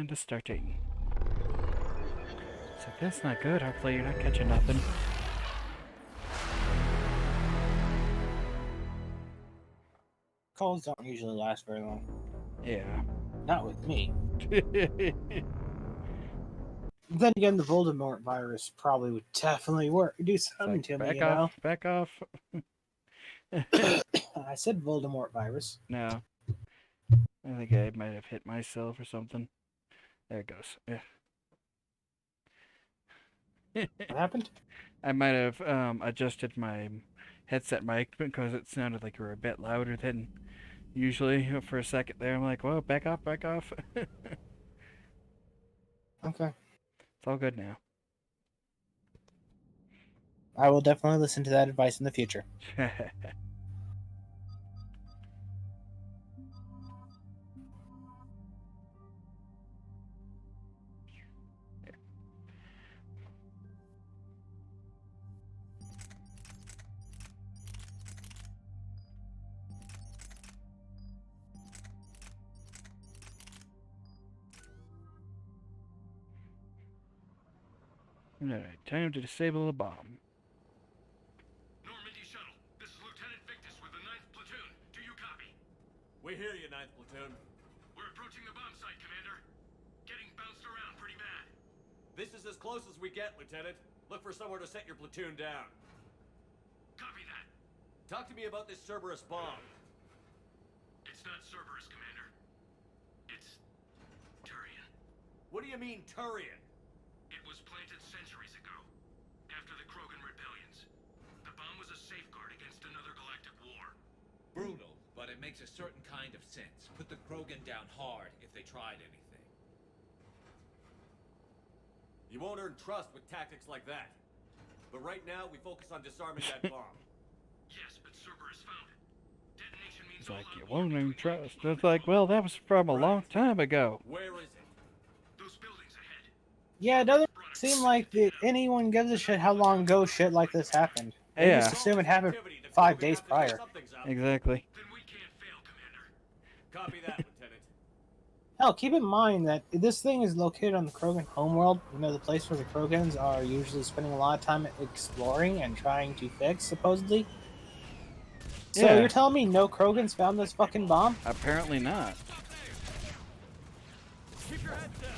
And starting. So that's not good. Hopefully you're not catching nothing. Calls don't usually last very long. Yeah. Not with me. Then again, the Voldemort virus probably would definitely do something Like, to me, back you off, know? back off. I said Voldemort virus. No. I think I might have hit myself or something. There it goes. Yeah. What happened? I might have adjusted my headset mic because it sounded like you were a bit louder than usually for a second there. I'm like, whoa, back off, back off. Okay. It's all good now. I will definitely listen to that advice in the future. Alright, time to disable the bomb. Normandy Shuttle, this is Lieutenant Victus with the 9th Platoon. Do you copy? We hear you, 9th Platoon. We're approaching the bomb site, Commander. Getting bounced around pretty bad. This is as close as we get, Lieutenant. Look for somewhere to set your platoon down. Copy that. Talk to me about this Cerberus bomb. It's not Cerberus, Commander. It's Turian. What do you mean, Turian? It was planted centuries ago, after the Krogan rebellions. The bomb was a safeguard against another galactic war. Brutal, but it makes a certain kind of sense. Put the Krogan down hard if they tried anything. You won't earn trust with tactics like that. But right now, we focus on disarming that bomb. Yes, but Cerberus found it. Detonation means It's like, all you out war won't earn between trust. Normandy It's like, well, that was from a long time ago. Where is it? Those buildings ahead. Yeah, it doesn't seem like anyone gives a shit how long ago shit like this happened. They Yeah. just assume it happened Activity, the 5 Krogan days have to know prior. something's up. Exactly. Then we can't fail, Commander. Copy that, Lieutenant. Hell, keep in mind that this thing is located on the Krogan homeworld. You know, the place where the Krogans are usually spending a lot of time exploring and trying to fix, supposedly. So Yeah. you're telling me no Krogans found this fucking bomb? Apparently not. Keep your heads down.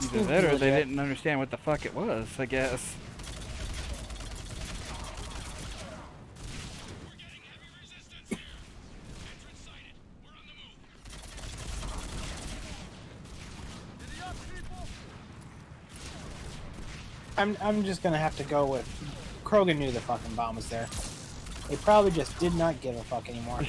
Either that or they didn't understand what the fuck it was, I guess. We're getting heavy resistance here. Entrance sighted. We're on the move. I'm just gonna have to go with Krogan knew the fucking bomb was there. They probably just did not give a fuck anymore.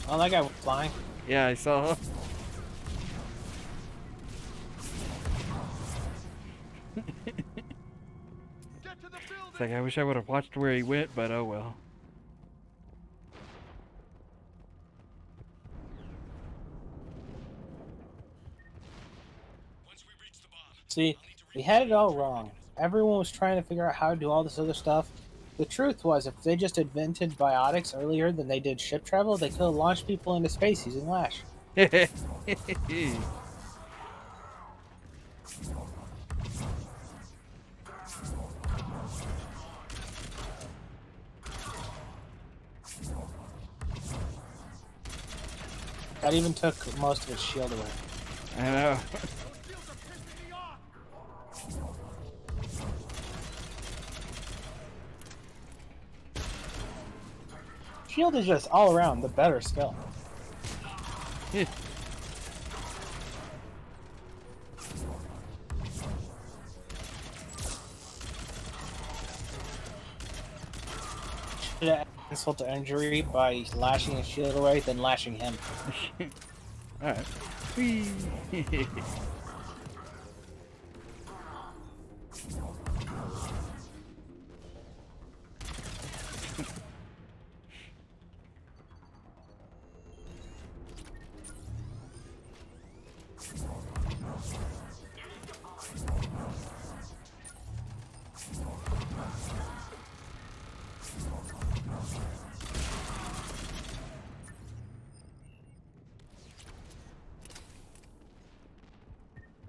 Oh, that guy was flying. Yeah, I saw. It's like, I wish I would have watched where he went, but oh well. Once we reach the bomb, See, we had it all wrong. Everyone was trying to figure out how to do all this other stuff. The truth was, if they just invented biotics earlier than they did ship travel, they could have launched people into space using Lash. That even took most of its shield away. I know. Shield is just all around the better skill. Should have insult to injury by lashing his shield away, then lashing him. Alright. Whee!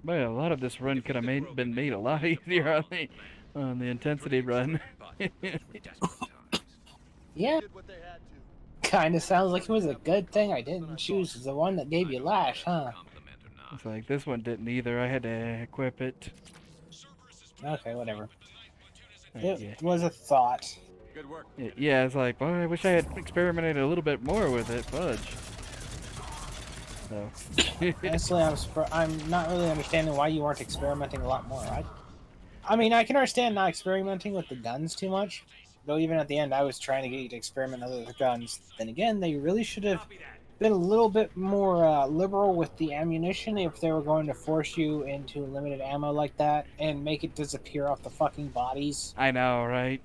Well, a lot of this run could have been made a lot easier on the intensity run. Yeah, kind of sounds like it was a good thing I didn't choose the one that gave you lash, huh? It's like this one didn't either. I had to equip it. Okay, whatever. Yeah. It was a thought. Good work. Yeah, it's like, well, I wish I had experimented a little bit more with it. Fudge. So. Honestly, I'm not really understanding why you weren't experimenting a lot more. I mean, I can understand not experimenting with the guns too much. Though even at the end, I was trying to get you to experiment with other guns. Then again, they really should have been a little bit more liberal with the ammunition if they were going to force you into limited ammo like that and make it disappear off the fucking bodies. I know, right?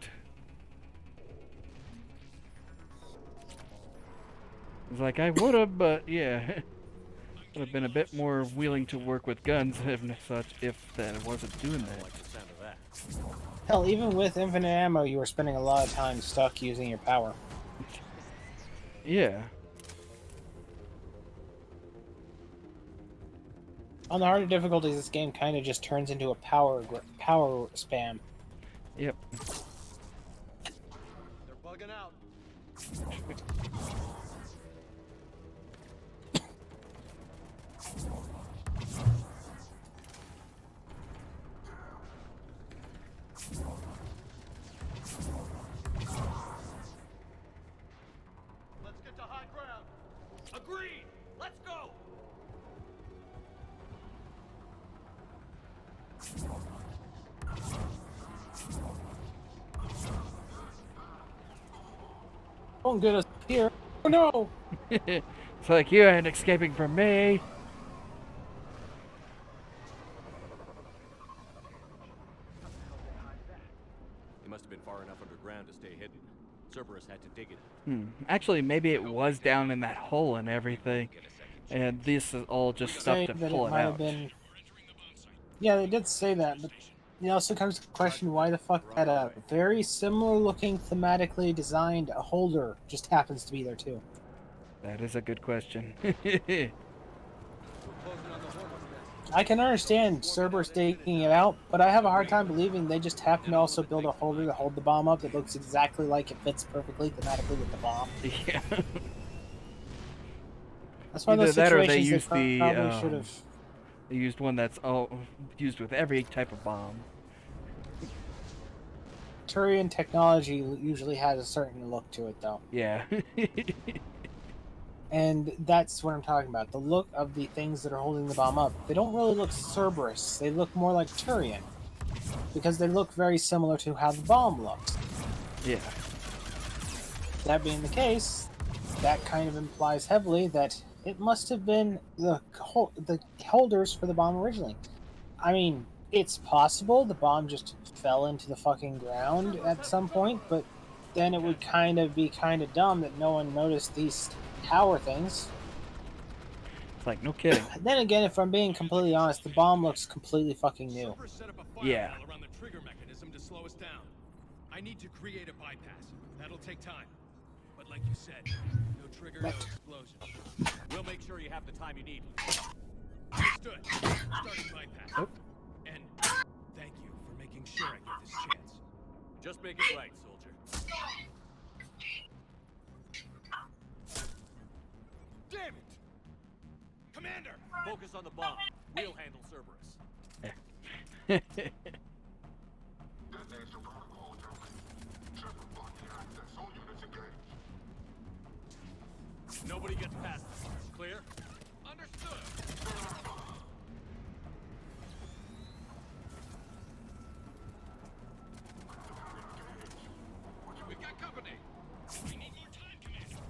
It's like I would have, but yeah, would have been a bit more willing to work with guns if that wasn't doing I that. like the sound of that. Hell, even with infinite ammo, you were spending a lot of time stuck using your power. Yeah. On the harder difficulties, this game kind of just turns into a power spam. Yep. They're bugging out. Let's get to high ground. Agreed. Let's go. Don't get us here. Oh no! It's like you ain't escaping from me. He must have been far enough underground to stay hidden. Cerberus had to dig it. Actually, maybe it was down in that hole and everything, and this is all just stuff Say to that pull it it might have out. been. Yeah, they did say that, but it also comes to the question why the fuck that a very similar looking, thematically designed holder just happens to be there too. That is a good question. I can understand Cerberus taking it out, but I have a hard time believing they just happen to also build a holder to hold the bomb up that looks exactly like it fits perfectly thematically with the bomb. Yeah. That's one of those Either that or they situations use they the, probably should have. They used one that's all used with every type of bomb. Turian technology usually has a certain look to it, though. Yeah. And that's what I'm talking about. The look of the things that are holding the bomb up. They don't really look Cerberus. They look more like Turian. Because they look very similar to how the bomb looks. Yeah. That being the case, that kind of implies heavily that it must have been the holders for the bomb originally. I mean, it's possible the bomb just fell into the fucking ground at some point, but then it would be kind of dumb that no one noticed these tower things. It's like, no kidding. Then again, if I'm being completely honest, the bomb looks completely fucking new. Cerberus set up a firewall Yeah. around the trigger mechanism to slow us down. I need to create a bypass. That'll take time. But like you said, no trigger, no explosion. We'll make sure you have the time you need. Understood. Starting bypass. Oh. And thank you for making sure I get this chance. Just make it right, soldier. Damn it! Commander! Focus on the bomb. We'll handle Cerberus. Nobody gets past this. Clear? Understood. We've got company. We need more time, Commander.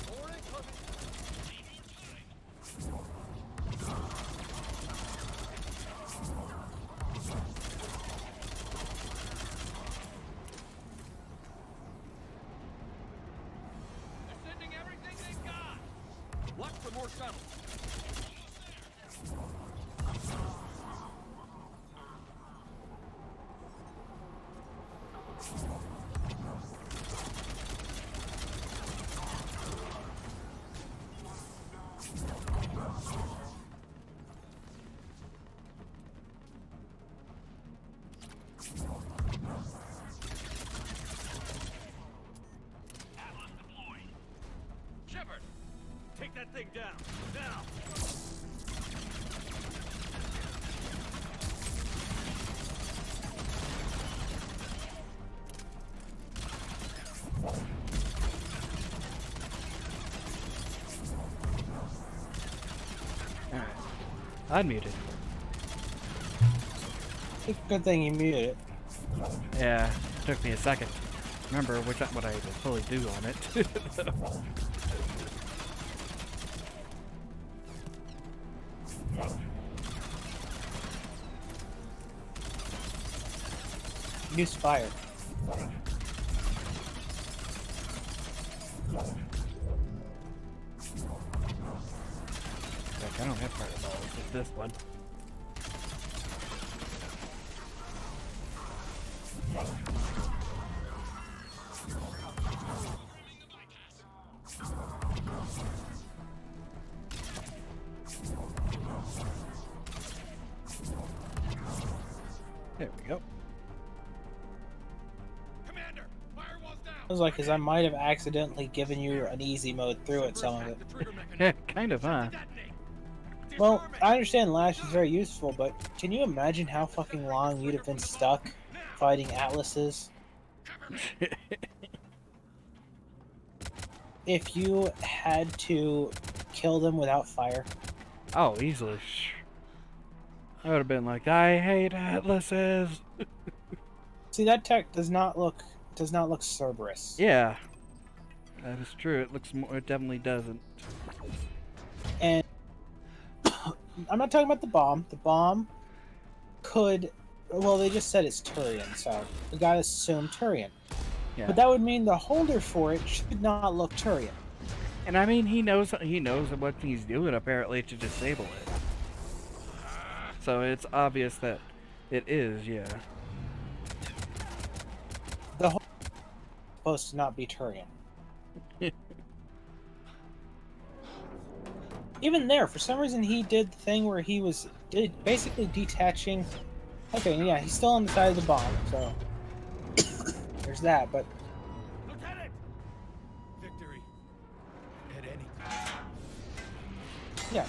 More incoming. They're sending everything they've got. Watch for more shuttles. that thing down. Now! Unmuted. Good thing you muted it. Yeah, took me a second. Remember what I would fully do on it. Use fire. Like, I don't have fireballs with this one. There we go. Commander, firewall's down. I was like, because I might have accidentally given you an easy mode through it, some of it. Yeah, kind of, huh? Well, I understand Lash is very useful, but can you imagine how fucking long you'd have been stuck fighting Atlases if you had to kill them without fire? Oh, easily. I would have been like, I hate atlases. See, that tech does not look Cerberus. Yeah, that is true. It looks more. It definitely doesn't. And I'm not talking about the bomb. The bomb could, well, they just said it's Turian, so we gotta assume Turian. Yeah. But that would mean the holder for it should not look Turian. And I mean, he knows what he's doing apparently to disable it. So it's obvious that it is, yeah. The holder is supposed to not be Turian. Even there, for some reason, he did the thing where he was basically detaching. Okay, yeah, he's still on the side of the bomb, so there's that. But Lieutenant! Victory. At any cost. yeah,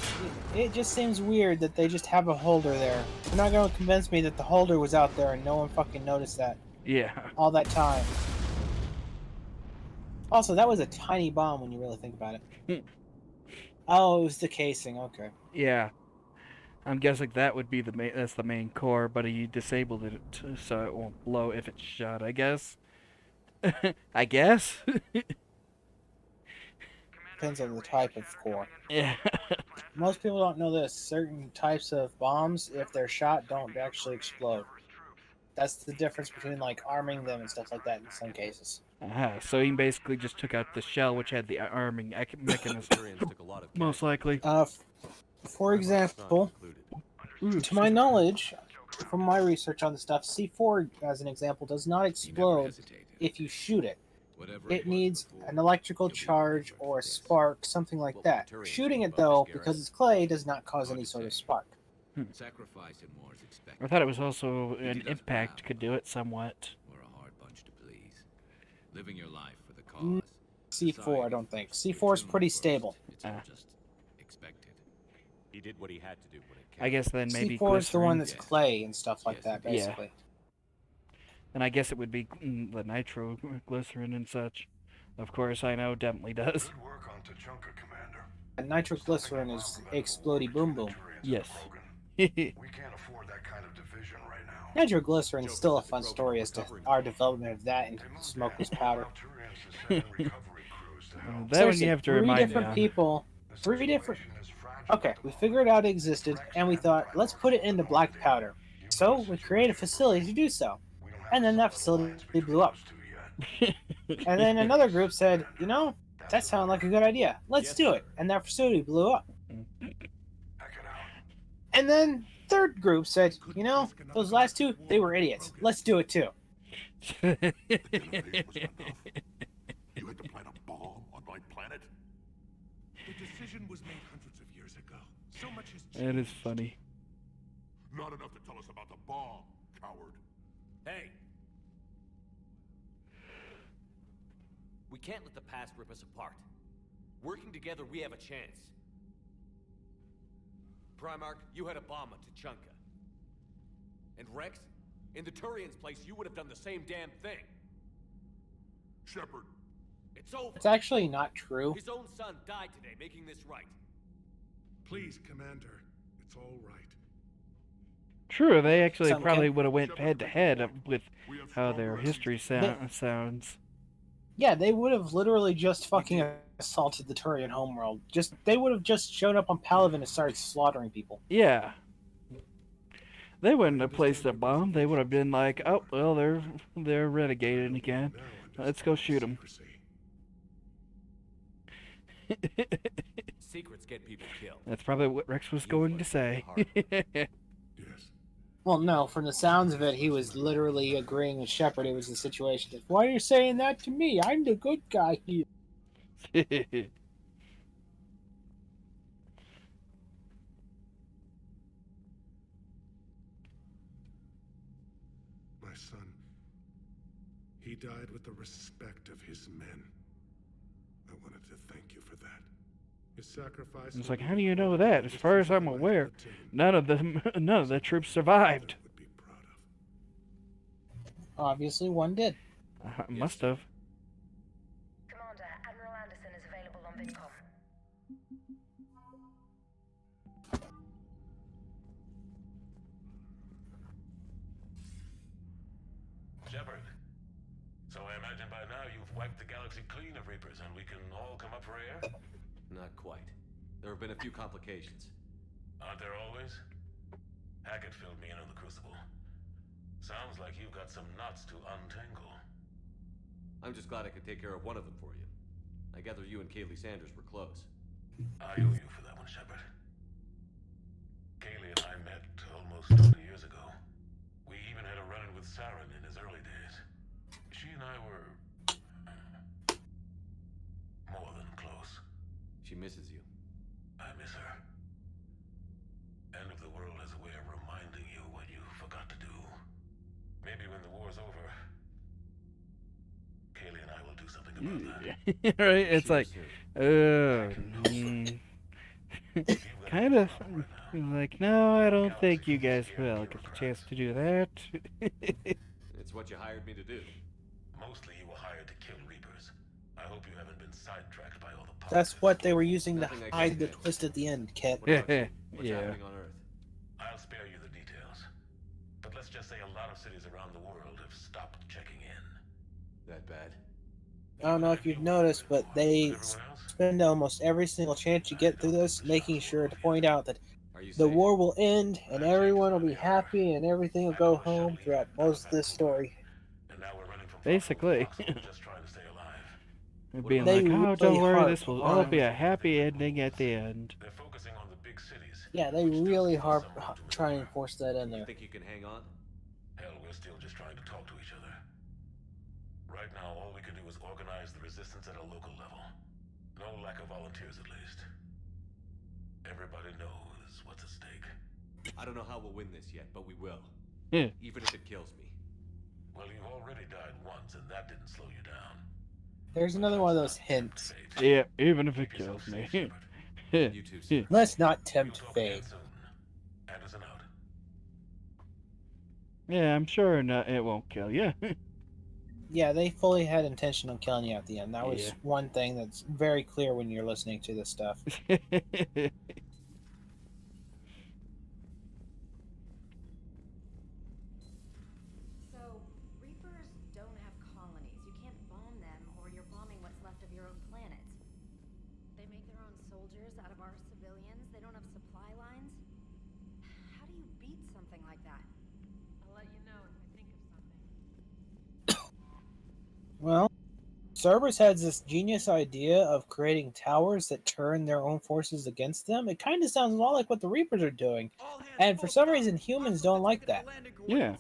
it just seems weird that they just have a holder there. You're not going to convince me that the holder was out there and no one fucking noticed that Yeah. all that time. Also, that was a tiny bomb when you really think about it. Oh, it was the casing. Okay. Yeah. I'm guessing that would be that's the main core, but he disabled it so it won't blow if it's shot, I guess. I guess? Depends on the type of core. Yeah. Most people don't know this. Certain types of bombs, if they're shot, don't actually explode. That's the difference between like arming them and stuff like that in some cases. So he basically just took out the shell, which had the arming mechanism. Took a lot of Most likely. For example, to my knowledge, from my research on the stuff, C4, as an example, does not explode if you shoot it. It needs an electrical charge or a spark, something like that. Shooting it, though, because it's clay, does not cause any sort of spark. Sacrifice and more is expected. I thought it was also an impact could do it somewhat. We're a hard bunch to please. Living your life for the cause. C4, I don't think. C4 is pretty stable. It's all just expected. He did what he had to do when it came. I guess then maybe C4 is the one glycerin. that's clay and stuff like that, Yeah. basically. And I guess it would be the nitroglycerin and such. Of course, I know, definitely does. Good work on Tachanka, Commander. And nitroglycerin is explodey boom boom. Yes. We can't afford that kind of division right now. Nitroglycerin is still a fun story as to our development of that and smokeless powder. That one you have to three remind me different of. people, three different. Okay, we figured out it existed, and we thought, let's put it into black powder. So we created a facility to do so, and then that facility blew up. And then another group said, you know, that sounded like a good idea. Let's do it, and that facility blew up. And then third group said, you know, those last two, they were idiots. Let's do it too. You had to plant a bomb on my planet? The decision was made hundreds of years ago. So much has changed. That is funny. Not enough to tell us about the bomb, coward. Hey! We can't let the past rip us apart. Working together, we have a chance. Primarch, you had a bomb at Tachanka. And Rex, in the Turian's place, you would have done the same damn thing. Shepard, It's over. It's actually not true. His own son died today, making this right. please, Commander. It's all right. True, they actually Some probably can- would have went head to head with We have how their stronger history enemies. sounds. Yeah, they would have literally just fucking assaulted the Turian homeworld. They would have just shown up on Palaven and started slaughtering people. Yeah. They wouldn't have placed a bomb. They would have been like, "Oh, well, they're renegading again. Now Let's go shoot them." secrecy. Secrets get people killed. That's probably what Rex was going to say. Yes. Well, no, from the sounds of it, he was literally agreeing with Shepard. It was the situation that, why are you saying that to me? I'm the good guy here. My son. He died with the respect of his men. I wanted to thank you for that. His sacrifice. It's will like, be how do you know one that? of As the far as greatest I'm life of aware, the team. none of the troops survived. Father would be proud of. Obviously, one did. Must have. Commander, Admiral Anderson is available on VidCom. Shepard. So I imagine by now you've wiped the galaxy clean of Reapers and we can all come up for air? Not quite. There have been a few complications. Aren't there always? Hackett filled me in on the Crucible. Sounds like you've got some knots to untangle. I'm just glad I could take care of one of them for you. I gather you and Kaylee Sanders were close. I owe you for that one, Shepard. Kaylee and I met almost 20 years ago. We even had a run-in with Saren in his early days. She and I were... more than close. She misses you. I miss her. End of the world has a way of reminding you what you forgot to do. Maybe when the war's over, Kaylee and I will do something about that. Right? It's She like, was kind of like, no, I don't think you guys will get the chance to do that. It's what you hired me to do. Mostly you were hired to kill Reapers. I hope you haven't been sidetracked by all the politics. That's what they were using to Nothing I hide can the do. twist at the end, Kit. What about you? What's Yeah. happening on Earth? I'll spare you the details. But let's just say a lot of cities around the world have stopped checking in. That bad? I don't know if you've noticed, but they Everyone else? spend almost every single chance you get through this making sure to point out that Are you the safe? war will end and everyone will be happy and everything will go home throughout most of this story. And now we're running from Basically. Foxhole, just trying to stay alive. And being They like, oh, really don't worry, harp this will all on- be a happy ending at the end. They're focusing on the big cities. Yeah, they really try and force that in You there. think you can hang on? Hell, we're still just trying to talk to each other. Right now, all we can do is organize the resistance at a local level. No lack of volunteers, at least. Everybody knows what's at stake. I don't know how we'll win this yet, but we will. Yeah. Even if it kills me. Well, you've already died once, and that didn't slow you down. There's another one of those hints. Fate. Yeah, even if it Keep yourself kills me. safe, Shepard. You too, sir. Let's not We'll tempt talk fate. again soon. Anderson out. Yeah, I'm sure it won't kill you. Yeah, they fully had intention on killing you at the end. That was Yeah. one thing that's very clear when you're listening to this stuff. So, Reapers don't have colonies. You can't bomb them, or you're bombing what's left of your own planet. They make their own soldiers out of our civilians. They don't have supply lines. How do you beat something like that? I'll let you know if I think of something. Well, Cerberus has this genius idea of creating towers that turn their own forces against them. It kind of sounds a lot like what the Reapers are doing. And for some reason, humans don't like that. Yeah.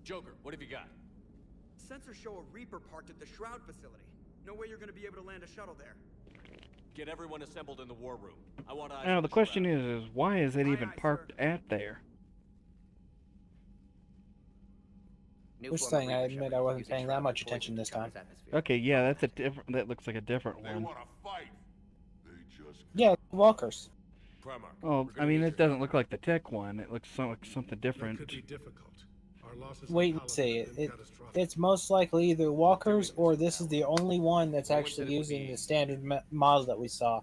Joker, what have you got? Sensors show a Reaper parked at the Shroud facility. No way you're gonna be able to land a shuttle there. Get everyone assembled in the war room. I want eyes Now on the question Shroud. is why is it Aye, even aye, parked sir. at there? New Which form of thing? I Reaper admit Shepherd I wasn't using paying that shroud much to poison attention this time. Chunka's atmosphere. Okay, yeah, that's a different. That looks like a different They one. want to fight. They just Yeah, walkers. Primarch, Oh, we're I gonna mean, need it your doesn't help. look like the Tick one. It looks like something That different. could be difficult. Our losses Wait on and see. Paladin have been It's catastrophic. most likely either walkers Doing or this this is the only one that's No one actually said it would using be the standard model that we saw.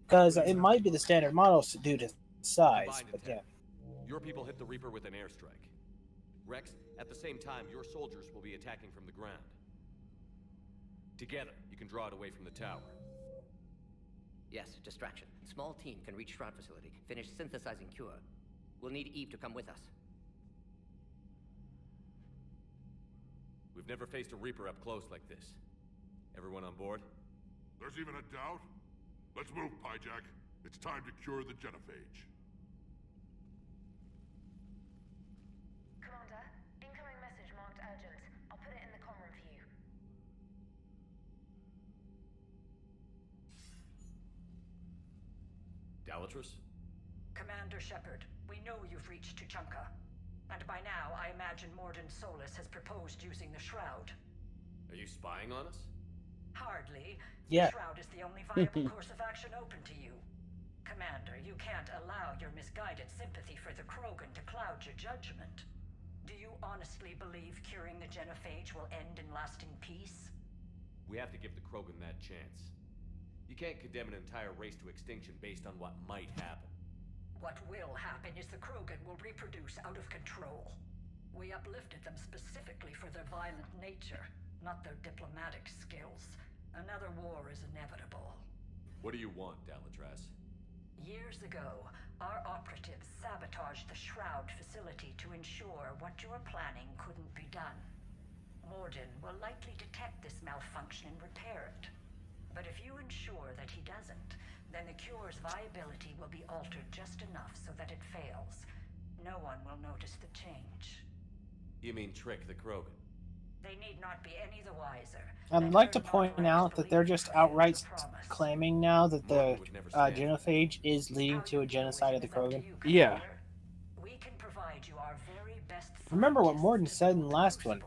Because Let's it have might to be the look. standard model due to size, Combined but intent. yeah. Your people hit the Reaper with an airstrike. Rex, at the same time, your soldiers will be attacking from the ground. Together, you can draw it away from the tower. Yes, distraction. Small team can reach Shroud facility. Finish synthesizing cure. We'll need Eve to come with us. We've never faced a Reaper up close like this. Everyone on board? There's even a doubt? Let's move, Pyjack. It's time to cure the genophage. Commander, incoming message marked urgent. I'll put it in the comm room for you. Dalatrus? Commander Shepard, we know you've reached Tuchanka. And by now, I imagine Mordin Solus has proposed using the Shroud. Are you spying on us? Hardly. Yeah. The Shroud is the only viable course of action open to you. Commander, you can't allow your misguided sympathy for the Krogan to cloud your judgment. Do you honestly believe curing the genophage will end in lasting peace? We have to give the Krogan that chance. You can't condemn an entire race to extinction based on what might happen. What will happen is the Krogan will reproduce out of control. We uplifted them specifically for their violent nature, not their diplomatic skills. Another war is inevitable. What do you want, Dalatrus? Years ago, our operatives sabotaged the Shroud facility to ensure what you were planning couldn't be done. Mordin will likely detect this malfunction and repair it. But if you ensure that he doesn't, then the cure's viability will be altered just enough so that it fails. No one will notice the change. You mean trick the Krogan? They need not be any the wiser. I'd like to point out that they're just outright claiming now that the genophage is leading to a genocide of the Krogan. Yeah. We can provide you our very best. Remember what Morden said in the last one.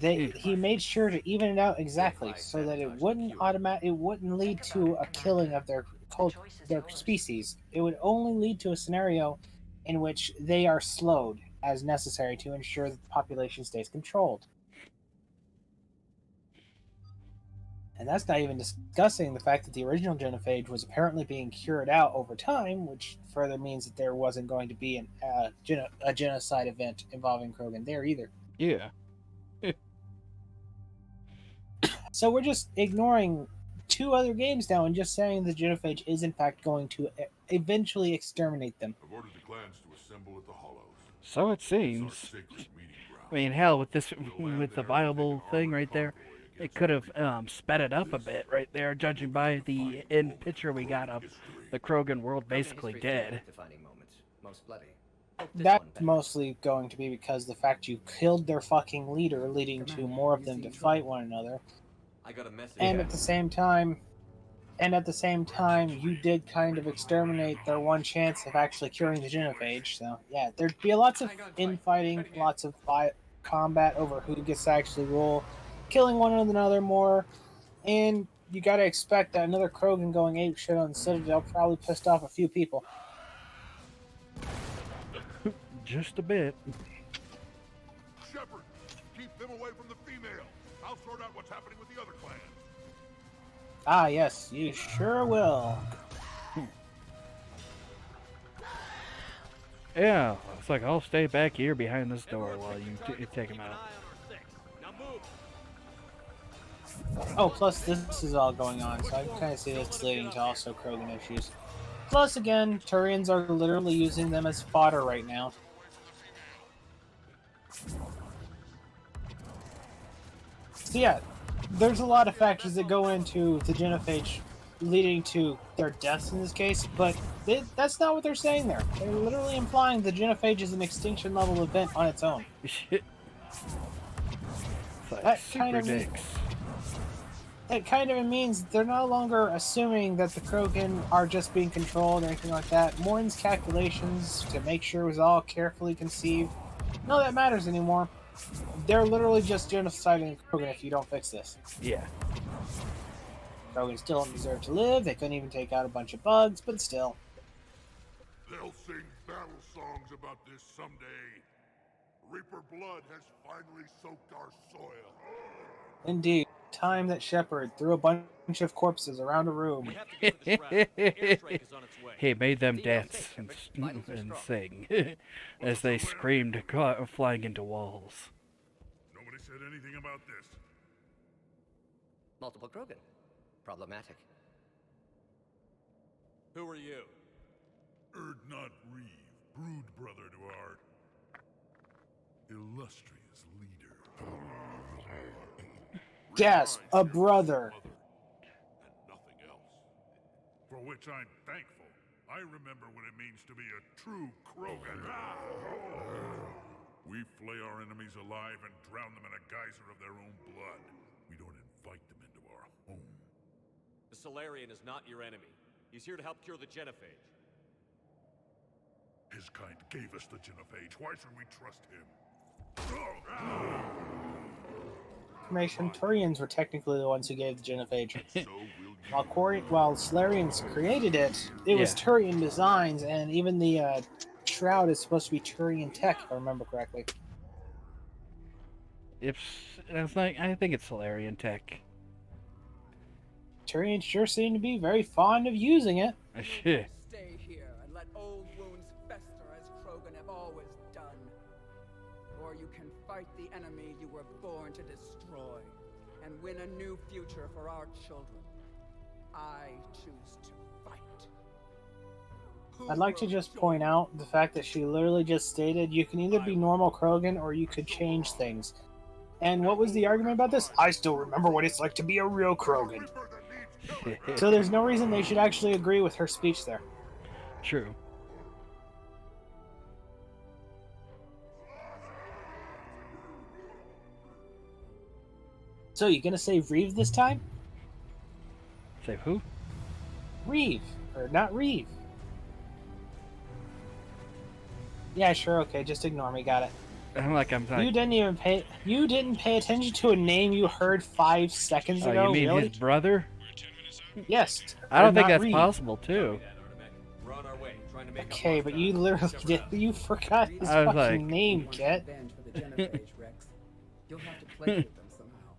He made sure to even it out exactly so that it wouldn't lead to a killing of their species. It would only lead to a scenario in which they are slowed as necessary to ensure that the population stays controlled. And that's not even discussing the fact that the original genophage was apparently being cured out over time, which further means that there wasn't going to be a genocide event involving Krogan there either. Yeah. So we're just ignoring two other games now and just saying the genophage is in fact going to eventually exterminate them. I've ordered the clans to assemble at the Hollows. So it It's our seems. sacred meeting ground. I mean, hell, with this, We'll land with the there and viable take an thing armored right there, convoy it against could the have sped it up a bit right there, judging by the end picture we got of the Krogan world basically dead. Defining moments, most bloody. Hope this one That's better. mostly going to be because the fact you killed their fucking leader, leading to more of them to fight one another. I got a message. And at the same time, you did kind of exterminate their one chance of actually curing the genophage. So yeah, there'd be lots of infighting, lots of combat over who gets to actually rule, killing one another more, and you gotta expect that another Krogan going apeshit on the Citadel probably pissed off a few people. Just a bit. Shepard, keep them away from the female. I'll sort out what's happening with the other clans. Ah yes, you sure will. Yeah, it's like I'll stay back here behind this door while you take him out. Now move. Oh, plus this is all going on, so I can kind of see it's leading to also Krogan issues. Plus, again, Turians are literally using them as fodder right now. So yeah, there's a lot of factors that go into the genophage leading to their deaths in this case, but that's not what they're saying there. They're literally implying the genophage is an extinction level event on its own. Shit. It's like That super kind of dicks. It kind of means they're no longer assuming that the Krogan are just being controlled or anything like that. Morton's calculations to make sure it was all carefully conceived, none of that matters anymore. they're literally just genociding Krogan if you don't fix this. Yeah. Krogan still don't deserve to live. They couldn't even take out a bunch of bugs, but still. They'll sing battle songs about this someday. Reaper blood has finally soaked our soil. Indeed. Time that Shepard threw a bunch of corpses around a room. We have to get to the shroud. Airstrike is on its way. He made them Female dance safe, and, Shepard. Vitals are and strong. sing as they screamed, flying into walls. Nobody said anything about this. Multiple Krogan. Problematic. Who are you? Erdnot Reeve, brood brother to our illustrious leader. Yes, a brother. And nothing else. For which I'm thankful. I remember what it means to be a true Krogan. We flay our enemies alive and drown them in a geyser of their own blood. We don't invite them into our home. The Solarian is not your enemy. He's here to help cure the genophage. His kind gave us the genophage. Why should we trust him? Information, Turians were technically the ones who gave the genophage. So While Solarians created it, it was Yeah. Turian designs, and even the shroud is supposed to be Turian tech, if I remember correctly. It's like, I think it's Solarian tech. Turians sure seem to be very fond of using it. Shit. Stay here and let old wounds fester as Krogan have always done. Or you can fight the enemy you were born to destroy and win a new future for our children. I choose to fight. I'd like to just point out the fact that she literally just stated you can either be normal Krogan or you could change things. And what was the argument about this? I still remember what it's like to be a real Krogan. So there's no reason they should actually agree with her speech there. True. So you gonna say Reeve this time? Say who? Reeve. Or not Reeve. Yeah, sure, okay, just ignore me, got it. I'm like, You didn't pay attention to a name you heard 5 seconds Oh, ago, you mean really? his brother? Yes. I don't think not that's Reeve. possible, too. We're on our way, trying to make Okay, but you literally did, you forgot his I was fucking like- name, Kit. You'll have to play with them somehow.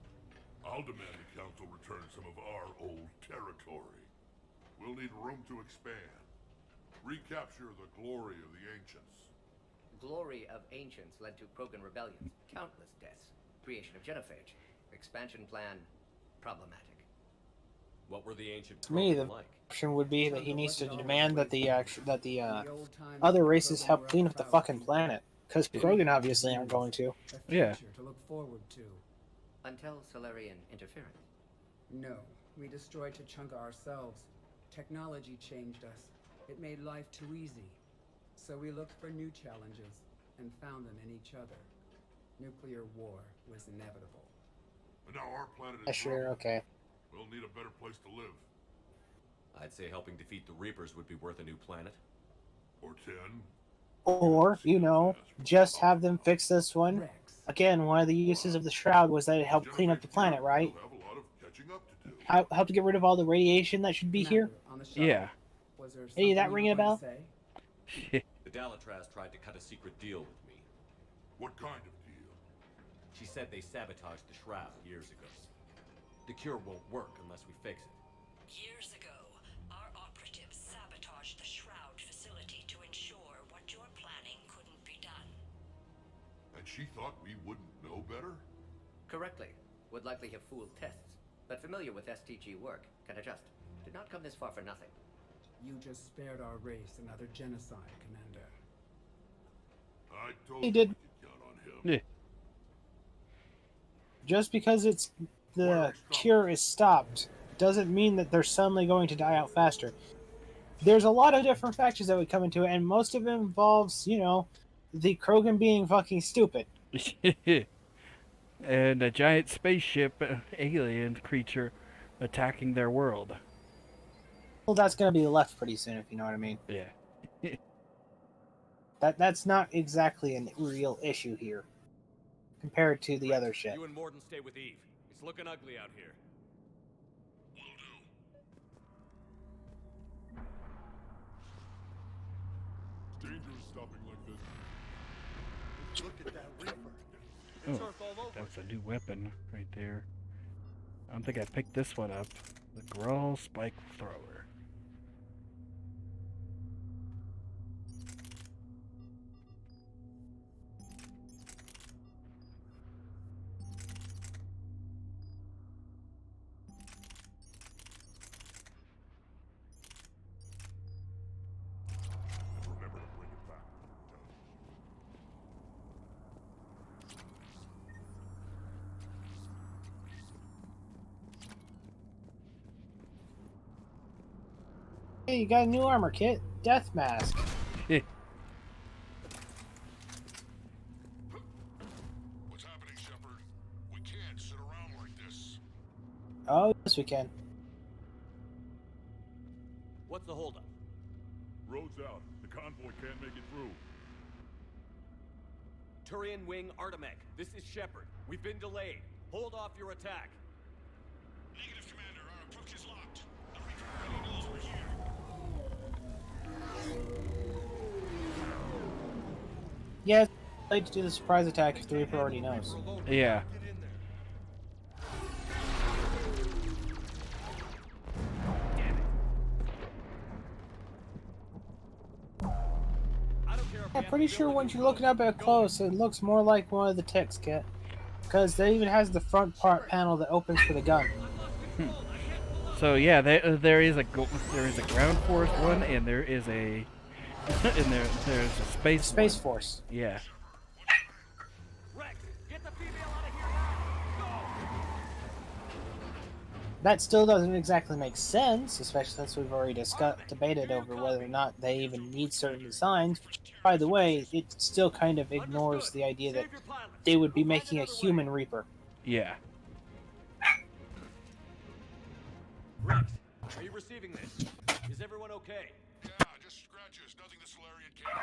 I'll demand the Council return some of our old territory. We'll need room to expand. Recapture the glory of the ancients. Glory of ancients led to Krogan rebellions, countless deaths, creation of genophage, expansion plan, problematic. What were the ancient To me, Krogan the like? option would be that he needs to demand that the other races help clean up the fucking planet, because Krogan obviously aren't going to. Yeah. To look forward to. Until Solarian interference. No, we destroyed Tachanka ourselves. Technology changed us. It made life too easy. So we looked for new challenges and found them in each other. Nuclear war was inevitable. And now our planet Yeah, is sure, ruined. okay. We'll need a better place to live. I'd say helping defeat the Reapers would be worth a new planet. Or 10. Or, just have them fix this one. Rex. Again, one of the uses of the Shroud was that it helped clean up the planet, right? We'll have a lot of catching up to do. Help to get rid of all the radiation that should be here. Commander, on the shuttle, Yeah. Was there Any of that something ringing you a were bell? going to say? The Dalatraz tried to cut a secret deal with me. What kind of deal? She said they sabotaged the Shroud years ago. The cure won't work unless we fix it. Years ago, our operatives sabotaged the Shroud facility to ensure what you're planning couldn't be done. And she thought we wouldn't know better? Correctly. Would likely have fooled tests, but familiar with STG work, can adjust. Did not come this far for nothing. You just spared our race another genocide, Commander. I told He you did. we could count on him. Yeah. Just because the cure is stopped doesn't mean that they're suddenly going to die out faster. There's a lot of different factors that would come into it, and most of it involves, the Krogan being fucking stupid. And a giant spaceship alien creature attacking their world. Well, that's going to be left pretty soon, if you know what I mean. Yeah. That's not exactly a real issue here. compared to the other ship. You and Morden stay with Eve. It's looking ugly out here. Will do. It's dangerous stopping like this. Look at that Reaper. Oh, that's a new weapon right there. I don't think I picked this one up. The Grawl Spike Thrower. And remember to bring it back. Hey, you got a new armor kit. Death mask. What's happening, Shepard? We can't sit around like this. Oh, yes we can. What's the holdup? Road's out. The convoy can't make it through. Turian Wing Artemec. This is Shepard. We've been delayed. Hold off your attack. Negative, Commander. Our approach is locked. The Reaper already knows we're here. Yeah, it's late to do the surprise attack if the Reaper already knows. Yeah. I'm pretty sure once you look it up at close, it looks more like one of the ticks, Kit. Because it even has the front part panel that opens for the gun. So yeah, there is a ground force one, and there is a and there's a space one. Force. Yeah. Rex, get the female out of here now. That still doesn't exactly make sense, especially since we've already debated over whether or not they even need certain designs. By the way, it still kind of ignores the idea that they would be making a human Reaper. Yeah. Rex, are you receiving this? Is everyone okay? Yeah, just scratches. Nothing the Solarian can't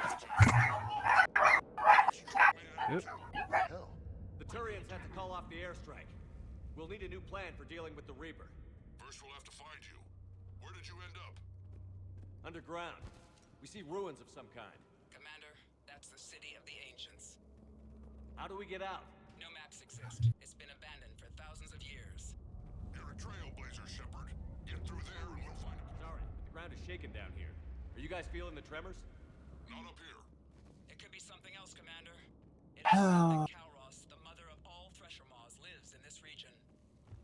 Yep. Hell. The Turians had to call off the airstrike. We'll need a new plan for dealing with the Reaper. First, we'll have to find you. Where did you end up? Underground. We see ruins of some kind. Commander, that's the city of the ancients. How do we get out? No maps exist. It's been abandoned for thousands of years. You're a trailblazer, Shepard. Get through there and we'll find it. Sorry, the ground is shaking down here. Are you guys feeling the tremors? Not up here. It could be something else, Commander. It is said that Kalros, the mother of all Thresher Maws, lives in this region.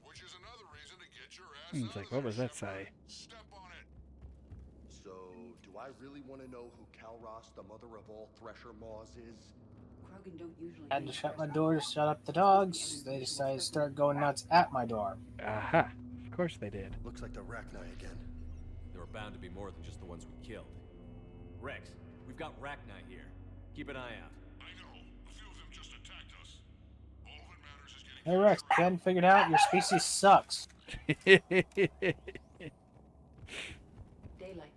Which is another reason to get your ass It's out like, of what there, was that Shepard. say? Step on it. So, do I really want to know who Kalros, the mother of all Thresher Maws, is? Krogan don't usually I had to shut my door to shut up the dogs. They decided to start going nuts at my door. Aha. Of course they did. Looks like the Rachni again. There are bound to be more than just the ones we killed. Rex, we've got Rachni here. Keep an eye out. I know. A few of them just attacked us. All that matters is getting... Hey Rex, you hadn't figured out your species sucks. Daylight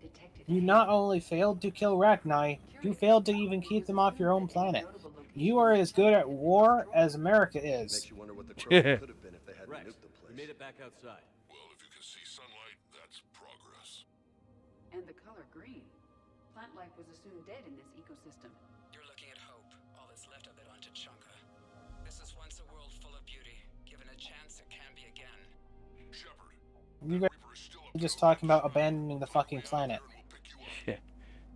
detected. You not only failed to kill Rachni, you failed to even keep them off your own planet. You are as good at war as America is. Makes you wonder what the Krogan could have been if they hadn't Rex, nuked the we place. made it back outside. Well, if you can see sunlight, that's progress. And the color green. Plant life was assumed dead in this ecosystem. You're looking at hope, all that's left of it on Tuchanka. This is once a world full of beauty. Given a chance, it can be again. Shepard, You guys are just talking about abandoning the fucking planet. Yeah.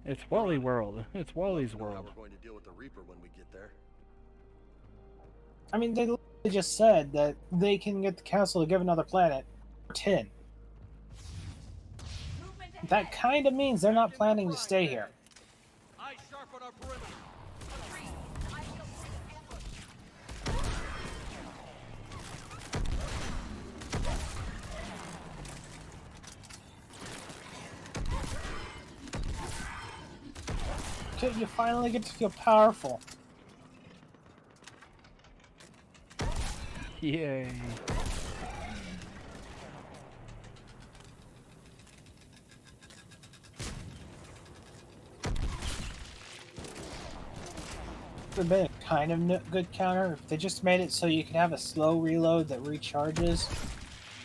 It's Wally World. It's Wally's How world. we're going to deal with the Reaper when we get there. I mean, they literally just said that they can get the council to give another planet for 10. That kind of means they're not planning to stay here. Eyes sharp on our perimeter. Kid, you finally get to feel powerful. Yay. have been a kind of good counter if they just made it so you could have a slow reload that recharges,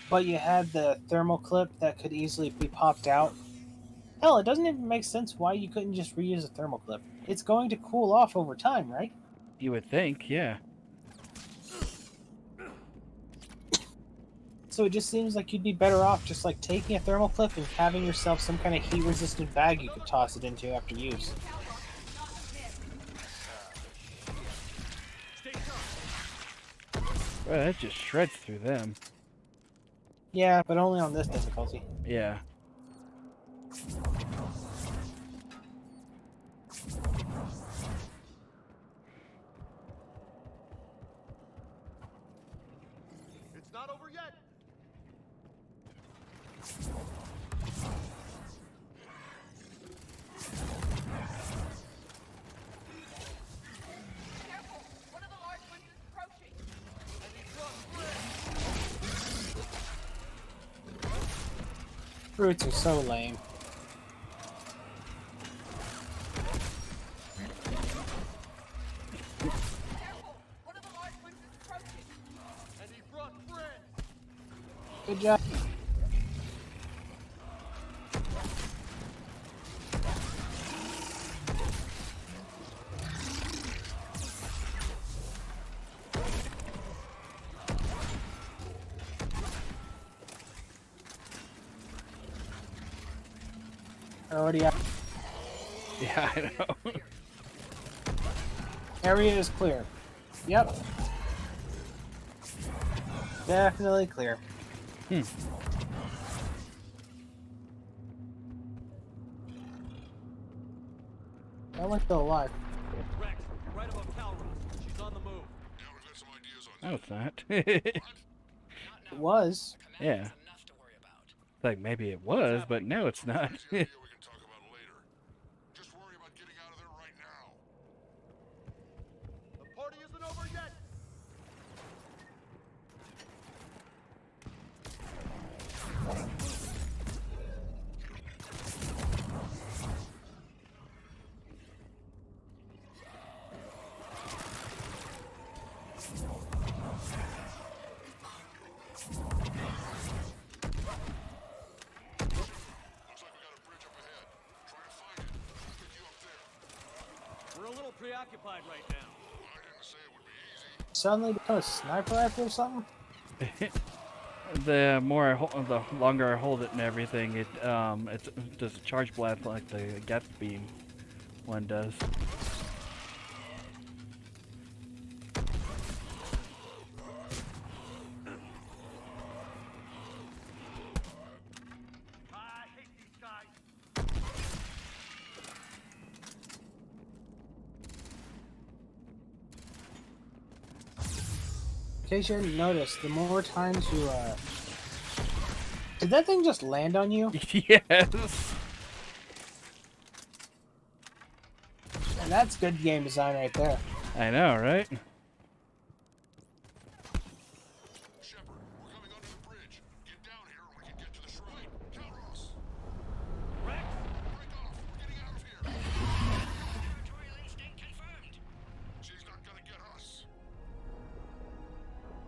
but you had the thermal clip that could easily be popped out. Hell, it doesn't even make sense why you couldn't just reuse a thermal clip. It's going to cool off over time, right? You would think, yeah. So it just seems like you'd be better off just like taking a thermal clip and having yourself some kind of heat-resistant bag you could toss it into after use. Well, that just shreds through them. Yeah, but only on this difficulty. Yeah. It's not over yet. Careful! One of the large ones is approaching. Brutes are so lame. Careful! One of the large ones is approaching. And he brought friends. Good job. Already out. Yeah, I know. Area is clear. Yep. Definitely clear. Hmm. That one's still alive. Rex, right above Calros. She's on the move. No, it's not. It was. Yeah. Like, maybe it was, but no, it's not. The party isn't over yet. We're a little preoccupied right now. Suddenly become a sniper rifle or something? The longer I hold it and everything, it does a charge blast like the gas beam one does. I hate these guys. In case you hadn't noticed, the more times you, Did that thing just land on you? Yes! And that's good game design right there. I know, right?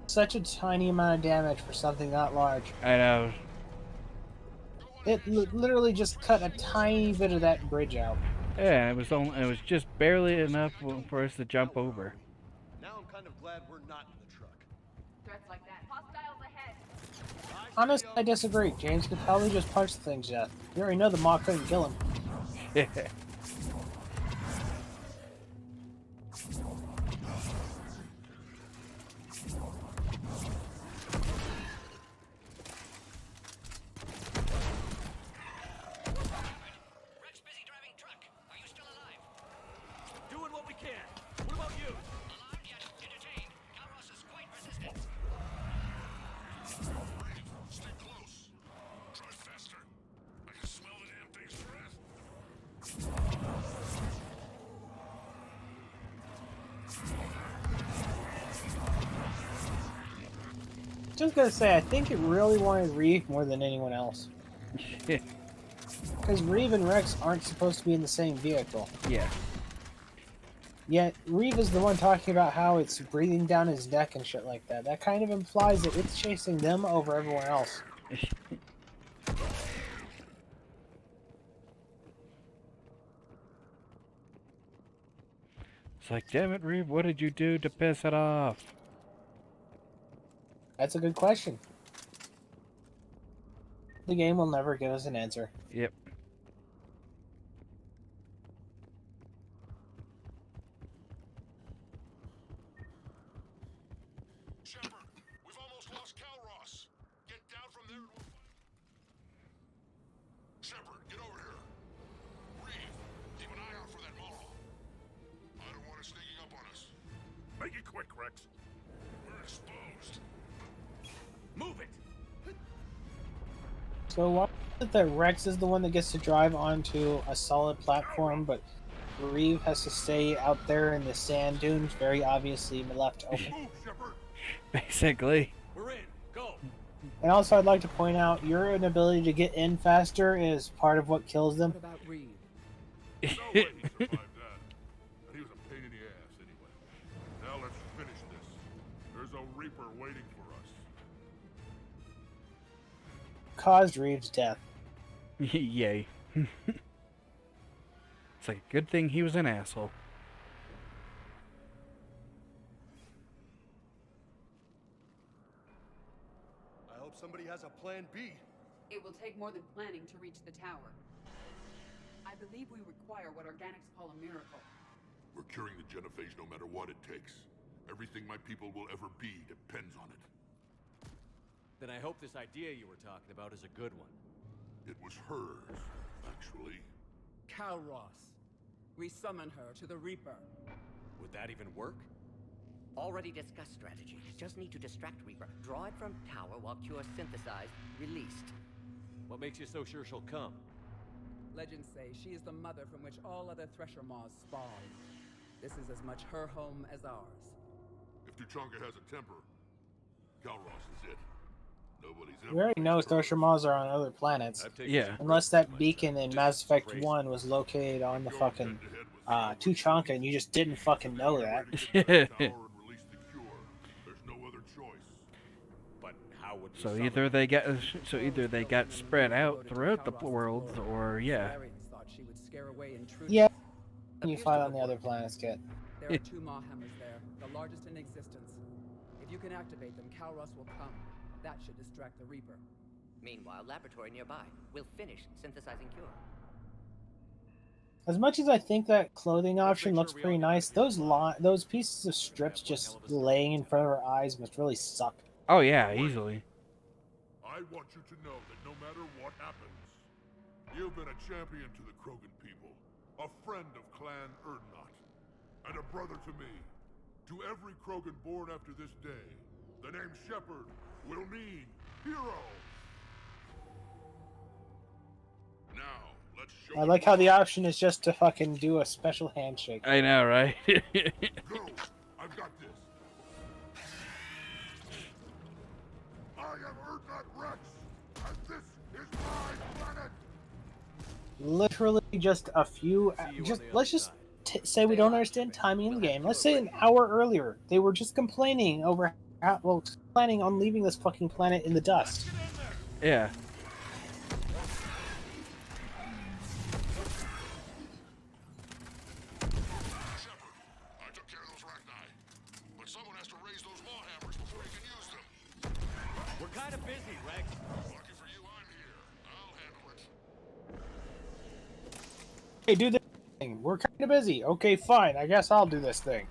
Such a tiny amount of damage for something that large. I know. It literally just cut a tiny bit of that bridge out. Yeah, it was just barely enough for us to jump over. Now I'm kind of glad we're not in the truck. Threats like that. Hostiles ahead. Honestly, I disagree. James could probably just punch the thing to death. You already know the Maw couldn't kill him. Rex busy driving truck. Are you still alive? Doing what we can. What about you? Alarmed yet? Entertained. Calros is quite resistant. Stay close. Drive faster. I can smell the damn thing's breath. Just gonna say, I think it really wanted Reeve more than anyone else. Because Reeve and Rex aren't supposed to be in the same vehicle. Yeah. Yet Reeve is the one talking about how it's breathing down his neck and shit like that. That kind of implies that it's chasing them over everyone else. It's like, damn it, Reeve, what did you do to piss it off? That's a good question. The game will never give us an answer. Yep. Shepard, we've almost lost Calross. Get down from there and we'll... Shepard, get over here. Reeve, keep an eye out for that Maul. I don't want it sneaking up on us. Make it quick, Rex. We're exposed. Move it! So why is it that Rex is the one that gets to drive onto a solid platform, but Reeve has to stay out there in the sand dunes, very obviously left open? Move, Shepard. Basically. We're in. Go. And also, I'd like to point out your inability to get in faster is part of what kills them. What about Reeve? No way he survived that. And he was a pain in the ass anyway. Now let's finish this. There's a Reaper waiting for us. Caused Reeve's death. Yay. It's like a good thing he was an asshole. I hope somebody has a plan B. It will take more than planning to reach the tower. I believe we require what organics call a miracle. We're curing the genophage no matter what it takes. Everything my people will ever be depends on it. Then I hope this idea you were talking about is a good one. It was hers, actually. Calross. We summon her to the Reaper. Would that even work? Already discussed strategy. Just need to distract Reaper. Draw it from tower while Cure synthesized, released. What makes you so sure she'll come? Legends say she is the mother from which all other Thresher Maws spawn. This is as much her home as ours. If Tuchanka has a temper, Calross is it. Nobody's ever... We already know Thresher Maws are on other planets. Yeah. Unless that beacon in Mass Effect 1 was located on the fucking Tuchanka and you just didn't fucking know that. There's no other choice. But how would we So summon either her? they got spread out throughout the world, or yeah. Salarians thought she would scare away intruders. Yeah, you fight on the other planets, Kit. There are 2 Maw hammers there, the largest in existence. If you can activate them, Calross will come. That should distract the Reaper. Meanwhile, laboratory nearby. We'll finish synthesizing Cure. As much as I think that clothing option looks pretty nice, those pieces of strips just laying in front of her eyes must really suck. Oh yeah, easily. I want you to know that no matter what happens, you've been a champion to the Krogan people, a friend of Clan Erdnot, and a brother to me. To every Krogan born after this day, the name Shepard will mean hero. Now, let's show I like how the option is just to fucking do a special handshake. I know, right? Go! I've got this. I am Erdnot Rex, and this is my planet. Literally just a few. Let's just say we don't understand timing in the game. Let's say an hour earlier they were just complaining over planning on leaving this fucking planet in the dust. Yeah. Shepard, I took care of those Rachni, but someone has to raise those maw hammers before you can use them. We're kind of busy, Rex. Lucky for you, I'm here. I'll handle it. Hey, do this thing. We're kind of busy. Okay, fine. I guess I'll do this thing.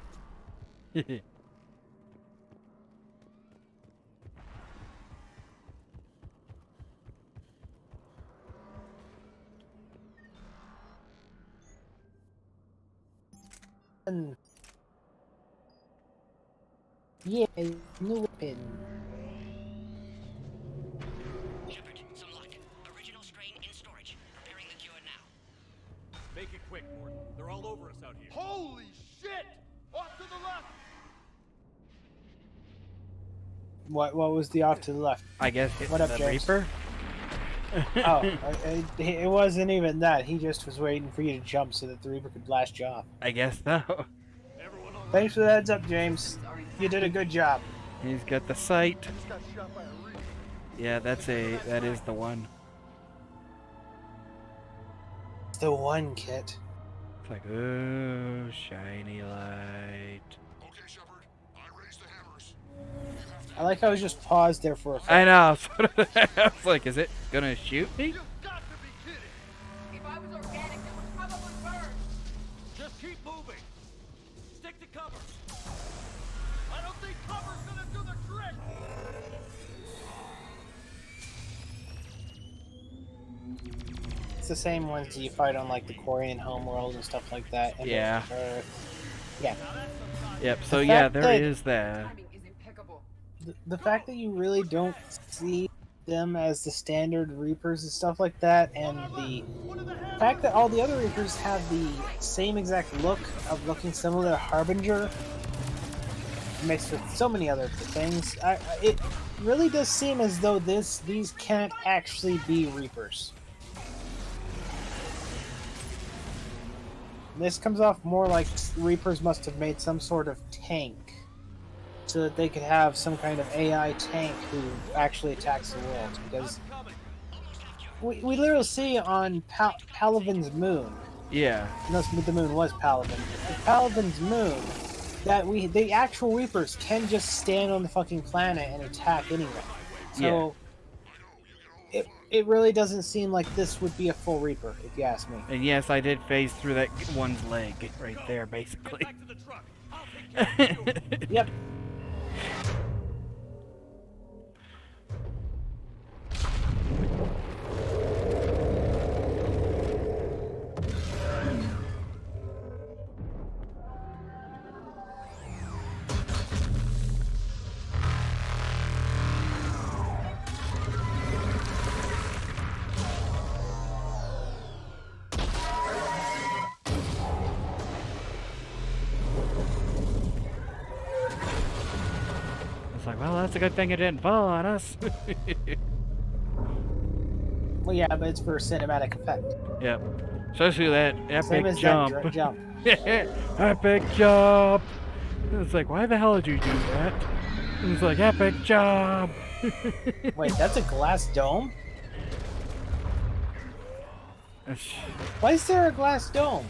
Yeah, new weapon. Shepard, some luck. Original strain in storage. Preparing the Cure now. Make it quick, Morton. They're all over us out here. Holy shit! Off to the left! What was the off to the left? I guess What up, the James? Reaper. It wasn't even that. He just was waiting for you to jump so that the Reaper could blast you off. I guess so. Thanks for the heads up, James. You did a good job. He's got the sight. Just got shot by a Reaper. Yeah, that is the one. The one, Kit. It's like, oh, shiny light. Okay, Shepard. I raised the hammers. I like how it was just paused there for a I second. know. I was like, is it gonna shoot me? You've got to be kidding! If I was organic, it would probably burn. Just keep moving. Stick to cover. I don't think cover's gonna do the trick. It's the same ones that you fight on like the Korean homeworld and stuff like that. And Yeah. Yeah. Yep. So The yeah, fact there that- is that. Timing is impeccable. The fact that you really don't see them as the standard Reapers and stuff like that, and the fact that all the other Reapers have the same exact look of looking similar to Harbinger, mixed with so many other things, it really does seem as though these can't actually be Reapers. This comes off more like Reapers must have made some sort of tank so that they could have some kind of AI tank who actually attacks the world. Because we literally see on Palavin's moon, Yeah. no, the moon was Palavin. Palavin's moon, that the actual Reapers can just stand on the fucking planet and attack anyway. So it really doesn't seem like this would be a full Reaper, if you ask me. And yes, I did phase through that one's leg right there, basically. Back to the truck. I'll take care of you. Yep. It's like, well, that's a good thing it didn't fall on us. Well, yeah, but it's for cinematic effect. Yep. Especially that Same epic as jump. that jump. Epic jump. It's like, why the hell did you do that? It's like, epic jump. Wait, that's a glass dome? Why is there a glass dome?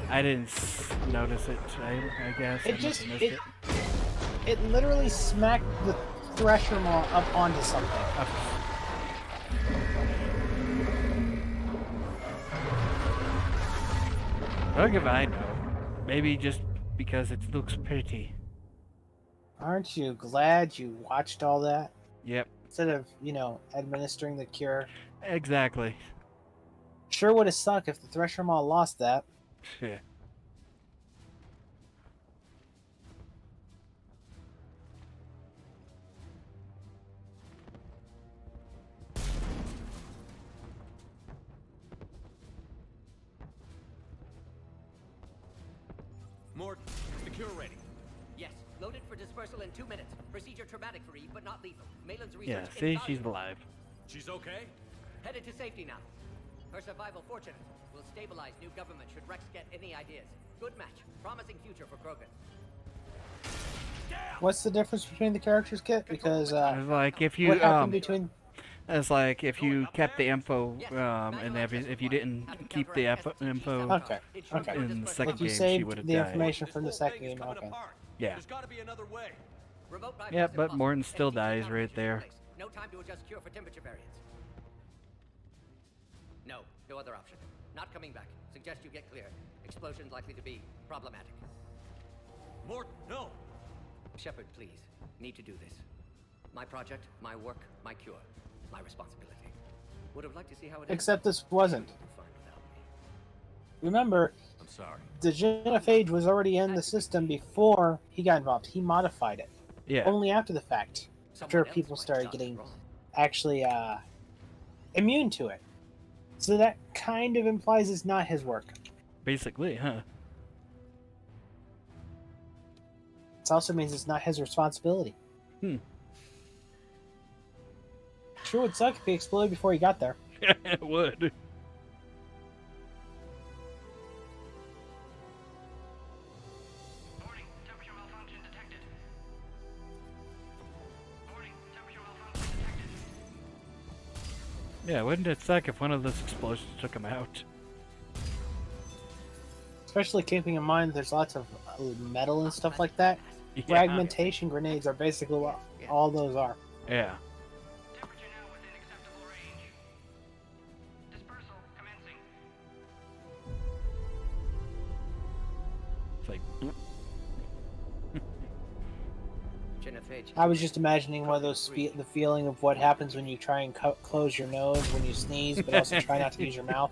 I didn't notice it. I guess. It I just must have missed it literally smacked the Thresher Maw up onto something. How give I know? Maybe just because it looks pretty. Aren't you glad you watched all that? Yep. Instead of, administering the cure. Exactly. Sure would have sucked if the Thresher Maw lost that. Yeah. Morton, is the cure ready? Yes, loaded for dispersal in 2 minutes. Procedure traumatic for Eve, but not lethal. Malin's research Yeah, see, she's invaluable. alive. She's okay? Headed to safety now. Her survival fortunate. Will stabilize new government should Rex get any ideas. Good match. Promising future for Krogan. What's the difference between the characters, Kit? Because, It's like if you what happened between... it's like if you kept the info and if you didn't keep the info Okay. in the second If you game, she saved would have the died. information from the second game, okay. Yeah. There's gotta be another way. Remote bypass Yeah, but impossible. Morton still STG dies countermeasures right in there. place. No time to adjust cure for temperature variance. No other option. Not coming back. Suggest you get clear. Explosion's likely to be problematic. Morton, no! Shepard, please. Need to do this. My project, my work, my cure. My responsibility. Would have liked to see how it ends. Except this wasn't. Fine without me. Remember, I'm sorry. the genophage was already in the system before he got involved. He modified it. Yeah. Only after the fact. After Someone else people might started have done getting it wrong. actually immune to it. So that kind of implies it's not his work. Basically, huh? It also means it's not his responsibility. Sure would suck if he exploded before he got there. It would. Morning. Temperature Yeah, wouldn't it suck if one of those explosions took him out? Especially keeping in mind there's lots of metal and stuff like that. Yeah. Fragmentation grenades are basically what all those are. Yeah. It's like, I was just imagining one of those the feeling of what happens when you try and close your nose when you sneeze, but also try not to use your mouth.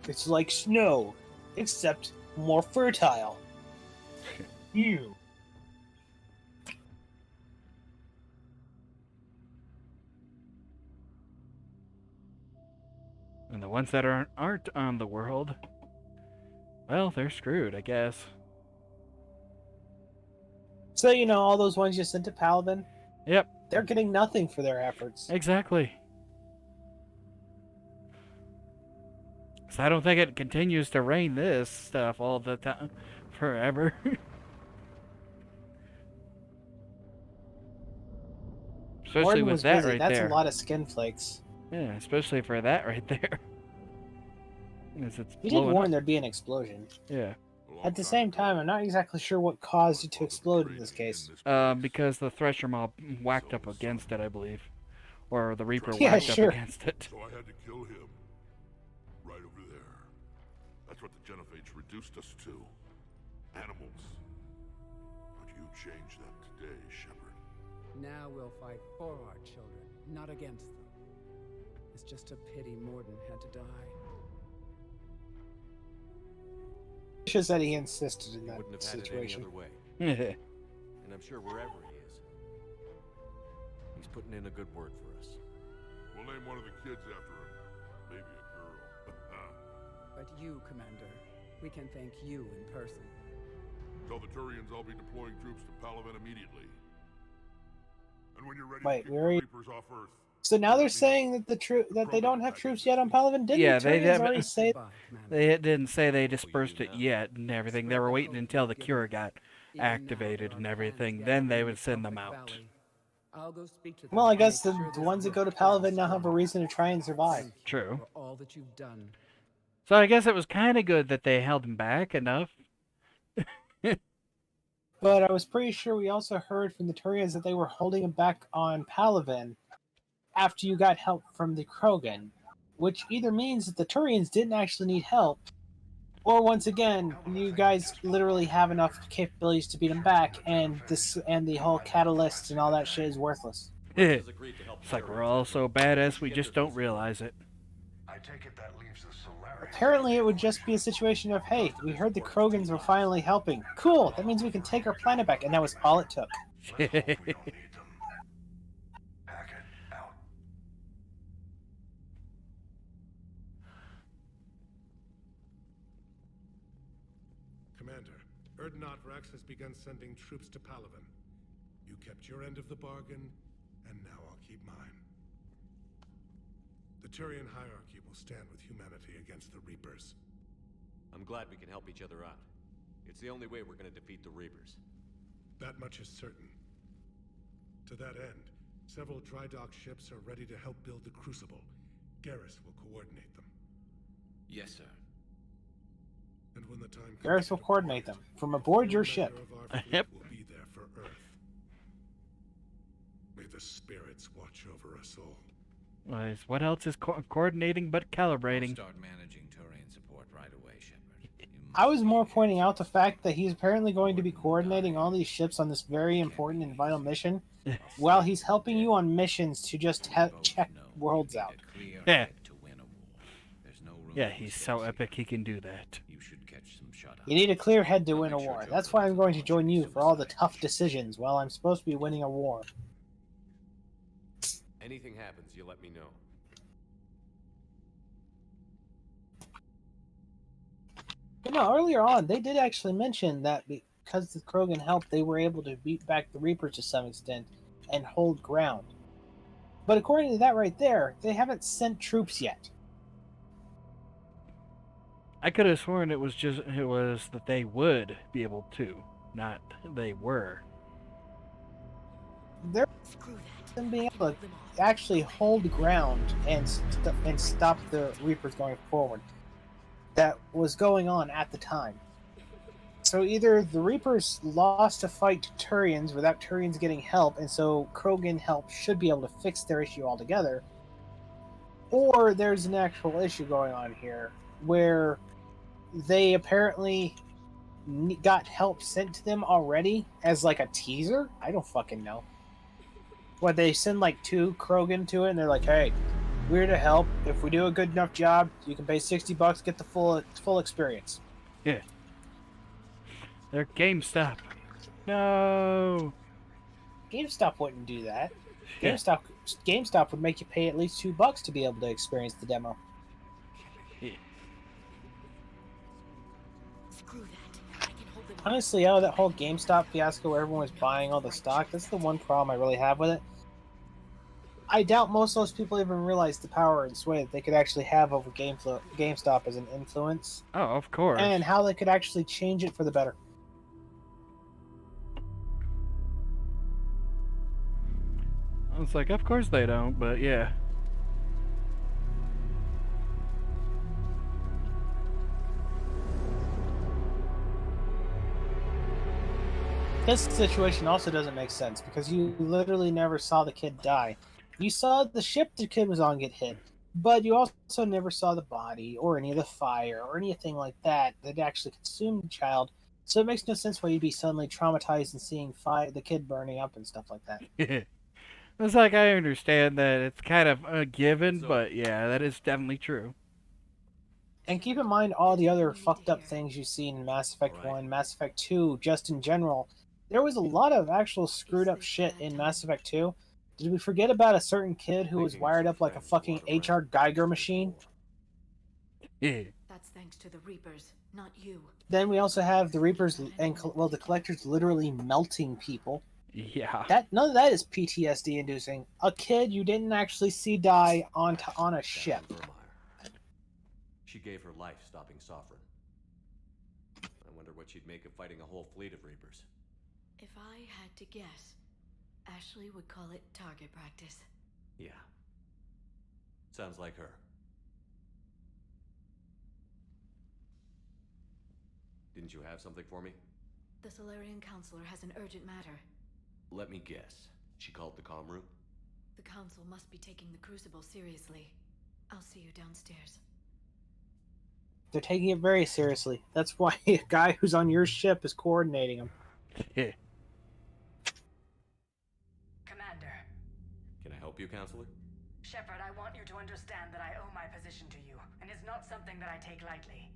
It's like snow, except more fertile. Ew. And the ones that aren't on the world, well, they're screwed, I guess. So, you know, all those ones you sent to Paladin? Yep. They're getting nothing for their efforts. Exactly. So I don't think it continues to rain this stuff all the time, forever. Especially Warden with was that busy. right That's there. a lot of skin flakes. Yeah, especially for that right there. It's You did blowing warn up. there'd be an explosion. Yeah. At the same time, I'm not exactly sure what caused it to explode in this case. Because the Thresher mob whacked up against it, I believe. Or the Reaper Yeah, whacked sure. up against it. So I had to kill him. Right over there. That's what the Genophage reduced us to. Animals. But you changed that today, Shepard. Now we'll fight for our children, not against them. It's just a pity Morden had to die. It's just that he insisted in He that wouldn't have had situation. it any other way. And I'm sure wherever he is, he's putting in a good word for us. We'll name one of the kids after him. Maybe a girl. But you, Commander, we can thank you in person. Tell the Turians I'll be deploying troops to Palaven immediately. And when you're ready Wait, to where are kick you? the Reapers off Earth, So now they're saying that that they don't have troops yet on Paladin? Didn't Yeah, the they Turians already say Goodbye, Commander. They didn't say they dispersed it yet and everything. They were waiting until the cure got Even now, activated there and are everything. clans Then they gathering would in send them Trumpet out. Valley. I'll go speak to them Well, I and guess make the sure this ones that go to work does Paladin now have a well. reason to try and survive. Thank you True. for all that you've done. So I guess it was kind of good that they held him back enough. But I was pretty sure we also heard from the Turians that they were holding him back on Paladin after you got help from the Krogan, which either means that the Turians didn't actually need help, or once again, you guys literally have enough capabilities to beat him back, and the whole catalyst and all that shit is worthless. It's like we're all so badass we just don't realize it. I take it that leaves the Solaris. Apparently, it would just be a situation of, hey, we heard the Krogans were finally helping. Cool, that means we can take our planet back, and that was all it took. Let's hope we don't need them. Hackett, out. Commander, Erdnot Rex has begun sending troops to Palaven. You kept your end of the bargain, and now I'll keep mine. The Turian hierarchy will stand with humanity against the Reapers. I'm glad we can help each other out. It's the only way we're gonna defeat the Reapers. That much is certain. To that end, several dry dock ships are ready to help build the Crucible. Garrus will coordinate them. Yes, sir. And when the time comes, Garrus will coordinate them from aboard your every ship. member of our fleet Yep. will be there for Earth. May the spirits watch over us all. What else is coordinating but calibrating? Start managing Turian support right away, Shepard. I was more pointing out the fact that he's apparently going to be coordinating all these ships on this very important and vital mission, while he's helping you on missions to just check worlds out. Yeah. Yeah, he's so epic he can do that. You should catch some shut You need a clear head to win a war. That's why I'm going to join you for all the tough decisions while I'm supposed to be winning a war. Anything happens, you let me know. But no, earlier on, they did actually mention that because the Krogan helped, they were able to beat back the Reapers to some extent and hold ground. But according to that right there, they haven't sent troops yet. I could have sworn it was that they would be able to. not they were. They're them being able to actually hold ground and stop the Reapers going forward. That was going on at the time. So either the Reapers lost a fight to Turians without Turians getting help, and so Krogan help should be able to fix their issue altogether, or there's an actual issue going on here where they apparently got help sent to them already as like a teaser. I don't fucking know. What, they send like 2 Krogan to it, and they're like, "Hey, we're here to help. If we do a good enough job, you can pay $60, get the full experience." Yeah. They're GameStop. No. GameStop wouldn't do that. Yeah. GameStop would make you pay at least $2 to be able to experience the demo. Yeah. Honestly, out of that whole GameStop fiasco where everyone was buying all the stock, that's the one problem I really have with it. I doubt most of those people even realize the power and sway that they could actually have over GameStop as an influence. Oh, of course. And how they could actually change it for the better. I was like, of course they don't, but yeah. This situation also doesn't make sense because you literally never saw the kid die. You saw the ship the kid was on get hit, but you also never saw the body or any of the fire or anything like that that actually consumed the child. So it makes no sense why you'd be suddenly traumatized and seeing the kid burning up and stuff like that. It's like, I understand that it's kind of a given, but yeah, that is definitely true. And keep in mind all the other fucked up things you've seen in Mass Effect 1, Mass Effect 2, just in general. There was a lot of actual screwed up shit in Mass Effect 2. Did we forget about a certain kid who was wired up like a fucking H.R. Geiger machine? Yeah. That's thanks to the Reapers, not you. Then we also have the Reapers and, well, the Collectors literally melting people. Yeah. None of that is PTSD inducing. A kid you didn't actually see die on a ship. She gave her life stopping Sovereign. I wonder what she'd make of fighting a whole fleet of Reapers. If I had to guess, Ashley would call it target practice. Yeah. Sounds like her. Didn't you have something for me? The Solarian Counselor has an urgent matter. Let me guess. She called the comm room? The Council must be taking the Crucible seriously. I'll see you downstairs. They're taking it very seriously. That's why a guy who's on your ship is coordinating them. Yeah. Commander. Can I help you, Counselor? Shepard, I want you to understand that I owe my position to you, and it's not something that I take lightly.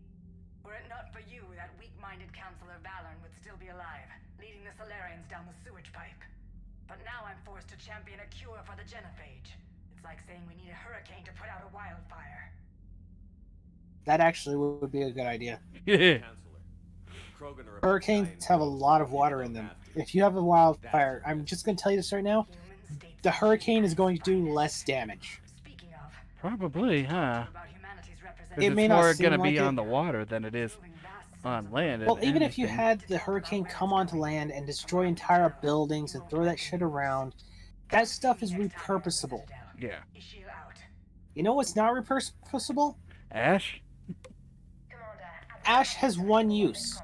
Were it not for you, that weak-minded Counselor Valorn would still be alive, leading the Solarians down the sewage pipe. But now I'm forced to champion a cure for the genophage. It's like saying we need a hurricane to put out a wildfire. That actually would be a good idea. Yeah. Hurricanes have a lot of water in them. If you have a wildfire, I'm just going to tell you this right now, the hurricane is going to do less damage. Probably, huh? It may it's not more seem going to like be it. on the water than it is on land. Well, even if you had the hurricane come onto land and destroy entire buildings and throw that shit around, that stuff is repurposable. Yeah. You know what's not repurposable? Ash? Ash has one use.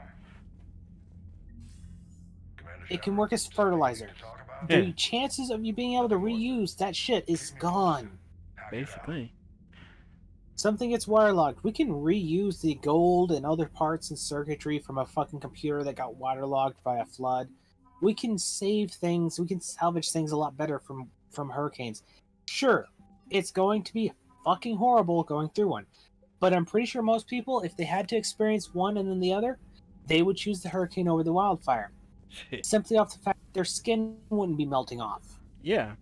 It can work as fertilizer. The chances of you being able to reuse that shit is gone. Basically. Something gets waterlogged. We can reuse the gold and other parts and circuitry from a fucking computer that got waterlogged by a flood. We can save things. We can salvage things a lot better from hurricanes. Sure, it's going to be fucking horrible going through one. But I'm pretty sure most people, if they had to experience one and then the other, they would choose the hurricane over the wildfire. Simply off the fact that their skin wouldn't be melting off. Yeah.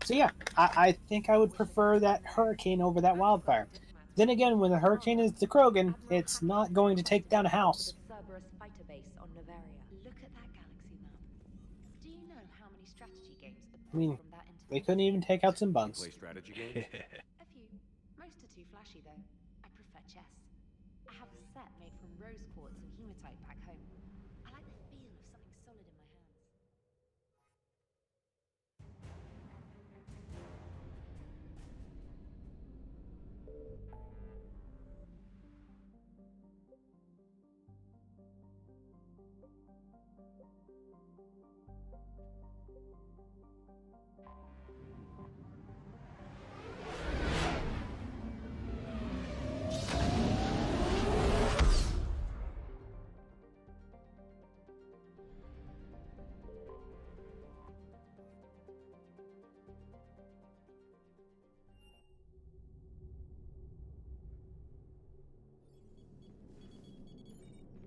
So yeah, I think I would prefer that hurricane over that wildfire. Then again, when the hurricane is the Krogan, it's not going to take down a house. Cerberus fighter base on Novaria. Look at that galaxy map. Do you know how many strategy games I mean, they couldn't even take out some bugs. Play strategy games? A few. Most are too flashy though. I perfect chess. I have a set made from rose quartz and hematite back home. I like the feel of something solid in my hands.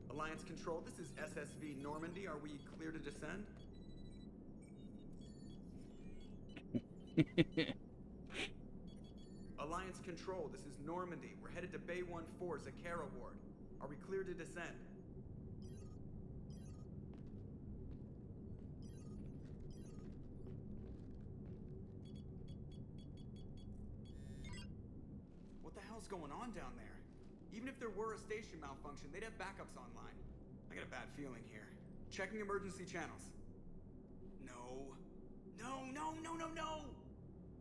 Alliance Control, this is SSV Normandy. Are we clear to descend? Alliance Control, this is Normandy. We're headed to Bay 1-4, Zakara Ward. Are we clear to descend? What the hell's going on down there? Even if there were a station malfunction, they'd have backups online. I got a bad feeling here. Checking emergency channels. No. No!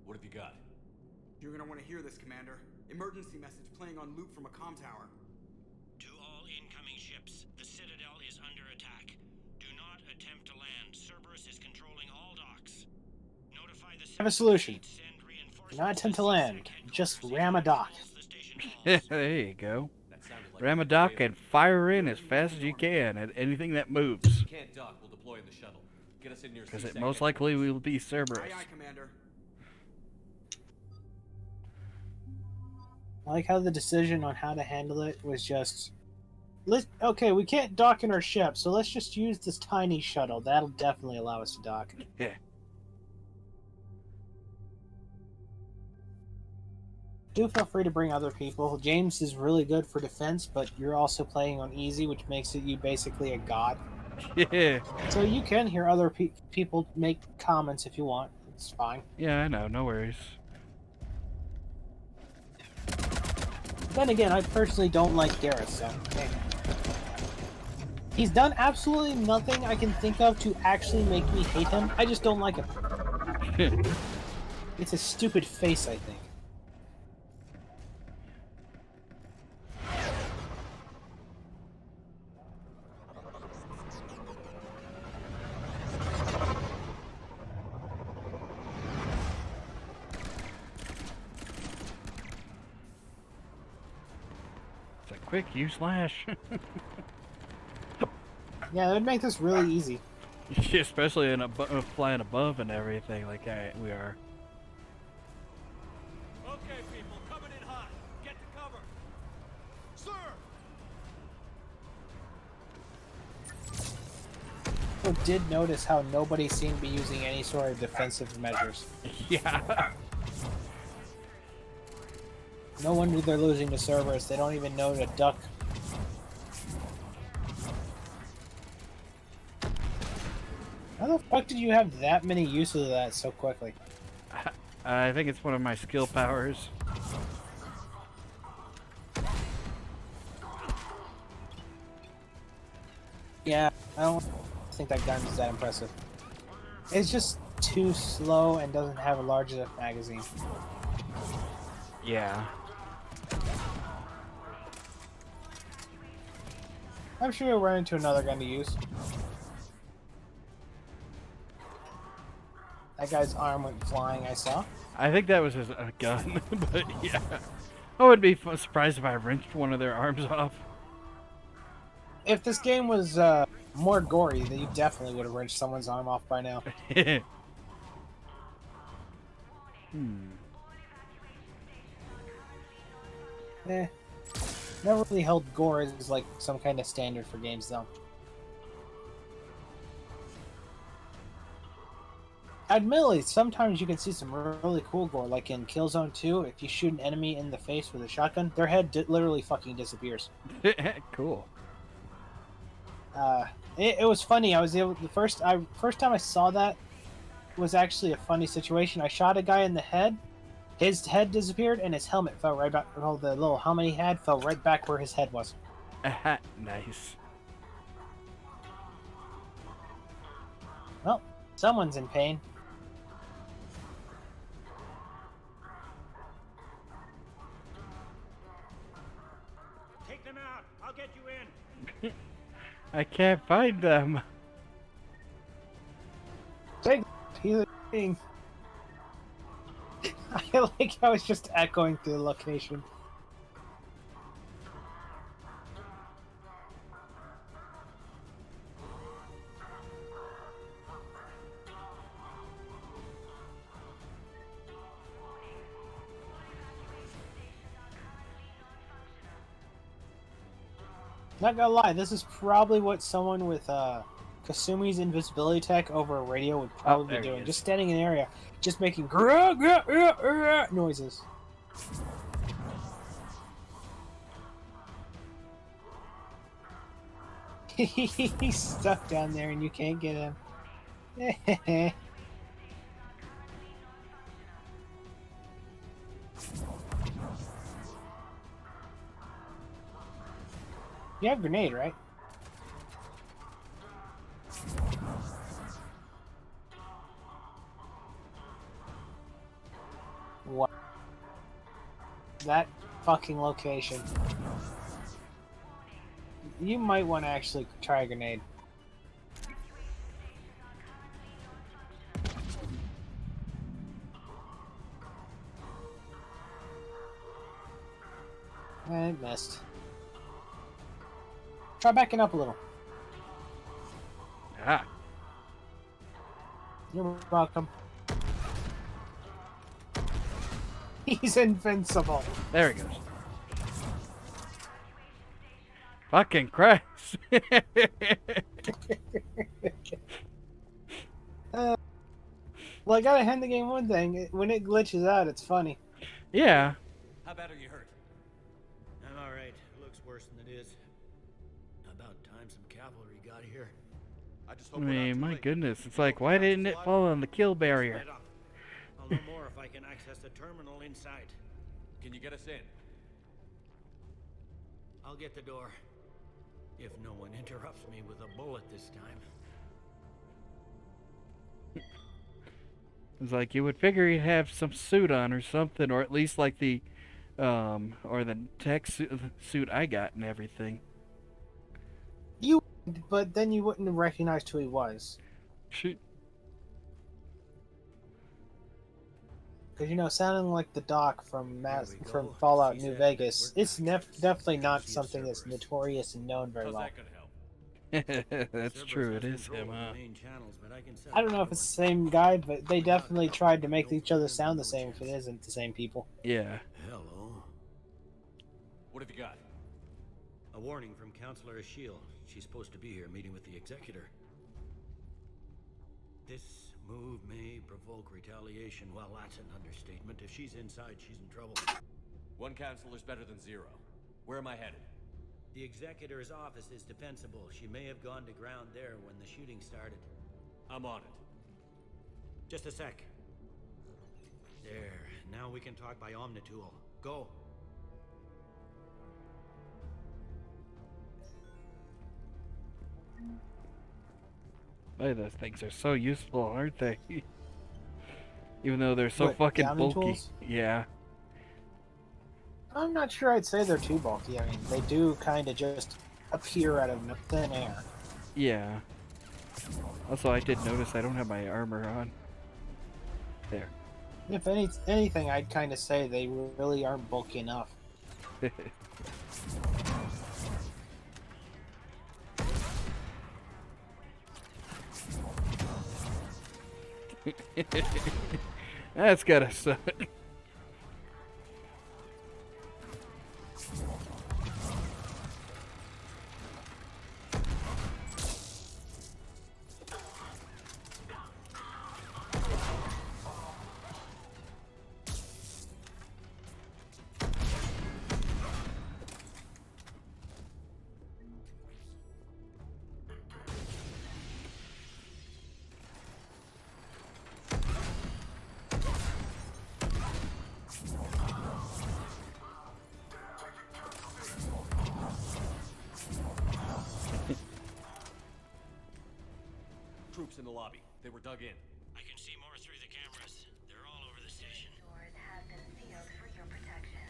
What have you got? You're gonna want to hear this, Commander. Emergency message playing on loop from a comm tower. To all incoming ships, the Citadel is under attack. Do not attempt to land. Cerberus is controlling all docks. Notify the I have a solution. Do not attempt to land. Just ram a dock. There you go. Ram a dock and fire in as fast as you can at anything that moves. If you can't dock, we'll deploy in the shuttle. Get us in near Because it C-Sec most headquarters. likely will be Cerberus. Aye, Commander. I like how the decision on how to handle it was just... Okay, we can't dock in our ship, so let's just use this tiny shuttle. That'll definitely allow us to dock. Yeah. Do feel free to bring other people. James is really good for defense, but you're also playing on easy, which makes it you basically a god. Yeah. So you can hear other people make comments if you want. It's fine. Yeah, I know. No worries. Then again, I personally don't like Gareth, so... Hey. He's done absolutely nothing I can think of to actually make me hate him. I just don't like him. It's a stupid face, I think. It's like, quick, you slash. Yeah, that would make this really easy. Especially in flying above and everything like we are. Okay, people, coming in hot. Get to cover. Sir! I did notice how nobody seemed to be using any sort of defensive measures. Yeah. No wonder they're losing to Cerberus. They don't even know to duck. How the fuck did you have that many uses of that so quickly? I think it's one of my skill powers. Yeah, I don't think that gun is that impressive. It's just too slow and doesn't have a large enough magazine. Yeah. I'm sure we'll run into another gun to use. That guy's arm went flying, I saw. I think that was a gun, but yeah. I would be surprised if I wrenched one of their arms off. If this game was more gory, then you definitely would have wrenched someone's arm off by now. Never really held gore as like some kind of standard for games though. Admittedly, sometimes you can see some really cool gore, like in Killzone 2, if you shoot an enemy in the face with a shotgun, their head literally fucking disappears. Cool. It was funny. I was able the first time I saw that was actually a funny situation. I shot a guy in the head, His head disappeared and his helmet fell right back. Well, the little helmet he had fell right back where his head was. Nice. Well, someone's in pain. Take them out. I'll get you in. I can't find them. Take he's a thing. I like how it's just echoing through the location. Not gonna lie, this is probably what someone with Kasumi's invisibility tech over a radio would probably there be he doing. is. Just standing in an area, just making grah, grah, grah, grah noises. He's stuck down there and you can't get him. You have a grenade, right? What? That fucking location. You might want to actually try a grenade. I missed. Try backing up a little. Ah. You're welcome. He's invincible. There he goes. Fucking Christ. Well, I gotta hand the game one thing. When it glitches out, it's funny. Yeah. How bad are you hurt? I'm all right. Looks worse than it is. About time some cavalry got here. I just I hope we're not mean, too my late. goodness. It's like, why didn't it fall on the kill barrier? Right on. I'll know more if I can access the terminal inside. Can you get us in? I'll get the door. If no one interrupts me with a bullet this time. It's like you would figure he'd have some suit on or something, or at least like the, or the tech suit I got and everything. You, but then you wouldn't have recognized who he was. Shoot. Because, you know, sounding like the Doc from Fallout New Vegas, it's definitely not something that's notorious and known very well. That's true, it is him, huh? I don't know if it's the same guy, but they definitely tried to make each other sound the same if it isn't the same people. Yeah. Hello. What have you got? A warning from Counselor Ashiel. She's supposed to be here meeting with the Executor. This move may provoke retaliation. Well, that's an understatement. If she's inside, she's in trouble. One counselor's better than zero. Where am I headed? The Executor's office is defensible. She may have gone to ground there when the shooting started. I'm on it. Just a sec. There. Now we can talk by Omnitool. Go. Boy, those things are so useful, aren't they? Even though they're so What, fucking Diamond bulky. tools? Yeah. I'm not sure I'd say they're too bulky. I mean, they do kind of just appear out of thin air. Yeah. Also, I did notice I don't have my armor on. There. If anything, I'd kind of say they really aren't bulky enough. That's gotta suck. the lobby. They were dug in. I can see more through the cameras. They're all over the station. Doors have been sealed for your protection.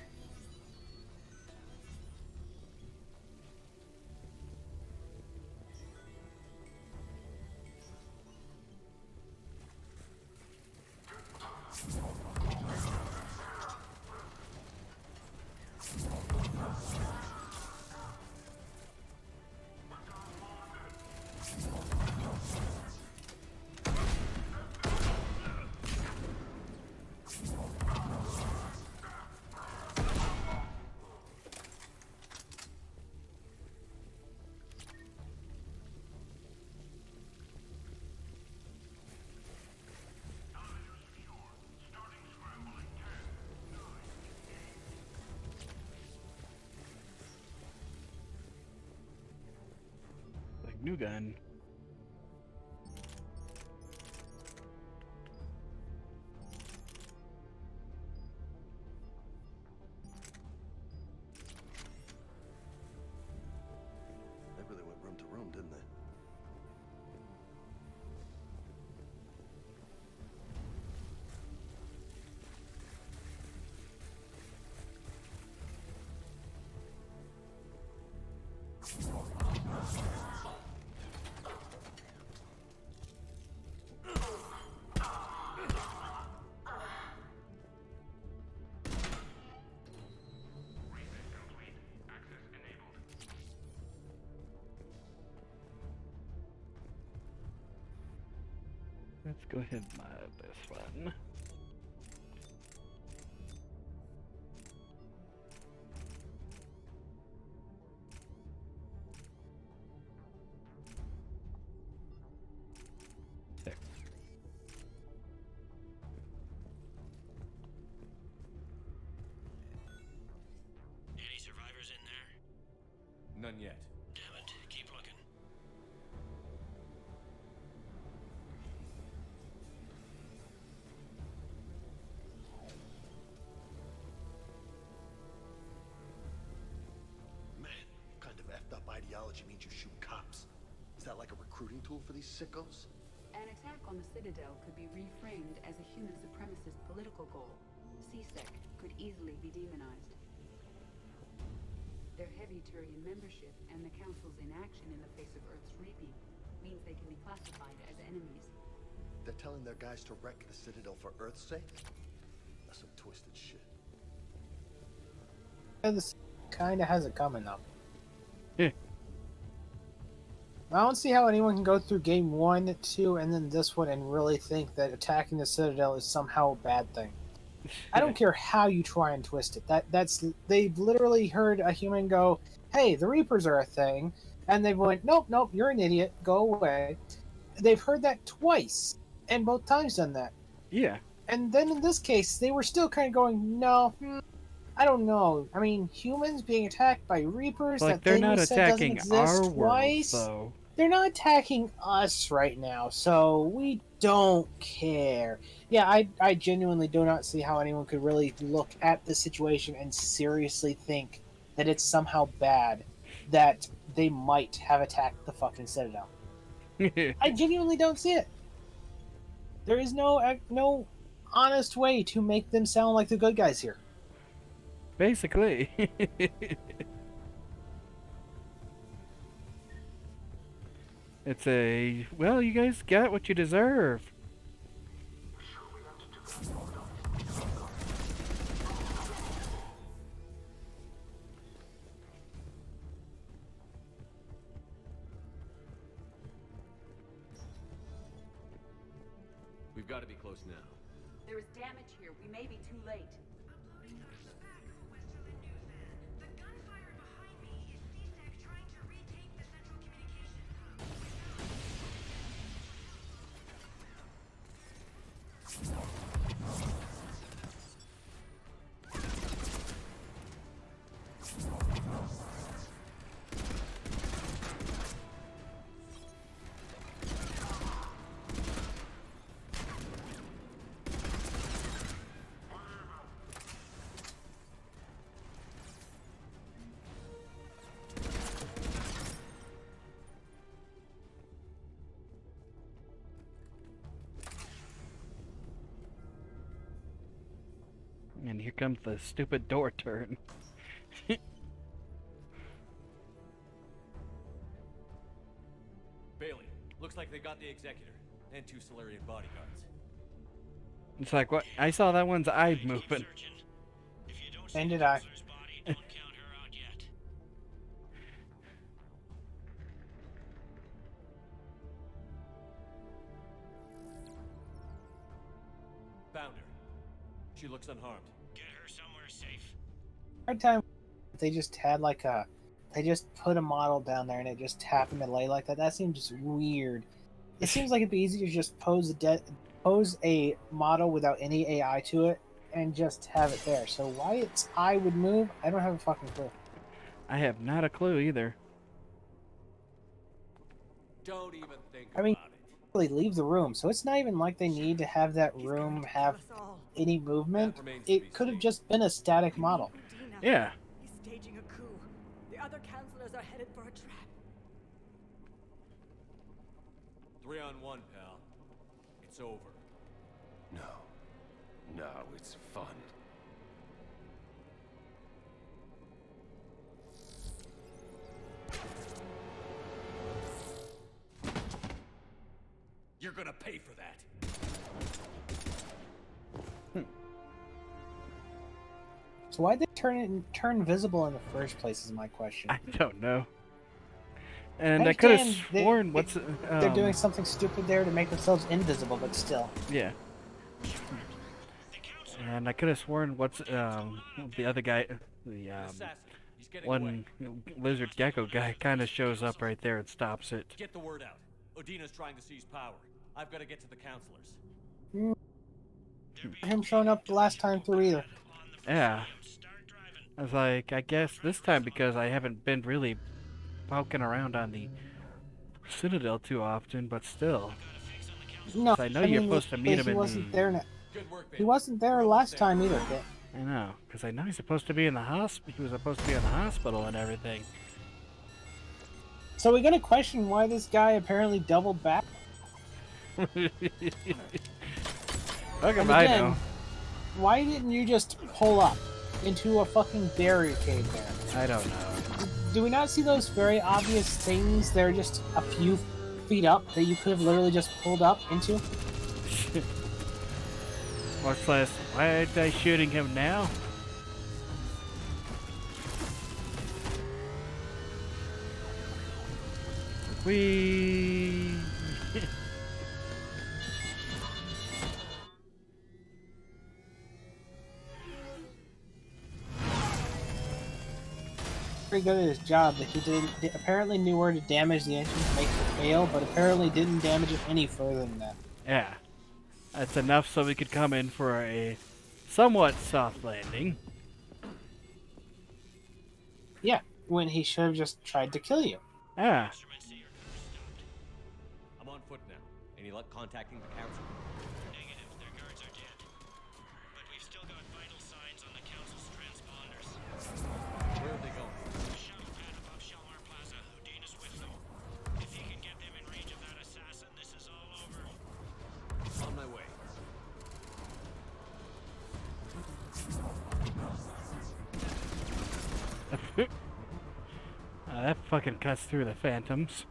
Like new gun. They really went room to room, didn't they? Let's go ahead and mod this one. There. Any survivors in there? None yet. Damn it. Keep looking. Man, what kind of effed up ideology means you shoot cops? Is that like a recruiting tool for these sickos? An attack on the Citadel could be reframed as a human supremacist political goal. CSEC could easily be demonized. Their heavy Turian membership and the Council's inaction in the face of Earth's reaping means they can be classified as enemies. They're telling their guys to wreck the Citadel for Earth's sake? That's some twisted shit. This kind of has it coming though. Yeah. I don't see how anyone can go through game 1, 2, and then this one and really think that attacking the Citadel is somehow a bad thing. I don't care how you try and twist it. That's they've literally heard a human go, "Hey, the Reapers are a thing," and they went, "Nope, nope, you're an idiot. Go away." They've heard that twice, and both times done that. Yeah. And then in this case, they were still kind of going, "No, I don't know. I mean, humans being attacked by Reapers, Like, that they're thing not we said doesn't attacking exist our world, twice. though. They're not attacking us right now, so we don't care." Yeah, I genuinely do not see how anyone could really look at the situation and seriously think that it's somehow bad that they might have attacked the fucking Citadel. I genuinely don't see it. There is no honest way to make them sound like the good guys here. Basically. It's a, well, you guys got what you deserve. We've got to be close now. There is damage here. We may be too late. And here comes the stupid door turn. Bailey, looks like they got the Executor and 2 Solarian bodyguards. It's like, what? I saw that one's eye moving. And did I. Found her. She looks unharmed. Get her somewhere safe. Hard time. They just had like a. They just put a model down there and it just happened to lay like that. That seems just weird. It seems like it'd be easier to just pose a model without any AI to it and just have it there. So why its eye would move, I don't have a fucking clue. I have not a clue either. Don't even think I mean, about it. really leave the room, so it's not even like they need to have that room have any movement. It could have just been a static model. Yeah. He's staging a coup. The other counselors are headed for a trap. 3-on-1, pal. It's over. No, it's fun. You're gonna pay for that. So why'd they turn visible in the first place is my question. I don't know. And I could have understand sworn they're doing something stupid there to make themselves invisible, but still. Yeah. And I could have sworn the other guy, the one lizard gecko guy, kind of shows up right there and stops it. Get the word out. Odina's trying to seize power. I've got to get to the counselors. Him showing up the last time through either. Yeah. I was like, I guess this time because I haven't been really poking around on the Citadel too often, but still. No, I know you're supposed to meet him he in wasn't the... there. He wasn't there last time either. But... I know, because I know he's supposed to be in the hospital. He was supposed to be in the hospital and everything. So we're gonna question why this guy apparently doubled back. Look at And I again, know. why didn't you just pull up into a fucking barricade there? I don't know. Do we not see those very obvious things that are just a few feet up that you could have literally just pulled up into? Much less, why aren't they shooting him now? Whee! Pretty good at his job that he apparently knew where to damage the engine to make it fail, but apparently didn't damage it any further than that. Yeah. That's enough so we could come in for a somewhat soft landing. Yeah, when he should have just tried to kill you. Yeah. I'm on foot now. Any luck contacting the council? Negative. Their guards are dead. But we've still got vital signs on the council's transponders. Where are they going? Shuttle pad above Shelmar Plaza. Udina's with them. If he can get them in range of that assassin, this is all over. On my way. That fucking cuts through the phantoms.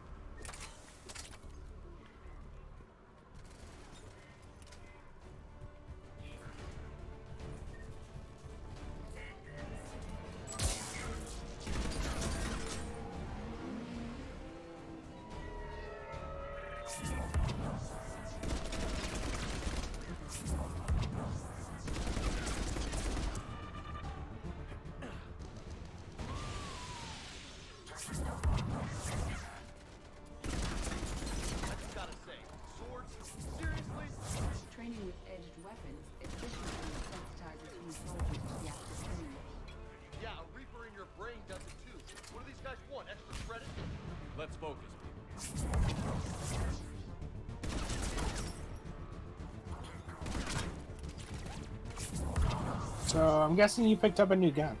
Training with edged weapons efficiently sensitizes human soldiers to the active enemy. Yeah, a Reaper in your brain does it too. What do these guys want? Extra credit? Let's focus. So I'm guessing you picked up a new gun.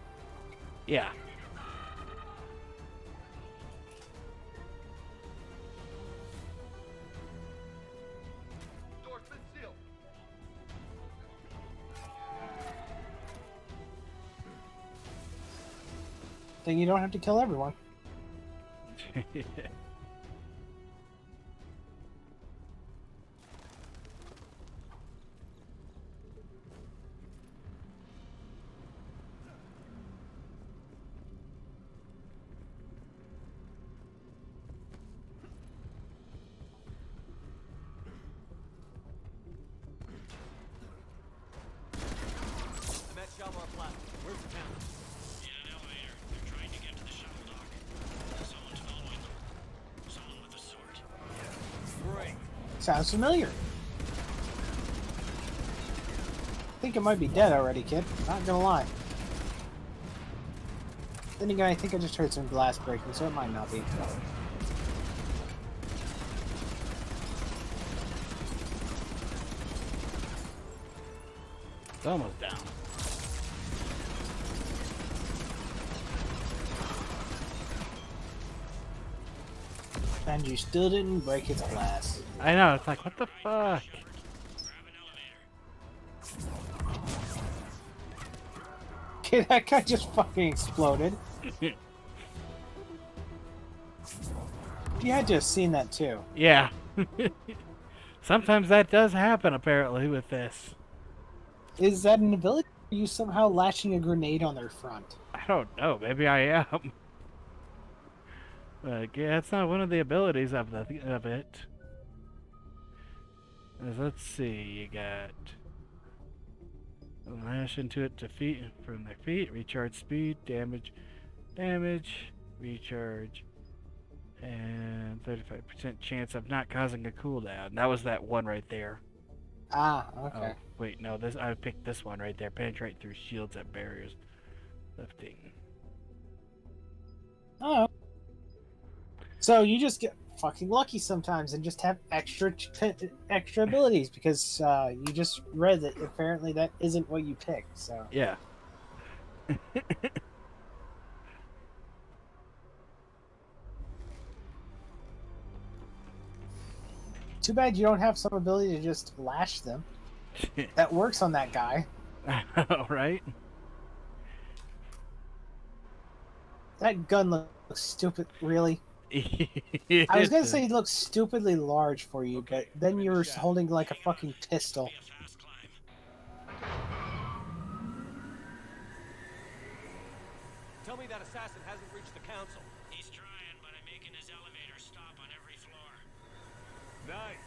Yeah. Door's been sealed. Then you don't have to kill everyone. I'm at Shalmar Plaza. Where's the town? In an elevator. They're trying to get to the shuttle dock. Someone's following them. Someone with a sword. Great. Sounds familiar. I think it might be dead already, kid. Not gonna lie. Then again, I think I just heard some glass breaking, so it might not be. It's almost down. And you still didn't break its glass. I know, it's like, what the fuck? Okay, that guy just fucking exploded. You had to have seen that too. Yeah. Sometimes that does happen, apparently, with this. Is that an ability? Or are you somehow lashing a grenade on their front? I don't know. Maybe I am. But yeah, it's not one of the abilities of it. Let's see. You got lash into it to feet from their feet. Recharge speed, damage, recharge, and 35% chance of not causing a cooldown. That was that one right there. Ah, okay. Oh, wait, no, this I picked this one right there. Penetrate through shields and barriers. Lifting. Oh. So you just get fucking lucky sometimes and just have extra abilities because you just read that apparently that isn't what you picked. So yeah. Too bad you don't have some ability to just lash them. That works on that guy. I know, right? That gun looks stupid, really. I I was gonna say it looks stupidly large for you, but then you're holding like a fucking pistol. Tell me that assassin hasn't reached the council. He's trying, but I'm making his elevator stop on every floor. Nice.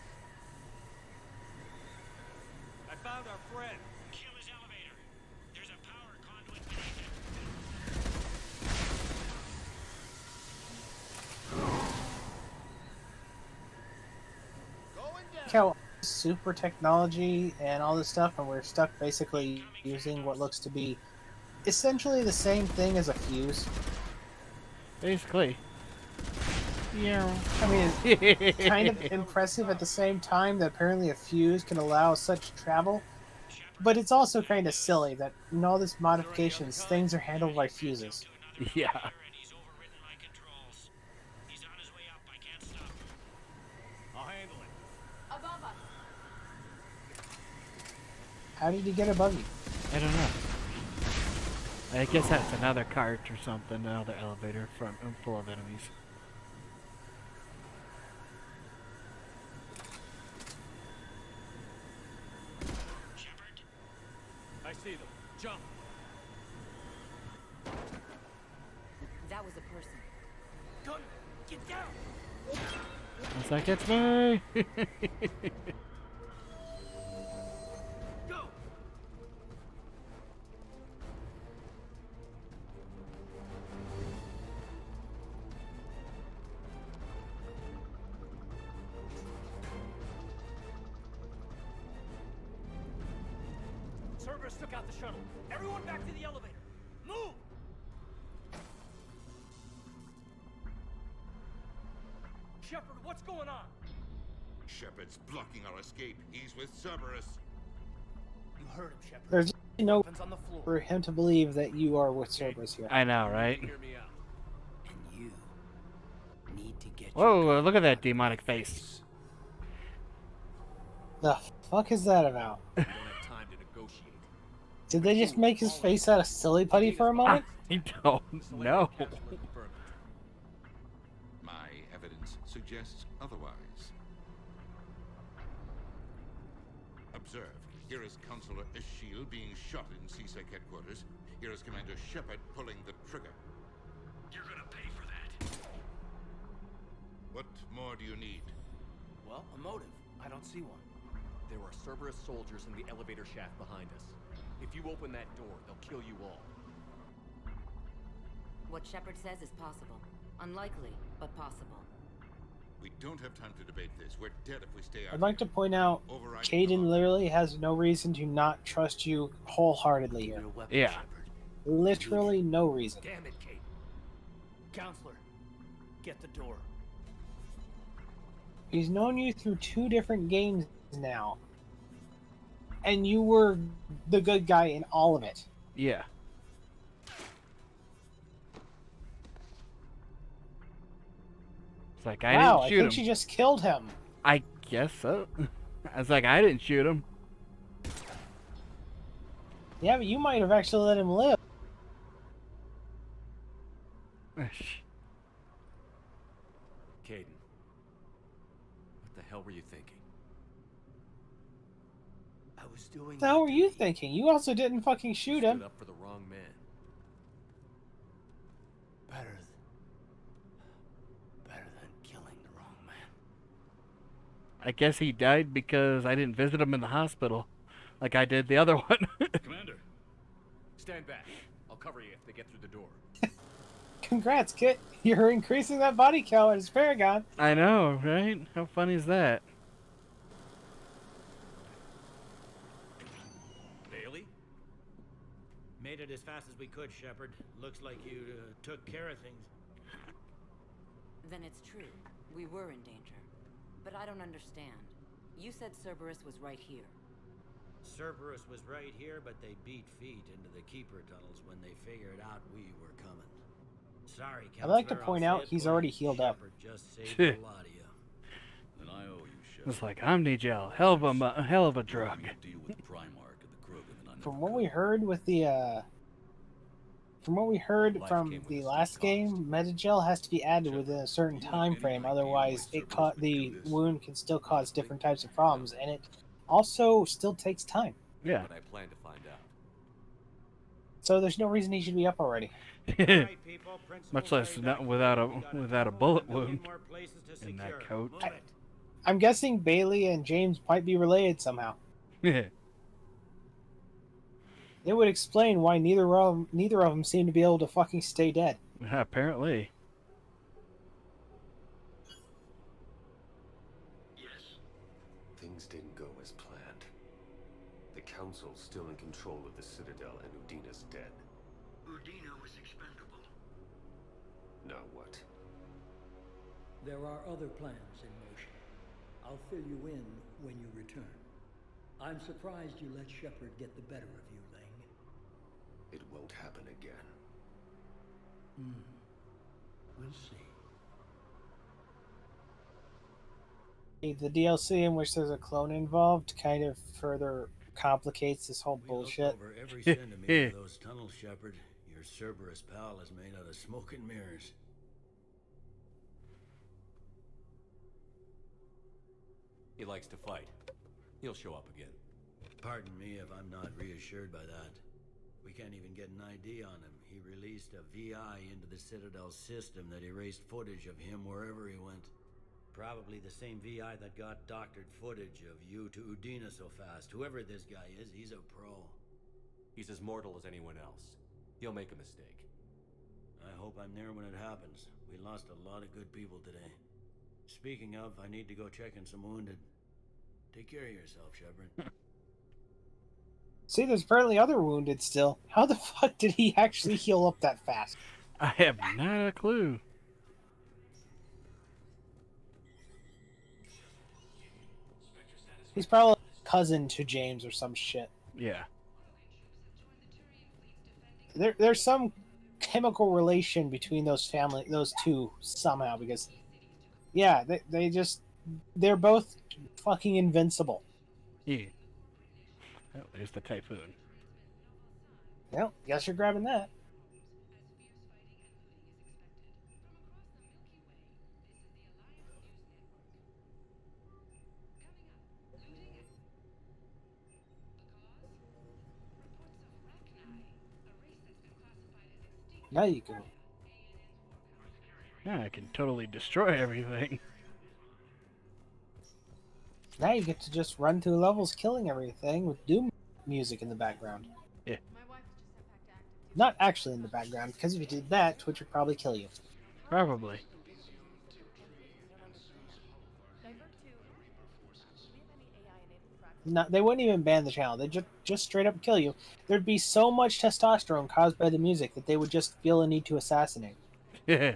I found our friend. Kill his elevator. There's a power conduit beneath it. How super technology and all this stuff, and we're stuck basically using what looks to be essentially the same thing as a fuse. Basically. Yeah. I mean, it's kind of impressive at the same time that apparently a fuse can allow such travel, but it's also kind of silly that in all these modifications, things are handled by fuses. Yeah. I'll handle it. Above us. How did he get above you? I don't know. I guess that's another cart or something, another elevator front full of enemies. I see them. Jump. That was a person. Gun, get down. It's like, it's me! Go. Cerberus took out the shuttle. Everyone back to the elevator. Move! Shepard, what's going on? Shepard's blocking our escape. He's with Cerberus. You heard him, Shepard. There's no Weapons on the floor. for him to believe that you are with Cerberus here. I know, right? Hear me out. And you need to get Whoa, look at that demonic face. The fuck is that about? We don't have time to negotiate. Did they just make his face out of silly putty for a moment? I don't know. My evidence suggests otherwise. Observe. Here is Counselor Eschiel being shot in CSEC headquarters. Here is Commander Shepard pulling the trigger. You're gonna pay for that. What more do you need? Well, a motive. I don't see one. There are Cerberus soldiers in the elevator shaft behind us. If you open that door, they'll kill you all. What Shepard says is possible. Unlikely, but possible. We don't have time to debate this. We're dead if we stay out I'd like to here. point out, Caden literally has no reason to not trust you wholeheartedly here. Yeah. Literally no reason. Damn it, Kate. Counselor, get the door. He's known you through 2 different games now. And you were the good guy in all of it. Yeah. It's like, I Wow, didn't shoot him. I think she just killed him. I guess so. I was like, I didn't shoot him. Yeah, but you might have actually let him live. Caden. What the hell were you thinking? I was doing. What the hell were you thinking? You also didn't fucking shoot him. Stood up for the wrong man. Better than killing the wrong man. I guess he died because I didn't visit him in the hospital like I did the other one. Commander, stand back. I'll cover you if they get through the door. Congrats, Kit. You're increasing that body count as Paragon. I know, right? How funny is that? Bailey? Made it as fast as we could, Shepard. Looks like you took care of things. Then it's true. We were in danger. But I don't understand. You said Cerberus was right here. Cerberus was right here, but they beat feet into the Keeper tunnels when they figured out we were coming. Sorry, Counselor. I'd like to point out he's already healed up. Just saved a lot of you. And I owe you, Shepard. It's like, Omnigel, hell of a drug. Deal with the Primarch of the Krogan, and I never From what we heard with the from the last game, Metagel has to be added within a certain time frame, otherwise the wound can still cause different types of problems, and it also still takes time. Yeah. But I plan to find out. So there's no reason he should be up already. Much less not without a bullet wound in that coat. I'm guessing Bailey and James might be related somehow. Yeah. It would explain why neither of them seem to be able to fucking stay dead. Apparently. Things didn't go as planned. The Council's still in control of the Citadel and Udina's dead. Udina was expendable. Now what? There are other plans in motion. I'll fill you in when you return. I'm surprised you let Shepard get the better of you, Ling. It won't happen again. We'll see. The DLC in which there's a clone involved kind of further complicates this whole bullshit. Over every centimeter of those tunnels, Shepard. Your Cerberus pal is made out of smoke and mirrors. He likes to fight. He'll show up again. Pardon me if I'm not reassured by that. We can't even get an ID on him. He released a VI into the Citadel system that erased footage of him wherever he went. Probably the same VI that got doctored footage of you to Udina so fast. Whoever this guy is, he's a pro. He's as mortal as anyone else. He'll make a mistake. I hope I'm there when it happens. We lost a lot of good people today. Speaking of, I need to go check in some wounded. Take care of yourself, Shepard. See, there's apparently other wounded still. How the fuck did he actually heal up that fast? I have not a clue. He's probably a cousin to James or some shit. Yeah. There's some chemical relation between those two somehow, because yeah, they're both fucking invincible. Yeah. Oh, there's the typhoon. Well, guess you're grabbing that. Now you can. Yeah, I can totally destroy everything. Now you get to just run through levels killing everything with Doom music in the background. Yeah. Not actually in the background, because if you did that, Twitch would probably kill you. Probably. No, they wouldn't even ban the channel. They'd just straight up kill you. There'd be so much testosterone caused by the music that they would just feel a need to assassinate. Yeah.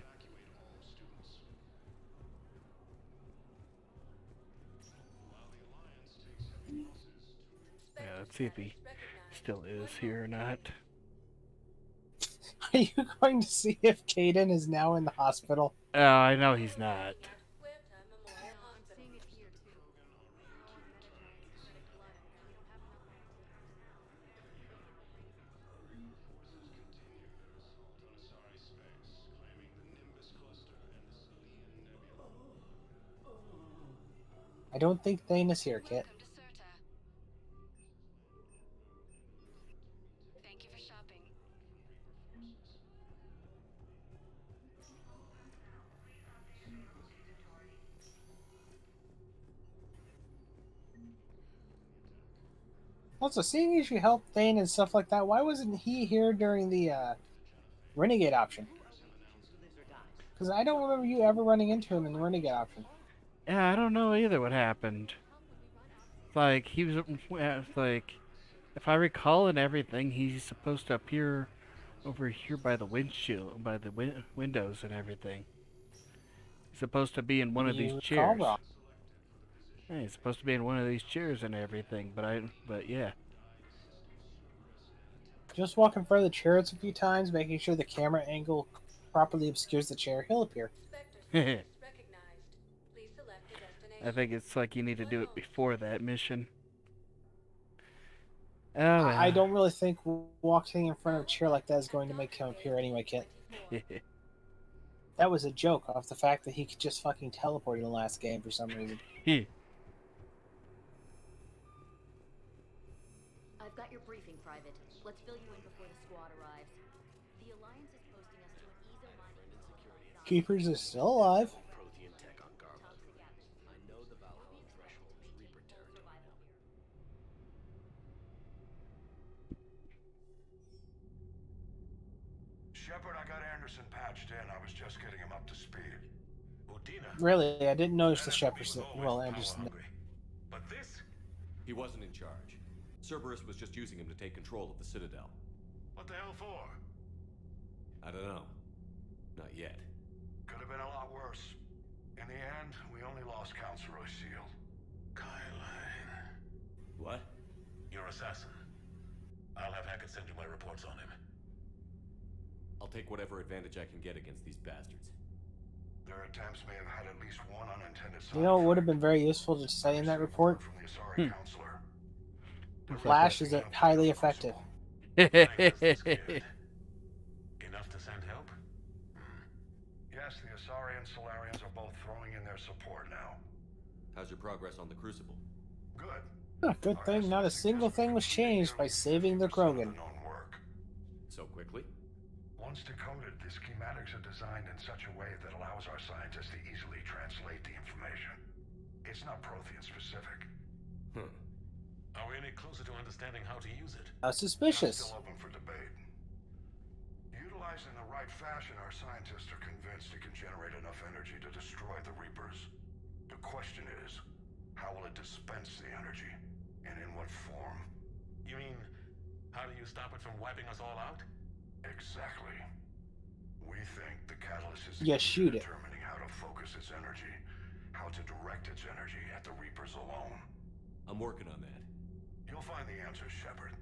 Yeah, let's see if he still is here or not. Are you going to see if Caden is now in the hospital? I know he's not. I don't think Thane is here, Kit. Thank you for shopping. Also, seeing as you helped Thane and stuff like that, why wasn't he here during the Renegade option? Because I don't remember you ever running into him in the Renegade option. Yeah, I don't know either what happened. Like, he was, like, if I recall and everything, he's supposed to appear over here by the windshield, by the windows and everything. He's supposed to be in one of these chairs. Wrong. Yeah, he's supposed to be in one of these chairs and everything, but yeah. Just walk in front of the chairs a few times, making sure the camera angle properly obscures the chair. He'll appear. I think it's like you need to do it before that mission. Oh, well. I don't really think walking in front of a chair like that is going to make him appear anyway, Kit. That was a joke off the fact that he could just fucking teleport in the last game for some reason. I've got your briefing, Private. Let's fill you in before the squad arrives. The Alliance is posting us to an ezo mining. Keepers is still alive. Prothean tech on Garland. I know the Valhalla threshold is Reaper territory. Shepard, I got Anderson patched in. I was just getting him up to speed. Udina. Really, I didn't notice the Shepard. Well, Anderson. But this? He wasn't in charge. Cerberus was just using him to take control of the Citadel. What the hell for? I don't know. Not yet. Could have been a lot worse. In the end, we only lost Counselor O'Shield. Kyline. What? Your assassin. I'll have Hackett send you my reports on him. I'll take whatever advantage I can get against these bastards. Their attempts may have had at least one unintended side. You know, it would have been very useful to say in that report. From the Asari Counselor. Flash is highly effective. Enough to send help? Yes, the Asari and Solarians are both throwing in their support now. How's your progress on the Crucible? Good. Good thing not a single thing was changed by saving the Krogan. So quickly? Once decoded, the schematics are designed in such a way that allows our scientists to easily translate the information. It's not Prothean specific. Are we any closer to understanding how to use it? Suspicious. Still open for debate. Utilized in the right fashion, our scientists are convinced it can generate enough energy to destroy the Reapers. The question is, how will it dispense the energy? And in what form? You mean, how do you stop it from wiping us all out? Exactly. We think the catalyst is shoot it. determining how to focus its energy, how to direct its energy at the Reapers alone. I'm working on that. You'll find the answers, Shepard.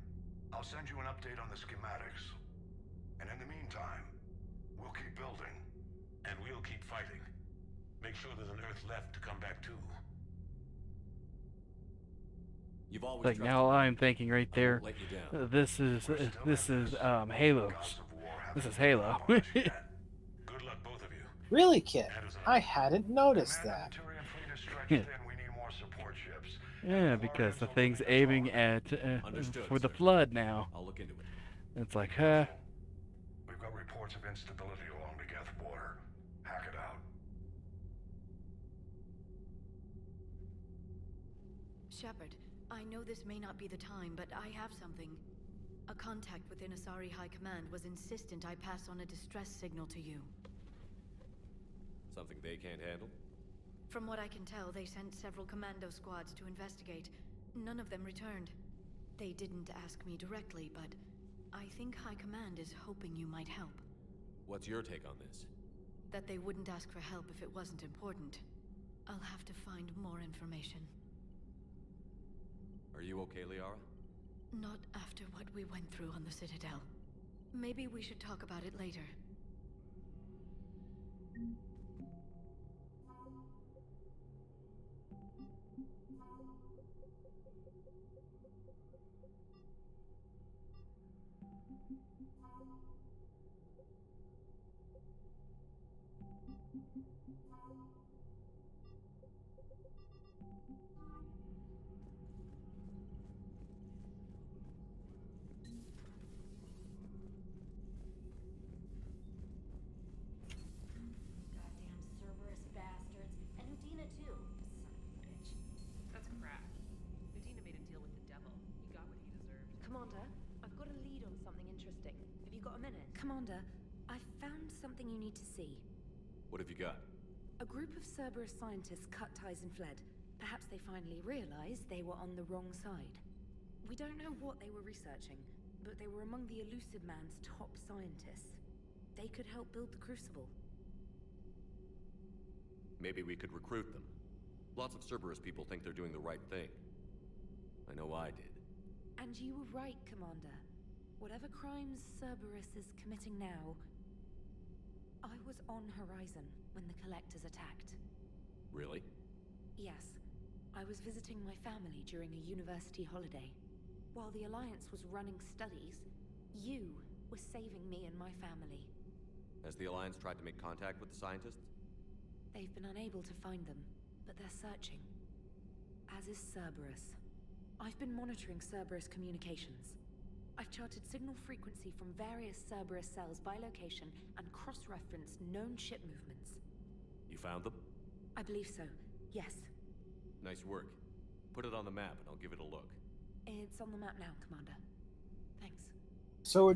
I'll send you an update on the schematics. And in the meantime, we'll keep building. And we'll keep fighting. Make sure there's an Earth left to come back to. You've always Like now I'm thinking right there, this is Halo. This is Halo. Good luck, both of you. Really, Kit? I hadn't noticed that. Yeah, because the thing's aiming at for the flood now. I'll look into it. It's like, We've got reports reports of instability along the Geth border. Hack it out. Shepard, I know this may not be the time, but I have something. A contact within Asari High Command was insistent I pass on a distress signal to you. Something they can't handle? From what I can tell, they sent several commando squads to investigate. None of them returned. They didn't ask me directly, but I think High Command is hoping you might help. What's your take on this? That they wouldn't ask for help if it wasn't important. I'll have to find more information. Are you okay, Liara? Not after what we went through on the Citadel. Maybe we should talk about it later. Goddamn Cerberus bastards. And Udina too. Son of a bitch. That's crap. Udina made a deal with the devil. He got what he deserved. Commander, I've got a lead on something interesting. Have you got a minute? Commander, I've found something you need to see. What have you got? A group of Cerberus scientists cut ties and fled. Perhaps they finally realized they were on the wrong side. We don't know what they were researching, but they were among the Elusive Man's top scientists. They could help build the Crucible. Maybe we could recruit them. Lots of Cerberus people think they're doing the right thing. I know I did. And you were right, Commander. Whatever crimes Cerberus is committing now, I was on Horizon when the Collectors attacked. Really? Yes. I was visiting my family during a university holiday. While the Alliance was running studies, you were saving me and my family. Has the Alliance tried to make contact with the scientists? They've been unable to find them, but they're searching. As is Cerberus. I've been monitoring Cerberus communications. I've charted signal frequency from various Cerberus cells by location and cross-referenced known ship movements. You found them? I believe so, yes. Nice work. Put it on the map and I'll give it a look. It's on the map now, Commander. Thanks. So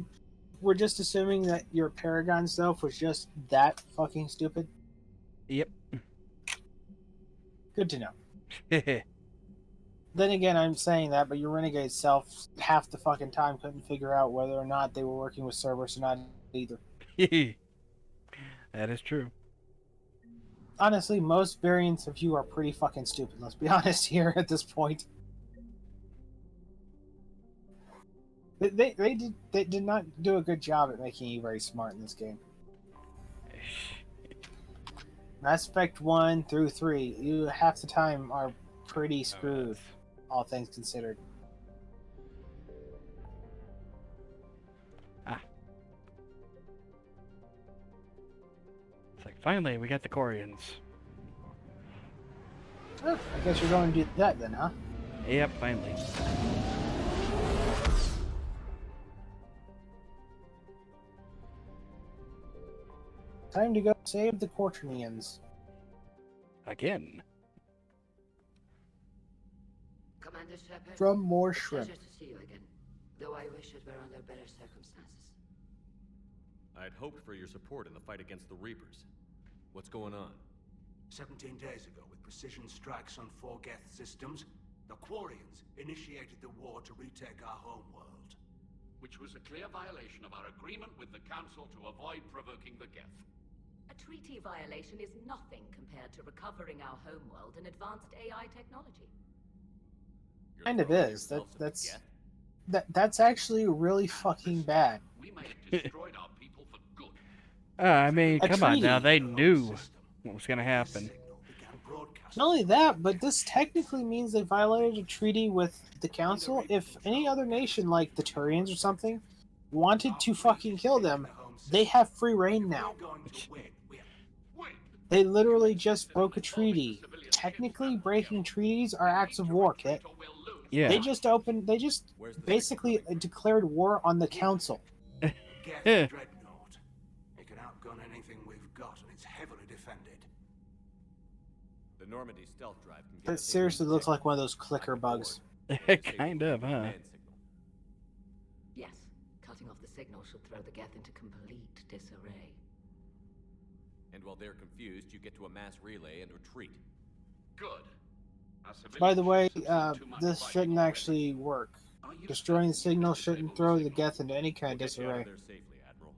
we're just assuming that your Paragon self was just that fucking stupid? Yep. Good to know. Then again, I'm saying that, but your Renegade self half the fucking time couldn't figure out whether or not they were working with Cerberus or not either. That is true. Honestly, most variants of you are pretty fucking stupid, let's be honest here at this point. They did not do a good job at making you very smart in this game. Mass Effect 1 through 3, you half the time are pretty screwed, all things considered. It's like, finally, we got the Corians. Oh, I guess you're going to do that then, huh? Yep, finally. Time to go save the Quaternians. Again. Commander Shepard, From more shrimp. pleasure to see you again, though I wish it were under better circumstances. I'd hoped for your support in the fight against the Reapers. What's going on? 17 days ago, with precision strikes on 4 Geth systems, the Quarians initiated the war to retake our homeworld. Which was a clear violation of our agreement with the Council to avoid provoking the Geth. A treaty violation is nothing compared to recovering our homeworld and advanced AI technology. Kind of is. That's actually really fucking bad. We may have destroyed our people for good. I mean, A come on treaty. now. They knew what was going to happen. Not only that, but this technically means they violated a treaty with the Council. If any other nation, like the Turians or something, wanted to fucking kill them, they have free reign now. They literally just broke a treaty. Technically, breaking treaties are acts of war, Kit. Yeah. They just basically declared war on the Council. lot and it's heavily defended. The Normandy stealth drive can get That us into seriously looks tech like one of those clicker bugs. Kind of, huh? command signal. Yes, cutting off the signal should throw the Geth into complete disarray. And while they're confused, you get to a mass relay and retreat. Good. By the way, this shouldn't actually work. Destroying the signal shouldn't throw the Geth into any kind of disarray. There safely, Admiral.